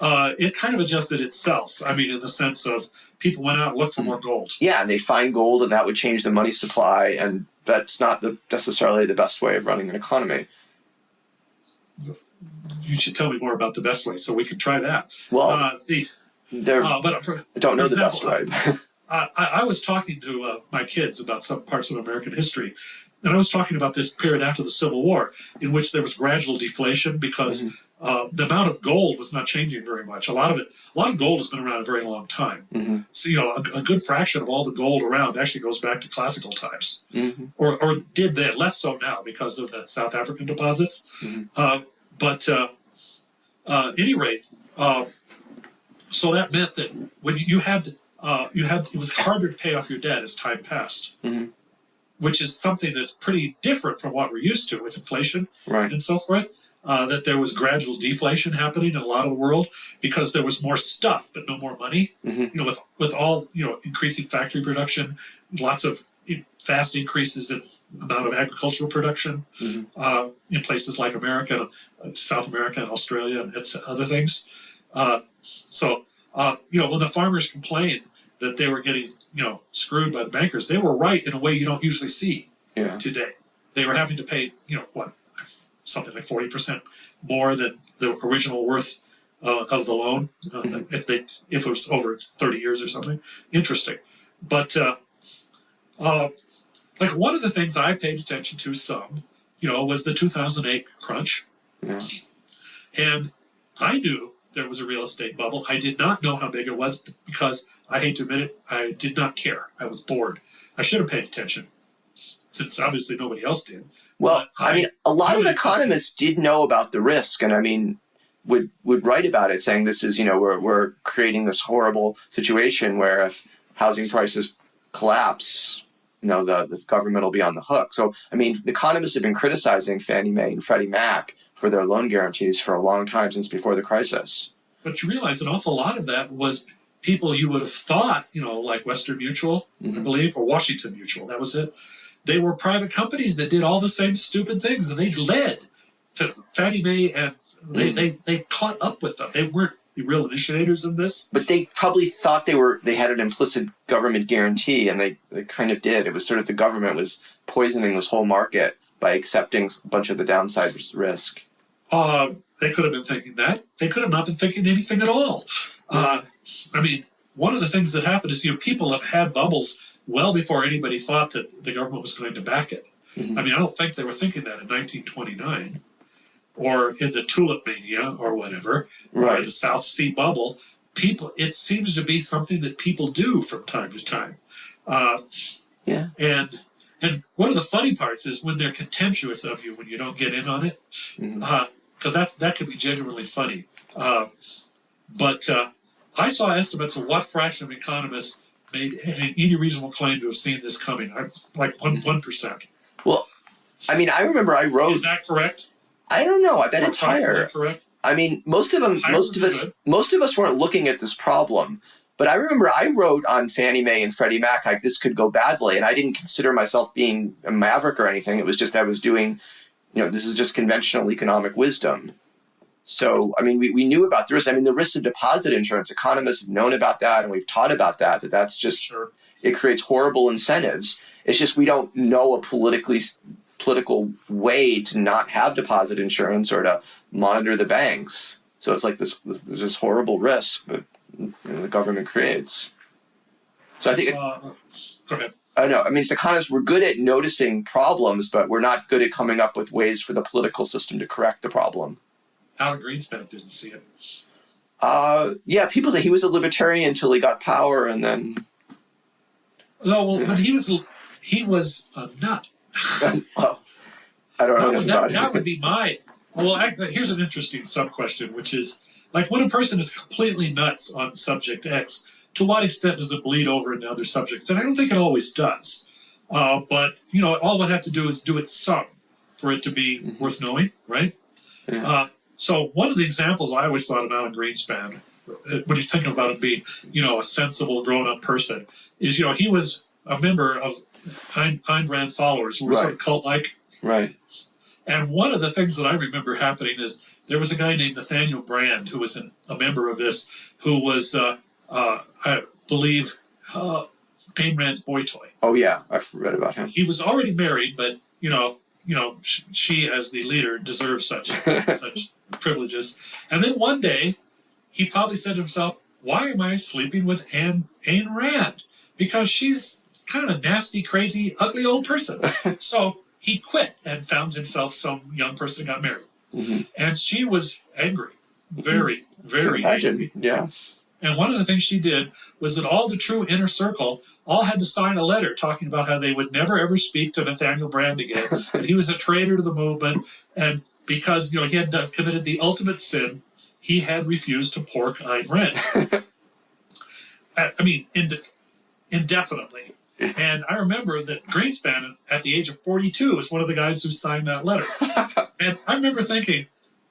it kind of adjusted itself. I mean, in the sense of people went out and looked for more gold. Yeah, and they find gold, and that would change the money supply, and that's not necessarily the best way of running an economy. You should tell me more about the best way, so we can try that. Well, I don't know the best way. I was talking to my kids about some parts of American history, and I was talking about this period after the Civil War, in which there was gradual deflation because the amount of gold was not changing very much. A lot of gold has been around a very long time. Mm-hmm. So a good fraction of all the gold around actually goes back to classical times, or did that. Less so now because of the South African deposits. Mm-hmm. But at any rate, so that meant that when you had it was harder to pay off your debt as time passed. Mm-hmm. Which is something that's pretty different from what we're used to with inflation and so forth, that there was gradual deflation happening in a lot of the world because there was more stuff but no more money. Mm-hmm. With all increasing factory production, lots of fast increases in amount of agricultural production in places like America, South America, and Australia, and other things. So when the farmers complained that they were getting screwed by the bankers, they were right in a way you don't usually see today. They were having to pay something like 40% more than the original worth of the loan if it was over 30 years or something. Interesting, but like one of the things I paid attention to was the 2008 crunch, and I knew there was a real estate bubble. I did not know how big it was because, I hate to admit it, I did not care. I was bored. I should have paid attention, since obviously nobody else did. Well, I mean, a lot of economists did know about the risk, and I mean, would write about it, saying this is, we're creating this horrible situation where if housing prices collapse, the government will be on the hook. So, I mean, economists have been criticizing Fannie Mae and Freddie Mac for their loan guarantees for a long time, since before the crisis. But you realize an awful lot of that was people you would have thought, like Western Mutual, I believe, or Washington Mutual, that was it. They were private companies that did all the same stupid things, and they led Fannie Mae, and they caught up with them. They weren't the real initiators of this. But they probably thought they had an implicit government guarantee, and they kind of did. It was sort of the government was poisoning this whole market by accepting a bunch of the downside risk. They could have been thinking that. They could have not been thinking anything at all. I mean, one of the things that happened is, people have had bubbles well before anybody thought that the government was going to back it. Mm-hmm. I mean, I don't think they were thinking that in 1929 or in the tulip mania or whatever, or the South Sea bubble. It seems to be something that people do from time to time. And one of the funny parts is when they're contemptuous of you when you don't get in on it, because that could be genuinely funny. But I saw estimates of what fraction of economists made any reasonable claim to have seen this coming. Like 1%. Well, I mean, I remember I wrote. Is that correct? I don't know. I bet it's higher. Correct. I mean, most of us weren't looking at this problem. But I remember I wrote on Fannie Mae and Freddie Mac like this could go badly, and I didn't consider myself being a maverick or anything. It was just I was doing, this is just conventional economic wisdom. So, I mean, we knew about the risk. I mean, the risks of deposit insurance, economists have known about that, and we've taught about that that's just, it creates horrible incentives. It's just we don't know a political way to not have deposit insurance or to monitor the banks. So it's like there's this horrible risk that the government creates. So I think go ahead. I know. I mean, as economists, we're good at noticing problems, but we're not good at coming up with ways for the political system to correct the problem. Alan Greenspan didn't see it. Yeah, people say he was a libertarian until he got power, and then. No, well, but he was a nut. Well, I don't know. That would be my. Well, here's an interesting sub-question, which is, like, when a person is completely nuts on subject X, to what extent does it bleed over into other subjects? And I don't think it always does. But, all we'd have to do is do it some for it to be worth knowing, right? Yeah. So one of the examples I always thought of Alan Greenspan, when you're thinking about him being, a sensible, grown-up person, is, he was a member of Ayn Rand followers who were sort of cult-like. Right. And one of the things that I remember happening is there was a guy named Nathaniel Brand who was a member of this, who was, I believe, Ayn Rand's boy toy. Oh, yeah. I've read about him. He was already married, but, she as the leader deserves such privileges. And then one day, he probably said to himself, why am I sleeping with Ayn Rand? Because she's kind of a nasty, crazy, ugly old person. So he quit and found himself some young person got married. Mm-hmm. And she was angry, very, very angry. Yes. And one of the things she did was that all the true inner circle all had to sign a letter talking about how they would never, ever speak to Nathaniel Brand again. And he was a traitor to the movement. And because, he had committed the ultimate sin, he had refused to pork Ayn Rand. I mean, indefinitely. And I remember that Greenspan, at the age of 42, was one of the guys who signed that letter. And I remember thinking,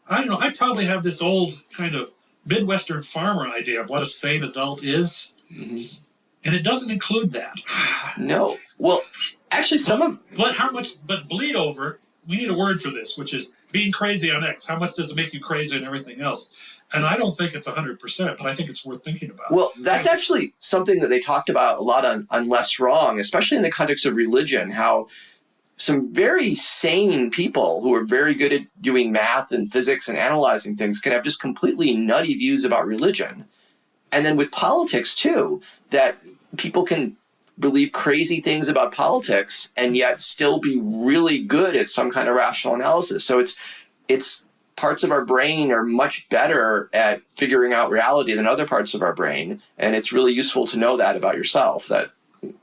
I don't know, I probably have this old kind of Midwestern farmer idea of what a sane adult is. Mm-hmm. And it doesn't include that. No. Well, actually, But bleed over, we need a word for this, which is being crazy on X. How much does it make you crazy and everything else? And I don't think it's 100%, but I think it's worth thinking about. Well, that's actually something that they talked about a lot on Less Wrong, especially in the context of religion, how some very sane people who are very good at doing math and physics and analyzing things can have just completely nutty views about religion. And then with politics, too, that people can believe crazy things about politics and yet still be really good at some kind of rational analysis. So it's parts of our brain are much better at figuring out reality than other parts of our brain. And it's really useful to know that about yourself.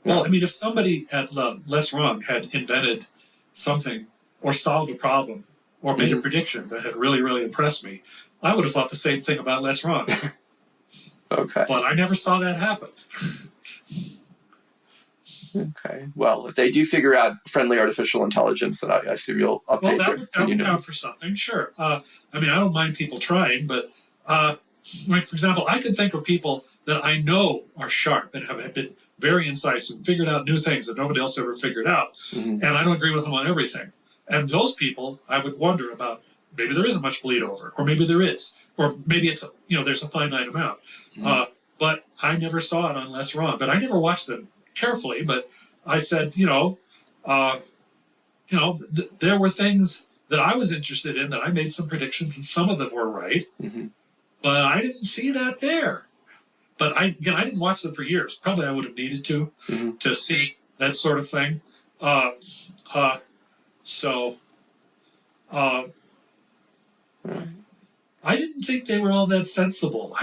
Well, I mean, if somebody at Less Wrong had invented something or solved a problem or made a prediction that had really, really impressed me, I would have thought the same thing about Less Wrong. Okay. But I never saw that happen. Okay. Well, if they do figure out friendly artificial intelligence, then I assume you'll update. Well, that would count for something, sure. I mean, I don't mind people trying, but like, for example, I can think of people that I know are sharp and have been very incisive and figured out new things that nobody else ever figured out. Mm-hmm. And I don't agree with them on everything. And those people, I would wonder about, maybe there isn't much bleed over, or maybe there is, or maybe it's, there's a finite amount. Mm-hmm. But I never saw it on Less Wrong. But I never watched them carefully. But I said, there were things that I was interested in that I made some predictions, and some of them were right. Mm-hmm. But I didn't see that there. But I didn't watch them for years. Probably I would have needed to see that sort of thing. I didn't think they were all that sensible.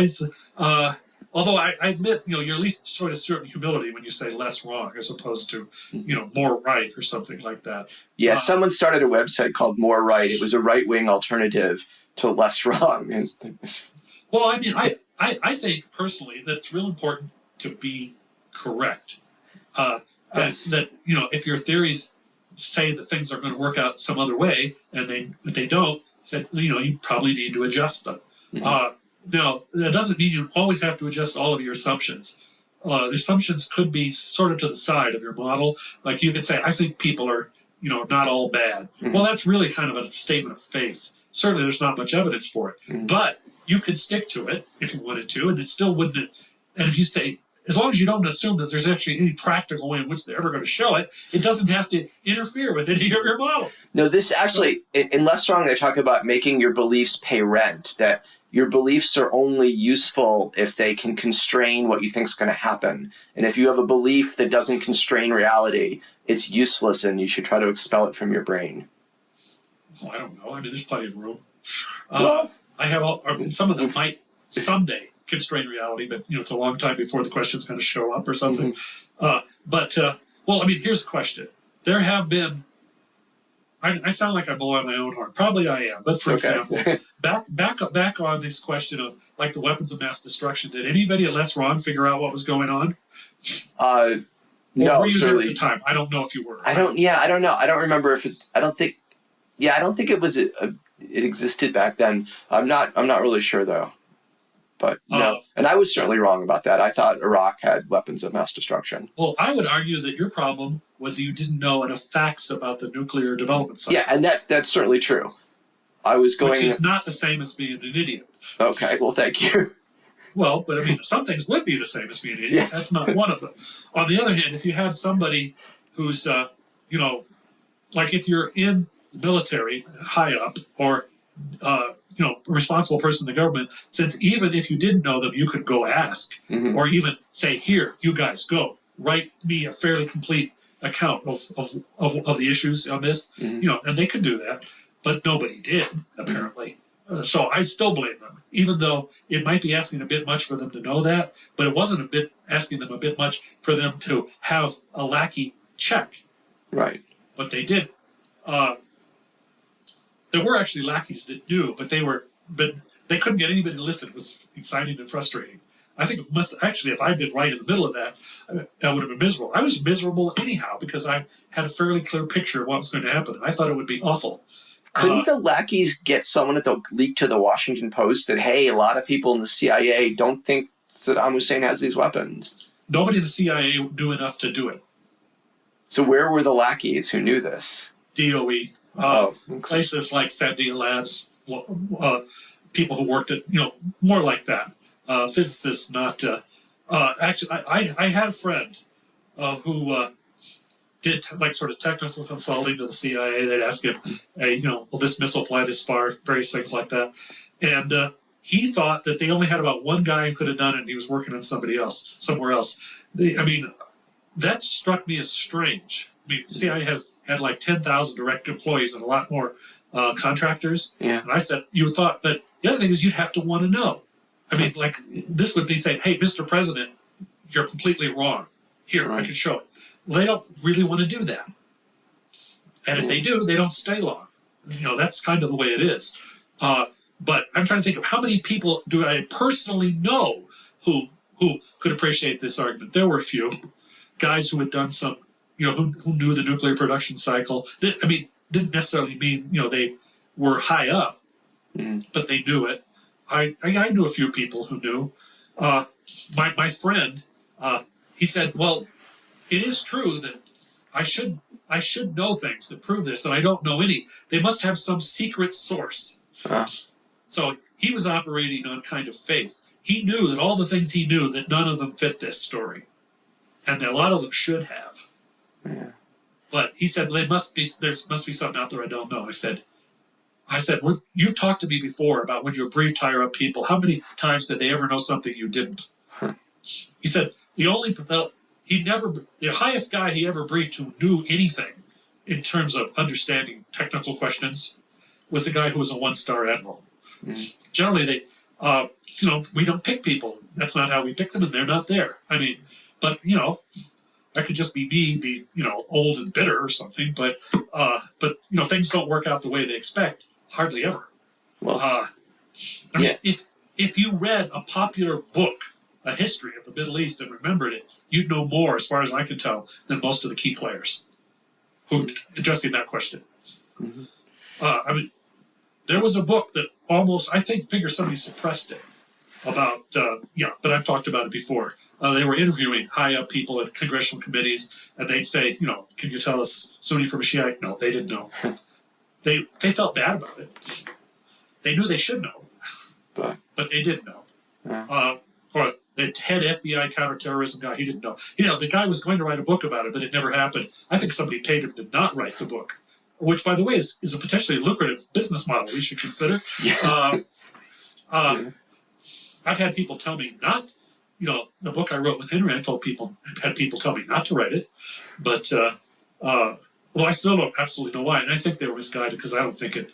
Although I admit, you're at least sort of certain humility when you say Less Wrong as opposed to, More Right or something like that. Yeah, someone started a website called More Right. It was a right-wing alternative to Less Wrong. Well, I mean, I think personally that it's real important to be correct. Yes. That if your theories say that things are going to work out some other way and they don't, said you probably need to adjust them. Mm-hmm. Now that doesn't mean you always have to adjust all of your assumptions. The assumptions could be sort of to the side of your model. Like you could say, I think people are not all bad. Mm-hmm. Well, that's really kind of a statement of faith. Certainly, there's not much evidence for it, but you could stick to it if you wanted to, and it still wouldn't. And if you say, as long as you don't assume that there's actually any practical way in which they're ever going to show it, it doesn't have to interfere with any of your models. No, this actually, in Less Strong, they talk about making your beliefs pay rent, that your beliefs are only useful if they can constrain what you think is going to happen. And if you have a belief that doesn't constrain reality, it's useless and you should try to expel it from your brain. Well, I don't know. I mean, there's plenty of room. Well, I have some of them might someday constrain reality, but it's a long time before the question's going to show up or something. Well, I mean, here's the question. There have been. I sound like I'm blowing my own horn. Probably I am. But for example, back on this question of like the weapons of mass destruction, did anybody at Less Wrong figure out what was going on? No, were you certainly. there at the time? I don't know if you were. I don't know. I don't remember if it's. I don't think it was. It existed back then. I'm not really sure though. But no, and I was certainly wrong about that. I thought Iraq had weapons of mass destruction. Well, I would argue that your problem was that you didn't know enough facts about the nuclear development cycle. Yeah, and that's certainly true. I was going. Which is not the same as being an idiot. Okay, well, thank you. Well, but I mean, some things would be the same as being an idiot. Yes. That's not one of them. On the other hand, if you had somebody who's, like if you're in the military, high up, or a responsible person in the government, since even if you didn't know them, you could go ask, or even say, here, you guys go, write me a fairly complete account of the issues on this, and they could do that, but nobody did, apparently. So I still blame them, even though it might be asking a bit much for them to know that, but it wasn't asking them a bit much for them to have a lackey check. Right. But they did. There were actually lackeys that knew, but they couldn't get anybody to listen. It was exciting and frustrating. I think it must actually, if I'd been right in the middle of that, that would have been miserable. I was miserable anyhow because I had a fairly clear picture of what was going to happen, and I thought it would be awful. Couldn't the lackeys get someone to leak to the Washington Post that, hey, a lot of people in the CIA don't think Saddam Hussein has these weapons? Nobody in the CIA knew enough to do it. So where were the lackeys who knew this? DOE. Places like Sandia Labs, people who worked at, more like that. Physicists, not. Actually, I had a friend who did sort of technical consulting to the CIA. They'd ask him, hey, will this missile fly this far? Various things like that. And he thought that they only had about one guy who could have done it, and he was working on somewhere else. That struck me as strange. I mean, the CIA had like 10,000 direct employees and a lot more contractors. Yeah. And I said, you thought, but the other thing is you'd have to want to know. I mean, like this would be saying, hey, Mr. President, you're completely wrong. Here, I can show it. Well, they don't really want to do that. And if they do, they don't stay long. That's kind of the way it is. But I'm trying to think of how many people do I personally know who could appreciate this argument. There were a few guys who had done some, who knew the nuclear production cycle. Didn't necessarily mean, they were high up, but they knew it. I knew a few people who knew. My friend, he said, well, it is true that I should know things that prove this, and I don't know any. They must have some secret source. So he was operating on kind of faith. He knew that all the things he knew, that none of them fit this story, and that a lot of them should have. Yeah. But he said there must be something out there I don't know. I said, you've talked to me before about when you briefed higher up people. How many times did they ever know something you didn't? He said the highest guy he ever briefed who knew anything in terms of understanding technical questions was the guy who was a one-star admiral. Generally, we don't pick people. That's not how we pick them, and they're not there. But that could just be me, old and bitter or something. But things don't work out the way they expect. Hardly ever. Well, if you read a popular book, a history of the Middle East, and remembered it, you'd know more, as far as I can tell, than most of the key players who addressing that question. There was a book that I think somebody suppressed it about, but I've talked about it before. They were interviewing high-up people at congressional committees, and they'd say, can you tell us Sunni from a Shiite? No, they didn't know. They felt bad about it. They knew they should know, but they didn't know. Yeah. Or head FBI counterterrorism guy, he didn't know. The guy was going to write a book about it, but it never happened. I think somebody paid him to not write the book, which, by the way, is a potentially lucrative business model we should consider. Yes. I've had people tell me not, the book I wrote with Henry, had people tell me not to write it, but I still don't absolutely know why, and I think they were misguided because I don't think it.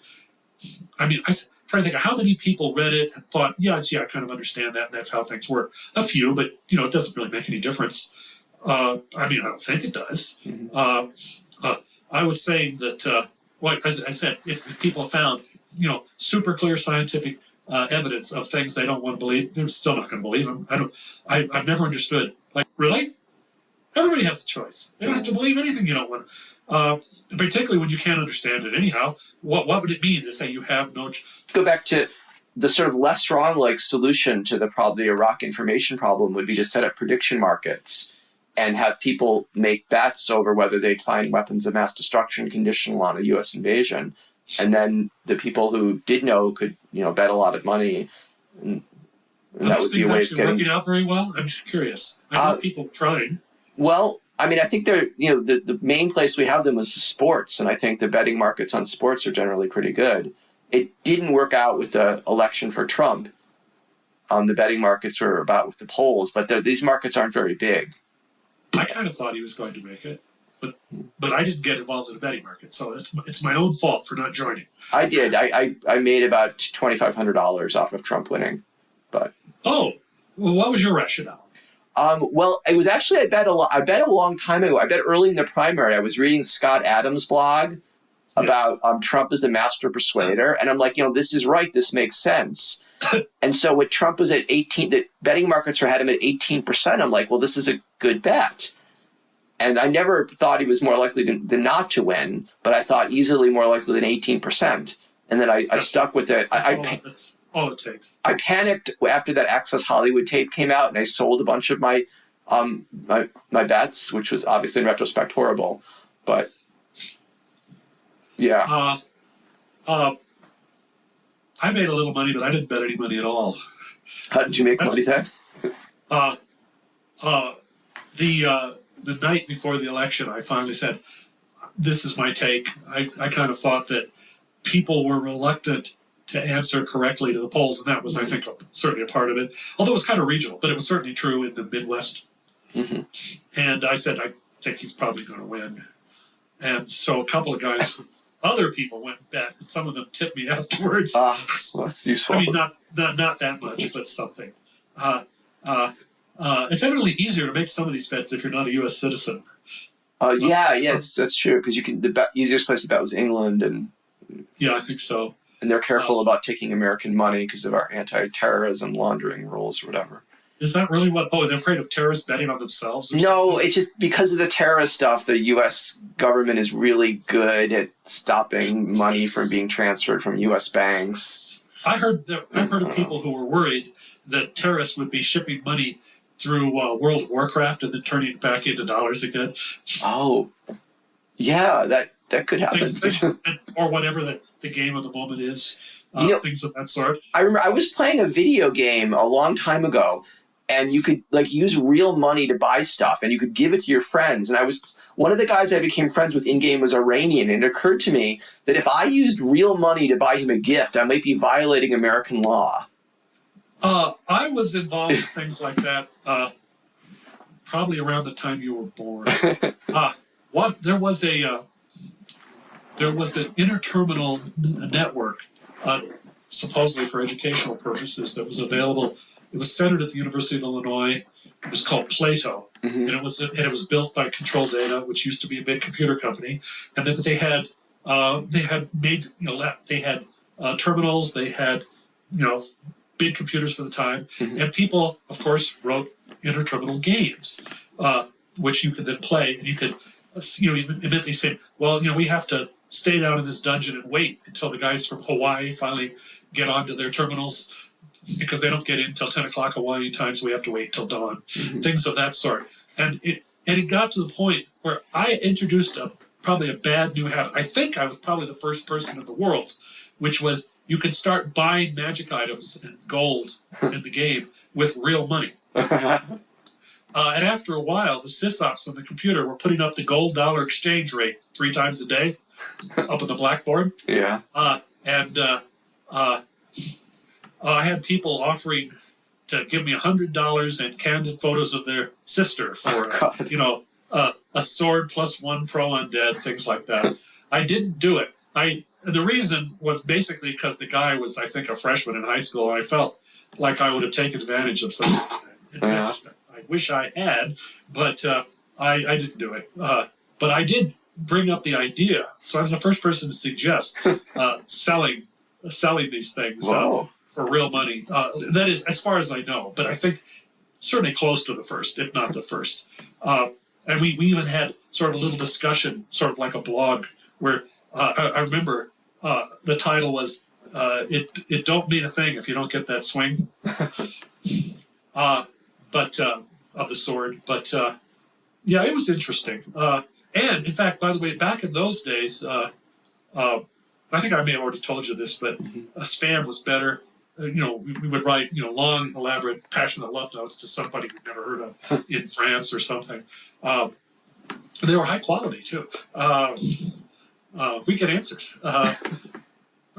I'm trying to think of how many people read it and thought, yeah, I kind of understand that, and that's how things work. A few, but it doesn't really make any difference. I don't think it does. Mm-hmm. I was saying that, as I said, if people have found, super clear scientific evidence of things they don't want to believe, they're still not going to believe them. I've never understood. Like, really? Everybody has a choice. You don't have to believe anything you don't want. Particularly when you can't understand it. Anyhow, what would it mean to say you have no? Go back to the sort of less wrong solution to the Iraq information problem would be to set up prediction markets and have people make bets over whether they'd find weapons of mass destruction conditional on a U.S. invasion, and then the people who did know could bet a lot of money. And that would be a way of getting working out very well. I'm just curious. I know people trying. Well, I think they're, the main place we have them is sports, and I think the betting markets on sports are generally pretty good. It didn't work out with the election for Trump. The betting markets were about with the polls, but these markets aren't very big. I kind of thought he was going to make it, but I didn't get involved in the betting market, so it's my own fault for not joining. I did. I made about $2,500 off of Trump winning, but. Oh, well, what was your rationale? Well, it was actually I bet a long time ago. I bet early in the primary. I was reading Scott Adams' blog about Trump as the master persuader, and I'm like, this is right. This makes sense. And so when Trump was at 18, the betting markets had him at 18%. I'm like, well, this is a good bet. And I never thought he was more likely than not to win, but I thought easily more likely than 18%. And then I stuck with it. That's all it takes. I panicked after that Access Hollywood tape came out, and I sold a bunch of my my bets, which was obviously in retrospect horrible. But yeah. I made a little money, but I didn't bet any money at all. How did you make money then? The night before the election, I finally said, this is my take. I kind of thought that people were reluctant to answer correctly to the polls, and that was, I think, certainly a part of it. Although it was kind of regional, but it was certainly true in the Midwest. Mm-hmm. And I said, I think he's probably going to win. And so a couple of guys, other people went and bet, and some of them tipped me afterwards. Well, that's useful. Not that much, but something. It's evidently easier to make some of these bets if you're not a U.S. citizen. Yes, that's true, because the easiest place to bet was England, and yeah, I think so. And they're careful about taking American money because of our anti-terrorism laundering rules or whatever. Is that really what? Oh, they're afraid of terrorists betting on themselves? No, it's just because of the terrorist stuff, the U.S. government is really good at stopping money from being transferred from U.S. banks. I've heard of people who were worried that terrorists would be shipping money through World of Warcraft and then turning it back into dollars again. Oh, yeah, that could happen. Or whatever the game of the moment is. Things of that sort. I remember I was playing a video game a long time ago, and you could use real money to buy stuff, and you could give it to your friends. And one of the guys I became friends with in-game was Iranian, and it occurred to me that if I used real money to buy him a gift, I might be violating American law. I was involved in things like that probably around the time you were born. There was an interterminal network, supposedly for educational purposes, that was available. It was centered at the University of Illinois. It was called Plato, and it was built by Control Data, which used to be a big computer company. And then they had terminals. They had big computers for the time, and people, of course, wrote interterminal games, which you could then play, and you could. Immediately say, well, we have to stay down in this dungeon and wait until the guys from Hawaii finally get onto their terminals, because they don't get in until 10 o'clock Hawaii time, so we have to wait till dawn. Things of that sort. And it got to the point where I introduced probably a bad new habit. I think I was probably the first person in the world which was you could start buying magic items and gold in the game with real money. And after a while, the sysops on the computer were putting up the gold dollar exchange rate 3 times a day up on the blackboard. Yeah. I had people offering to give me $100 and candid photos of their sister for, a sword plus 1 pro undead, things like that. I didn't do it. The reason was basically because the guy was, I think, a freshman in high school, and I felt like I would have taken advantage of some investment. I wish I had, but I didn't do it. But I did bring up the idea. So I was the first person to suggest selling these things for real money. That is, as far as I know, but I think certainly close to the first, if not the first. And we even had sort of a little discussion, sort of like a blog, where I remember the title was "It don't mean a thing if you don't get that swing," but of the sword. But yeah, it was interesting. And in fact, by the way, back in those days, I think I may have already told you this, but spam was better. We would write, long, elaborate, passionate love notes to somebody we'd never heard of in France or something. They were high quality too. We get answers.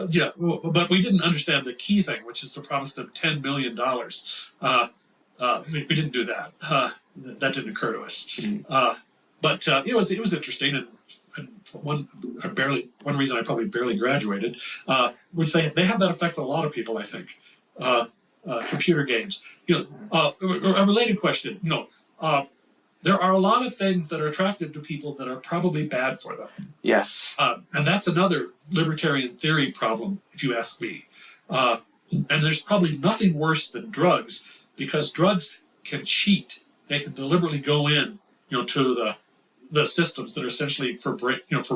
Yeah, but we didn't understand the key thing, which is to promise them $10 million. We didn't do that. That didn't occur to us. But it was interesting, and one reason I probably barely graduated, which they have that affect a lot of people, I think. Computer games. A related question. There are a lot of things that are attractive to people that are probably bad for them. Yes. And that's another libertarian theory problem, if you ask me. And there's probably nothing worse than drugs, because drugs can cheat. They can deliberately go in, to the systems that are essentially for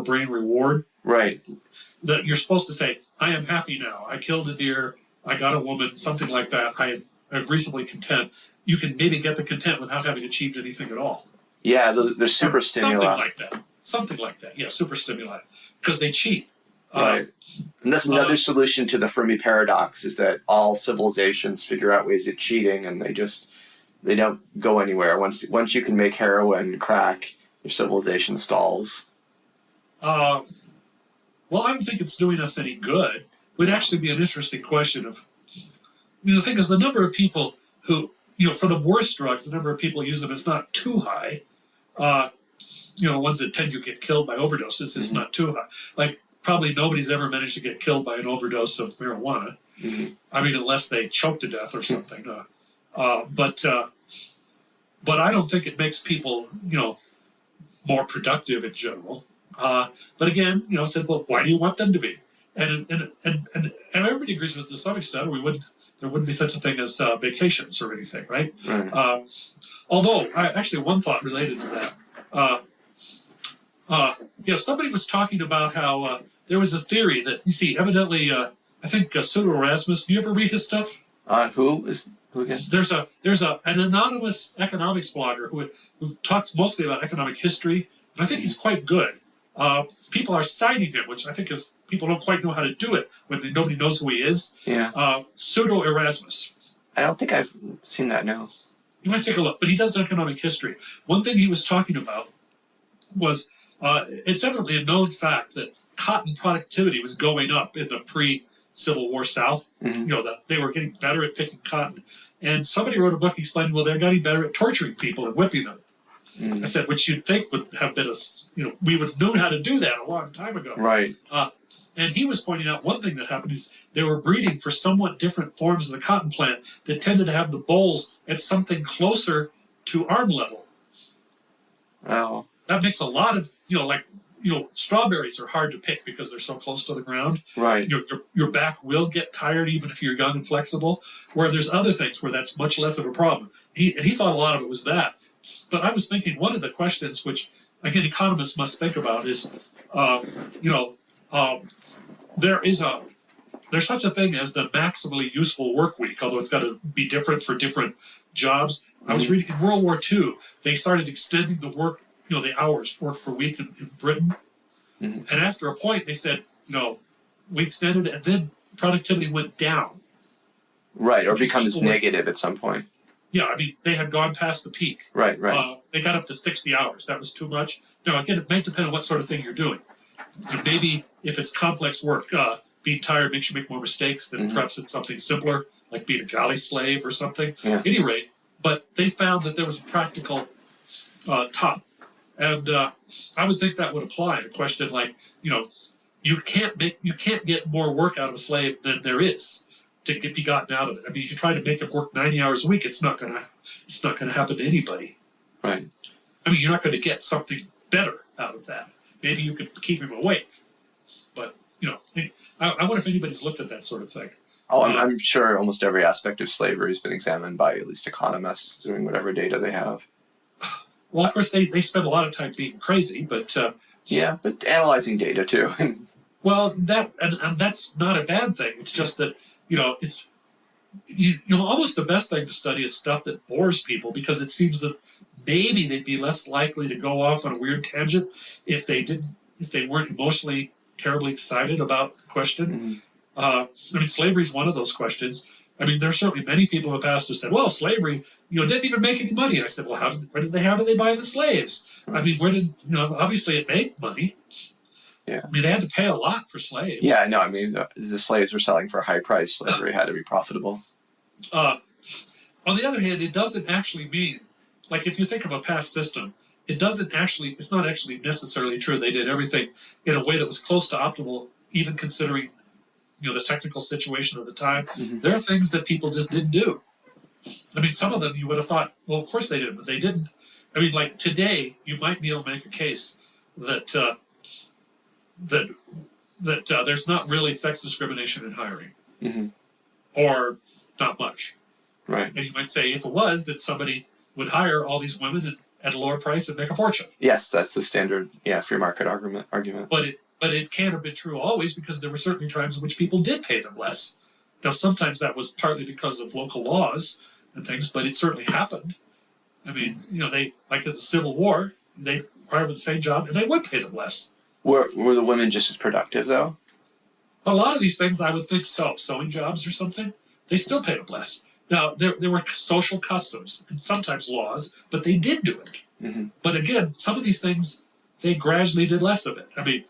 brain reward. Right. That you're supposed to say, I am happy now. I killed a deer. I got a woman, something like that. I'm reasonably content. You can maybe get the content without having achieved anything at all. Yeah, there's super stimuli. Something like that. Yeah, super stimuli. Because they cheat. Right. And that's another solution to the Fermi paradox, is that all civilizations figure out ways of cheating, and they don't go anywhere. Once you can make heroin crack, your civilization stalls. Well, I don't think it's doing us any good. It would actually be an interesting question of, the thing is, the number of people who, for the worst drugs, the number of people who use them is not too high. Ones that tend to get killed by overdoses is not too high. Like, probably nobody's ever managed to get killed by an overdose of marijuana. I mean, unless they choke to death or something. But I don't think it makes people, more productive in general. But again, said, well, why do you want them to be? And everybody agrees with it to some extent. There wouldn't be such a thing as vacations or anything, right? Although, actually, one thought related to that. Somebody was talking about how there was a theory that, you see, evidently, I think Pseudo Erasmus. Do you ever read his stuff? Who again? There's an anonymous economics blogger who talks mostly about economic history, and I think he's quite good. People are citing him, which I think is people don't quite know how to do it when nobody knows who he is. Yeah. Pseudo Erasmus. I don't think I've seen that now. You might take a look, but he does economic history. One thing he was talking about was it's evidently a known fact that cotton productivity was going up in the pre-Civil War South. That they were getting better at picking cotton. And somebody wrote a book explaining, well, they're getting better at torturing people and whipping them. I said, which you'd think would have been we would have known how to do that a long time ago. Right. And he was pointing out one thing that happened is they were breeding for somewhat different forms of the cotton plant that tended to have the bolls at something closer to arm level. Oh. That makes a lot of, strawberries are hard to pick because they're so close to the ground. Right. Your back will get tired even if you're young and flexible, where there's other things where that's much less of a problem. He thought a lot of it was that. But I was thinking one of the questions which, again, economists must think about is, there's such a thing as the maximally useful work week, although it's got to be different for different jobs. I was reading in World War II, they started extending the work, the hours worked per week in Britain. And after a point, they said, we extended, and then productivity went down. Right, or becomes negative at some point. Yeah, I mean, they had gone past the peak. Right, right. They got up to 60 hours. That was too much. Now, again, it may depend on what sort of thing you're doing. Maybe if it's complex work, being tired makes you make more mistakes than perhaps it's something simpler, like being a galley slave or something. Yeah. At any rate, but they found that there was a practical top. And I would think that would apply. A question like, you can't get more work out of a slave than there is to be gotten out of it. I mean, you try to make it work 90 hours a week, it's not gonna happen to anybody. Right. I mean, you're not going to get something better out of that. Maybe you could keep him awake, but I wonder if anybody's looked at that sort of thing. Oh, I'm sure almost every aspect of slavery has been examined by at least economists doing whatever data they have. Well, of course, they spend a lot of time being crazy, but yeah, but analyzing data too. Well, and that's not a bad thing. It's just that it's almost the best thing to study is stuff that bores people, because it seems that maybe they'd be less likely to go off on a weird tangent if they weren't emotionally terribly excited about the question. I mean, slavery is one of those questions. I mean, there are certainly many people in the past who said, well, slavery, didn't even make any money. And I said, well, how did they buy the slaves? I mean, obviously it made money. Yeah. I mean, they had to pay a lot for slaves. Yeah, no, I mean, the slaves were selling for a high price. Slavery had to be profitable. On the other hand, it doesn't actually mean, like, if you think of a past system, it's not actually necessarily true they did everything in a way that was close to optimal, even considering the technical situation of the time. There are things that people just didn't do. I mean, some of them you would have thought, well, of course they did, but they didn't. I mean, like today, you might be able to make a case that there's not really sex discrimination in hiring, or not much. Right. And you might say, if it was, that somebody would hire all these women at a lower price and make a fortune. Yes, that's the standard, free market argument. But it can't have been true always, because there were certainly times in which people did pay them less. Now, sometimes that was partly because of local laws and things, but it certainly happened. I mean, they, like at the Civil War, they hired the same job and they would pay them less. Were the women just as productive, though? A lot of these things, I would think so. Sewing jobs or something, they still paid them less. Now, there were social customs and sometimes laws, but they did do it. But again, some of these things, they gradually did less of it. I mean,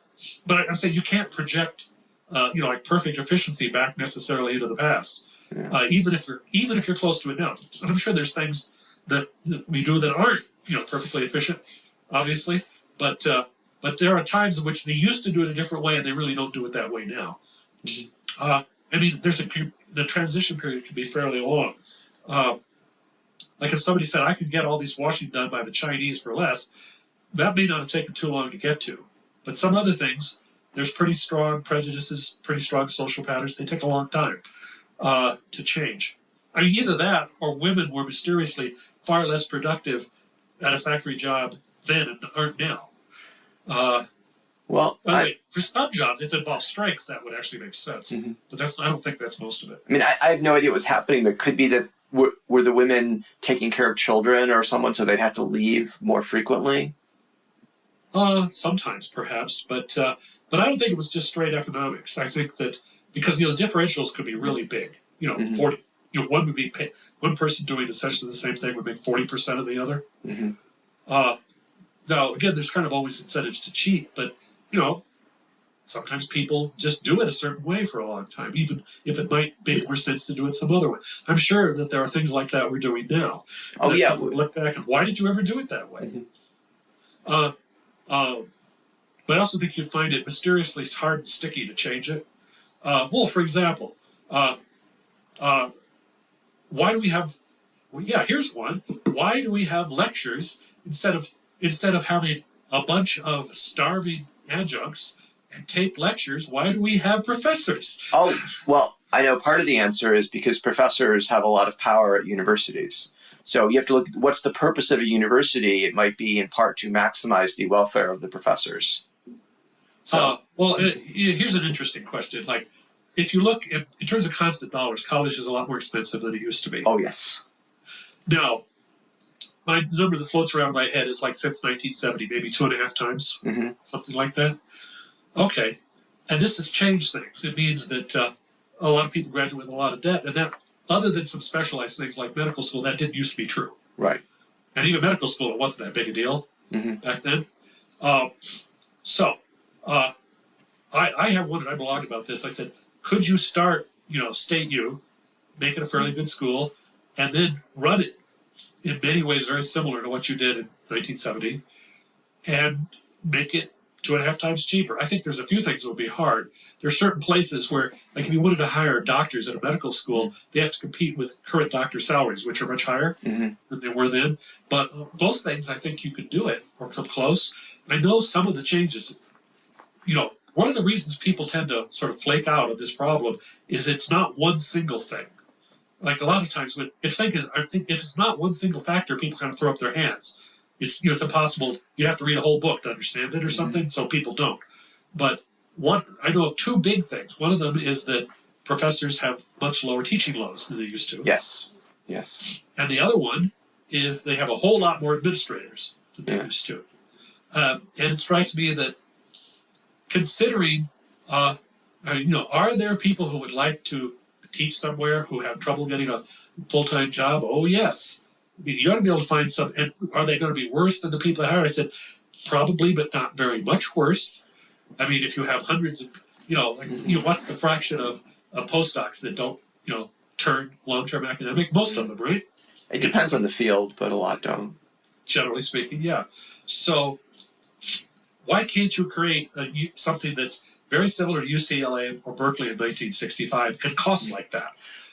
but I'm saying you can't project, like perfect efficiency back necessarily into the past, even if you're close to it now. And I'm sure there's things that we do that aren't, perfectly efficient, obviously, but there are times in which they used to do it a different way and they really don't do it that way now. I mean, the transition period can be fairly long. Like if somebody said, I could get all these washing done by the Chinese for less, that may not have taken too long to get to. But some other things, there's pretty strong prejudices, pretty strong social patterns. They take a long time to change. I mean, either that or women were mysteriously far less productive at a factory job then and aren't now. For some jobs, if it involves strength, that would actually make sense. But I don't think that's most of it. I mean, I have no idea what's happening. But could be that were the women taking care of children or someone, so they'd have to leave more frequently? Sometimes, perhaps, but I don't think it was just straight economics. I think that because the differentials could be really big. 40. One person doing essentially the same thing would make 40% of the other. Now, again, there's kind of always incentives to cheat, but sometimes people just do it a certain way for a long time, even if it might make more sense to do it some other way. I'm sure that there are things like that we're doing now. Oh, yeah. Look back and why did you ever do it that way? But I also think you'd find it mysteriously hard and sticky to change it. For example, why do we have? Well, here's one. Why do we have lectures instead of having a bunch of starving adjuncts and taped lectures? Why do we have professors? Oh, well, I know part of the answer is because professors have a lot of power at universities. So you have to look at what's the purpose of a university. It might be in part to maximize the welfare of the professors. So, here's an interesting question. Like, if you look in terms of constant dollars, college is a lot more expensive than it used to be. Oh, yes. Now, my number that floats around my head is like since 1970, maybe 2.5 times, something like that. Okay. And this has changed things. It means that a lot of people graduate with a lot of debt, and that, other than some specialized things like medical school, that didn't used to be true. Right. And even medical school, it wasn't that big a deal back then. I have wondered, I blogged about this. I said, could you start, State U, make it a fairly good school, and then run it in many ways very similar to what you did in 1970, and make it 2.5 times cheaper? I think there's a few things that would be hard. There are certain places where, like if you wanted to hire doctors at a medical school, they have to compete with current doctor salaries, which are much higher than they were then. But most things, I think you could do it or come close. I know some of the changes, one of the reasons people tend to sort of flake out of this problem is it's not one single thing. Like a lot of times, I think if it's not one single factor, people kind of throw up their hands. It's it's impossible. You have to read a whole book to understand it or something, so people don't. But I know of two big things. One of them is that professors have much lower teaching loads than they used to. Yes. And the other one is they have a whole lot more administrators than they used to. And it strikes me that considering, are there people who would like to teach somewhere who have trouble getting a full-time job? Oh, yes. I mean, you ought to be able to find some. And are they going to be worse than the people that hire? I said, probably, but not very much worse. I mean, if you have hundreds of, what's the fraction of postdocs that don't, turn long-term academic? Most of them, right? It depends on the field, but a lot don't. Generally speaking, yeah. So why can't you create something that's very similar to UCLA or Berkeley in 1965 and costs like that?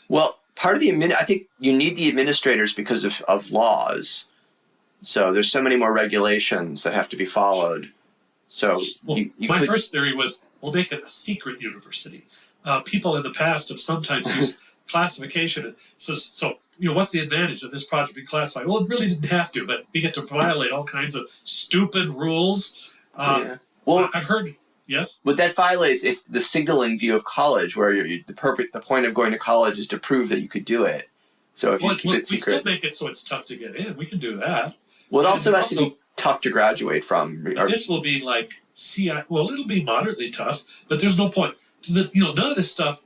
Well, part of I think you need the administrators because of laws. So there's so many more regulations that have to be followed. So my first theory was, we'll make it a secret university. People in the past have sometimes used classification. So what's the advantage of this project being classified? Well, it really didn't have to, but we get to violate all kinds of stupid rules. Well, I've heard. Yes. But that violates if the signaling view of college, where the point of going to college is to prove that you could do it. So if you keep it secret, we still make it so it's tough to get in. We can do that. Well, it also has to be tough to graduate from. This will be like Well, it'll be moderately tough, but there's no point. None of this stuff.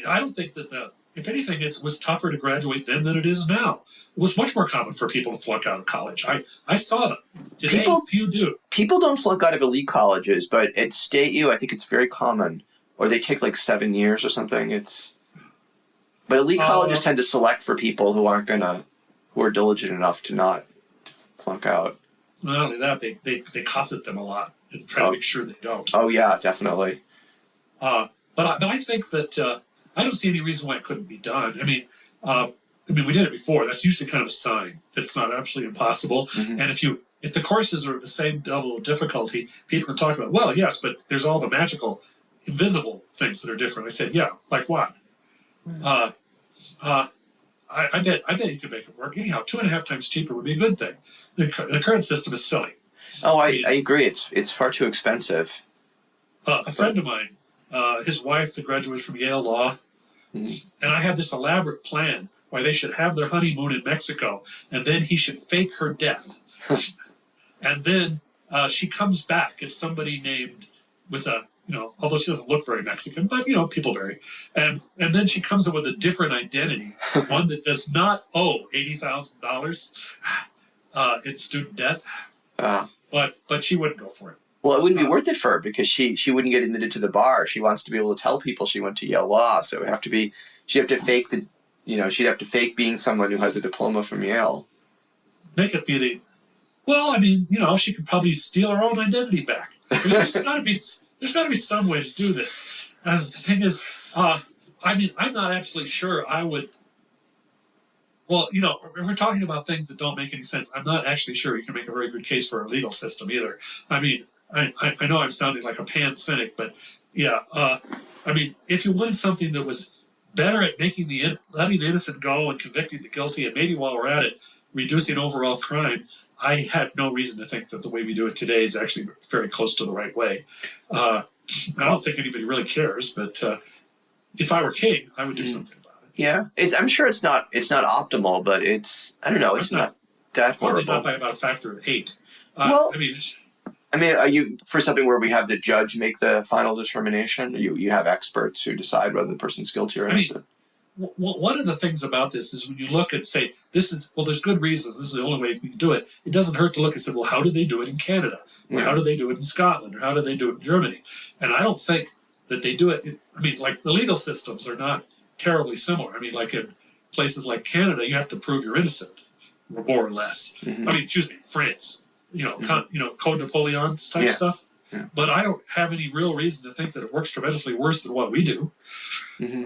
I don't think that if anything, it was tougher to graduate then than it is now. It was much more common for people to flunk out of college. I saw them. Today, few do. People don't flunk out of elite colleges, but at State U, I think it's very common. Or they take like 7 years or something. But elite colleges tend to select for people who are diligent enough to not flunk out. Not only that, they cosset them a lot and try to make sure they don't. Oh yeah, definitely. But I think that I don't see any reason why it couldn't be done. I mean, we did it before. That's usually kind of a sign that it's not absolutely impossible. And if the courses are the same level of difficulty, people can talk about, well, yes, but there's all the magical, invisible things that are different. I said, yeah, like what? I bet you could make it work. Anyhow, 2.5 times cheaper would be a good thing. The current system is silly. Oh, I agree. It's far too expensive. A friend of mine, his wife graduated from Yale Law, and I had this elaborate plan why they should have their honeymoon in Mexico, and then he should fake her death. And then she comes back as somebody named with a, although she doesn't look very Mexican, but, people vary. And then she comes up with a different identity, one that does not owe $80,000 in student debt, but she wouldn't go for it. Well, it wouldn't be worth it for her because she wouldn't get admitted to the bar. She wants to be able to tell people she went to Yale Law, so she'd have to fake she'd have to fake being someone who has a diploma from Yale. Make it be she could probably steal her own identity back. There's got to be some way to do this. And the thing is, I'm not absolutely sure I would. Well, if we're talking about things that don't make any sense, I'm not actually sure you can make a very good case for a legal system either. I mean, I know I'm sounding like a pan cynic, but yeah, if you wanted something that was better at letting the innocent go and convicting the guilty, and maybe while we're at it, reducing overall crime, I have no reason to think that the way we do it today is actually very close to the right way. I don't think anybody really cares, but if I were king, I would do something about it. Yeah, I'm sure it's not optimal, but I don't know, it's not that horrible. Probably not by about a factor of 8. I mean, are you for something where we have the judge make the final determination? You have experts who decide whether the person's guilty or innocent. One of the things about this is when you look and say, there's good reasons, this is the only way we can do it, it doesn't hurt to look and say, well, how did they do it in Canada? Or how do they do it in Scotland? Or how do they do it in Germany? And I don't think that they do it, like the legal systems are not terribly similar. Like in places like Canada, you have to prove you're innocent, more or less. France, Code Napoleon type stuff. Yeah. But I don't have any real reason to think that it works tremendously worse than what we do. In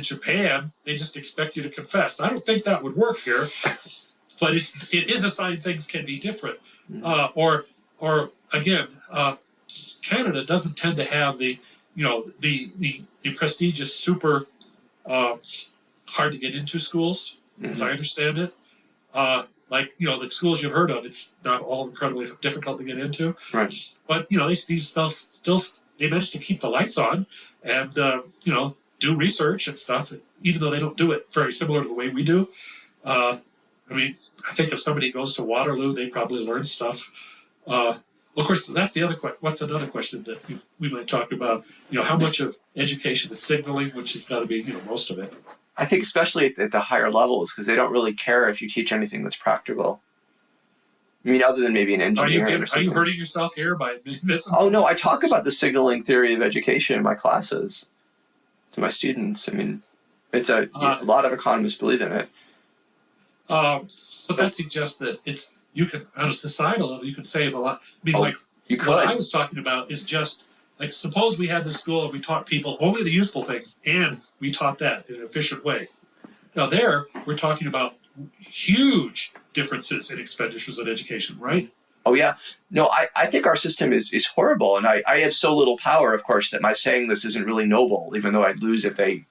Japan, they just expect you to confess. I don't think that would work here, but it is a sign things can be different. Or again, Canada doesn't tend to have the prestigious, super hard to get into schools, as I understand it. The schools you've heard of, it's not all incredibly difficult to get into. Right. But they manage to keep the lights on and do research and stuff, even though they don't do it very similar to the way we do. I think if somebody goes to Waterloo, they probably learn stuff. Of course, that's the other question. What's another question that we might talk about? How much of education is signaling, which has got to be most of it. I think especially at the higher levels, because they don't really care if you teach anything that's practical. Other than maybe an engineer. Are you hurting yourself here by admitting this? Oh, no, I talk about the signaling theory of education in my classes to my students. It's a lot of economists believe in it. But that suggests that you can, on a societal level, you can save a lot. You could. What I was talking about is just, suppose we had this school and we taught people only the useful things, and we taught that in an efficient way. Now there, we're talking about huge differences in expenditures on education, right? Oh, yeah. No, I think our system is horrible, and I have so little power, of course, that my saying this isn't really noble, even though I'd lose if they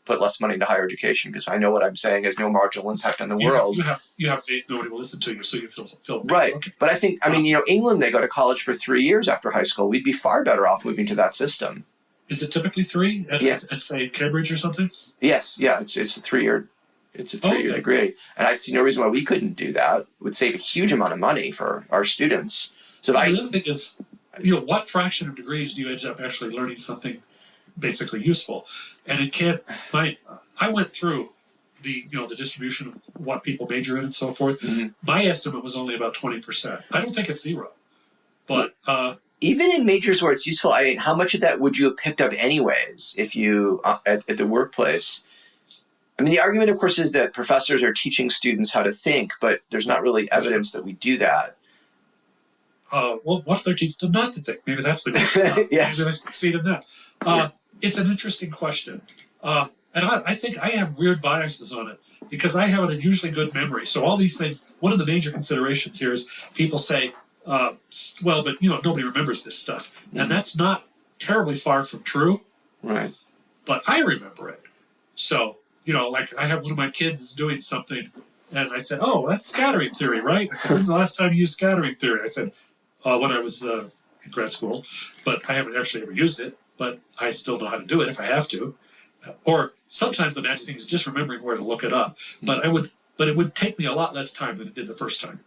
put less money into higher education, because I know what I'm saying has no marginal impact on the world. You have faith nobody will listen to you, so you feel right. Okay. But I think, England, they go to college for 3 years after high school. We'd be far better off moving to that system. Is it typically 3 at say, Cambridge or something? Yes, yeah, it's a 3-year. It's a 3-year degree, and I see no reason why we couldn't do that. It would save a huge amount of money for our students. So the other thing is, what fraction of degrees do you end up actually learning something basically useful? And it can't. I went through the distribution of what people major in and so forth. Mm-hmm. My estimate was only about 20%. I don't think it's 0, but even in majors where it's useful, how much of that would you have picked up anyways if you at the workplace? The argument, of course, is that professors are teaching students how to think, but there's not really evidence that we do that. What if they're teaching them not to think? Maybe that's the goal. Yes. Maybe they succeed in that. It's an interesting question. And I think I have weird biases on it because I have an unusually good memory. So all these things, one of the major considerations here is people say, but nobody remembers this stuff. Mm-hmm. And that's not terribly far from true. Right. But I remember it. So, I have one of my kids is doing something, and I said, oh, that's scattering theory, right? I said, when's the last time you used scattering theory? I said, when I was in grad school, but I haven't actually ever used it, but I still know how to do it if I have to. Or sometimes the magic thing is just remembering where to look it up. But it would take me a lot less time than it did the first time.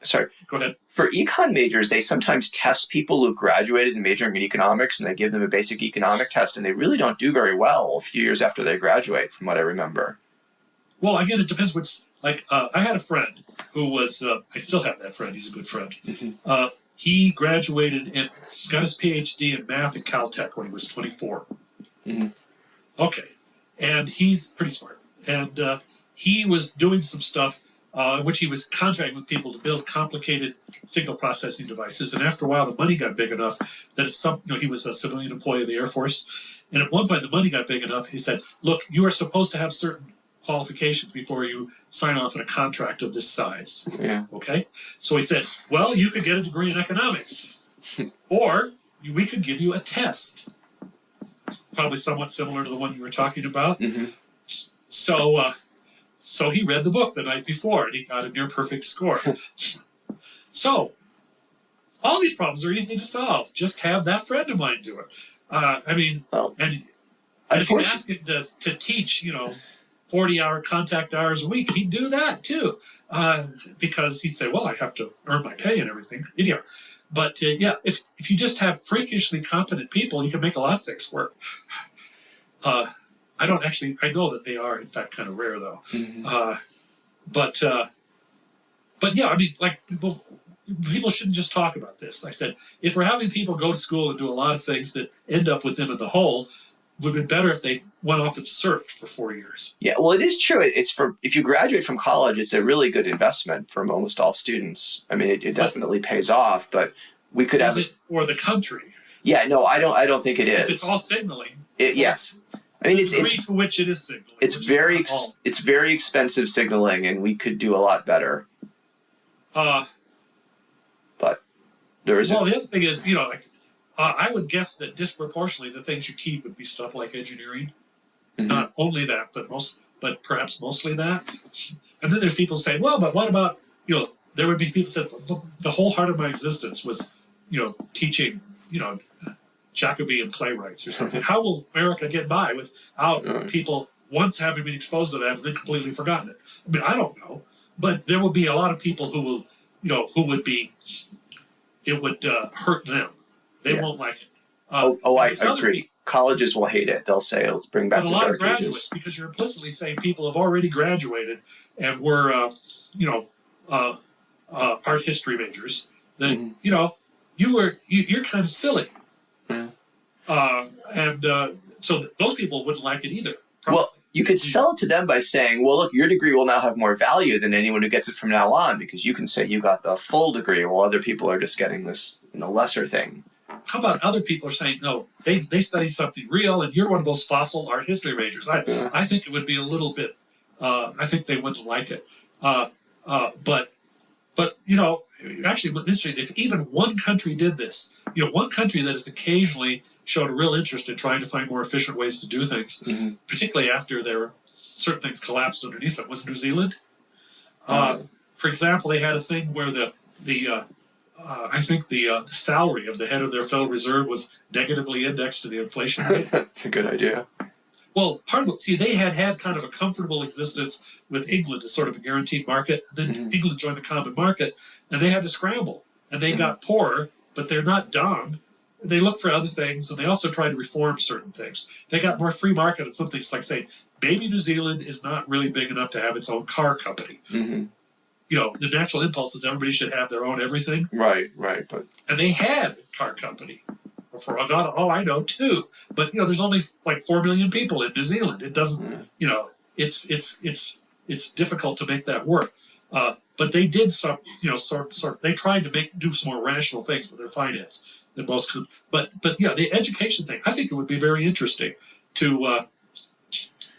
Sorry. Go ahead. For econ majors, they sometimes test people who've graduated and majoring in economics, and they give them a basic economic test, and they really don't do very well a few years after they graduate, from what I remember. Well, again, it depends which. I had a friend who was. I still have that friend. He's a good friend. Mm-hmm. He graduated and got his PhD in math at Caltech when he was 24. Mm-hmm. Okay, and he's pretty smart, and he was doing some stuff. Which he was contracting with people to build complicated signal processing devices. And after a while, the money got big enough that he was a civilian employee of the Air Force. And at one point, the money got big enough. He said, look, you are supposed to have certain qualifications before you sign off on a contract of this size. Yeah. Okay. So he said, well, you could get a degree in economics, or we could give you a test, probably somewhat similar to the one you were talking about. Mm-hmm. So he read the book the night before, and he got a near-perfect score. So all these problems are easy to solve. Just have that friend of mine do it. And if you ask him to teach, 40-hour contact hours a week, he'd do that too, because he'd say, well, I have to earn my pay and everything. Yeah. But if you just have freakishly competent people, you can make a lot of things work. I know that they are, in fact, kind of rare, though. Mm-hmm. But yeah, I mean, like, people shouldn't just talk about this. Like I said, if we're having people go to school and do a lot of things that end up with them in the hole, it would have been better if they went off and surfed for 4 years. Yeah, well, it is true. If you graduate from college, it's a really good investment for almost all students. I mean, it definitely pays off, but we could have it for the country. Yeah, no, I don't think it is. If it's all signaling. Yes. I mean, it's to which it is signaling. It's very expensive signaling, and we could do a lot better. But there is. Well, the other thing is, I would guess that disproportionately the things you keep would be stuff like engineering. Mm-hmm. Not only that, but perhaps mostly that. And then there's people saying, well, but what about, there would be people that the whole heart of my existence was, teaching, Jacobean playwrights or something. How will America get by without people once having been exposed to that and then completely forgotten it? I mean, I don't know, but there will be a lot of people who will, it would hurt them. They won't like it. I agree. Colleges will hate it. They'll say, let's bring back the dark ages. But a lot of graduates, because you're implicitly saying people have already graduated and were, art history majors, then, you're kind of silly. Mm-hmm. So those people wouldn't like it either. Probably. Well, you could sell it to them by saying, well, look, your degree will now have more value than anyone who gets it from now on, because you can say you got the full degree while other people are just getting this lesser thing. How about other people are saying, no, they studied something real, and you're one of those fossil art history majors. I think it would be a little bit, I think they wouldn't like it. But actually, what's interesting, if even one country did this, one country that has occasionally showed a real interest in trying to find more efficient ways to do things, mm-hmm. particularly after certain things collapsed underneath it, was New Zealand. For example, they had a thing where I think the salary of the head of their Federal Reserve was negatively indexed to the inflation rate. That's a good idea. Well, part of it, they had kind of a comfortable existence with England as sort of a guaranteed market. Then mm-hmm. England joined the common market, and they had to scramble. And they mm-hmm. got poorer, but they're not dumb. They look for other things, and they also try to reform certain things. They got more free market and some things like saying, maybe New Zealand is not really big enough to have its own car company. Mm-hmm. The natural impulse is everybody should have their own everything. Right. And they had a car company. For all I know, 2. But there's only like 4 million people in New Zealand. It doesn't, it's difficult to make that work. But they did some, they tried to do some more rational things with their finance than most could. But the education thing, I think it would be very interesting to.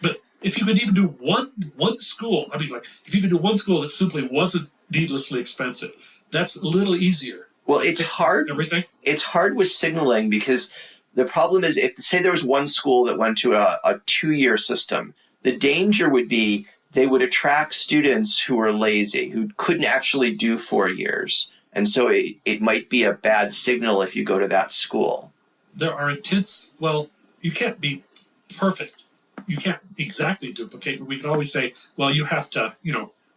But if you could even do one school, if you could do one school that simply wasn't needlessly expensive, that's a little easier. Well, it's hard. Everything. It's hard with signaling because the problem is, if say there was one school that went to a 2-year system, the danger would be they would attract students who were lazy, who couldn't actually do 4 years, and so it might be a bad signal if you go to that school. There are intense. Well, you can't be perfect. You can't exactly duplicate, but we can always say, well, you have to,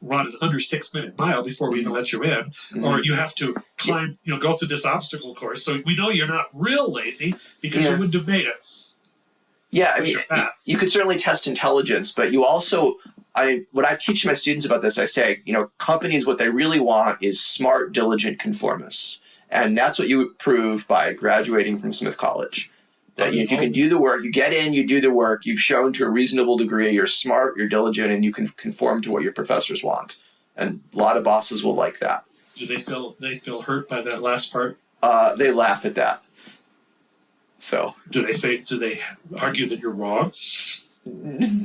run an under 6-minute mile before we even let you in, mm-hmm. or you have to climb, go through this obstacle course. So we know you're not real lazy because you wouldn't have made it. Yeah, I mean, you could certainly test intelligence, but you also, when I teach my students about this, I say, companies, what they really want is smart, diligent conformists. And that's what you prove by graduating from Smith College. That if you can do the work, you get in, you do the work, you've shown to a reasonable degree, you're smart, you're diligent, and you can conform to what your professors want. And a lot of bosses will like that. Do they feel hurt by that last part? They laugh at that. So do they argue that you're wrong?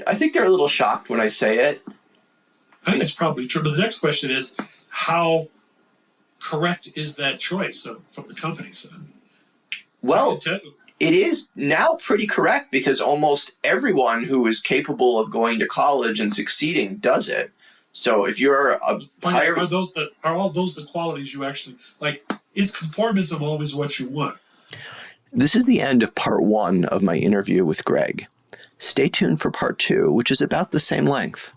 I think they're a little shocked when I say it. I think it's probably true. But the next question is, how correct is that choice from the companies? Well, it is now pretty correct because almost everyone who is capable of going to college and succeeding does it. So if you're a higher... Are all those the qualities you actually like? Is conformism always what you want? This is the end of part 1 of my interview with Greg. Stay tuned for part 2, which is about the same length.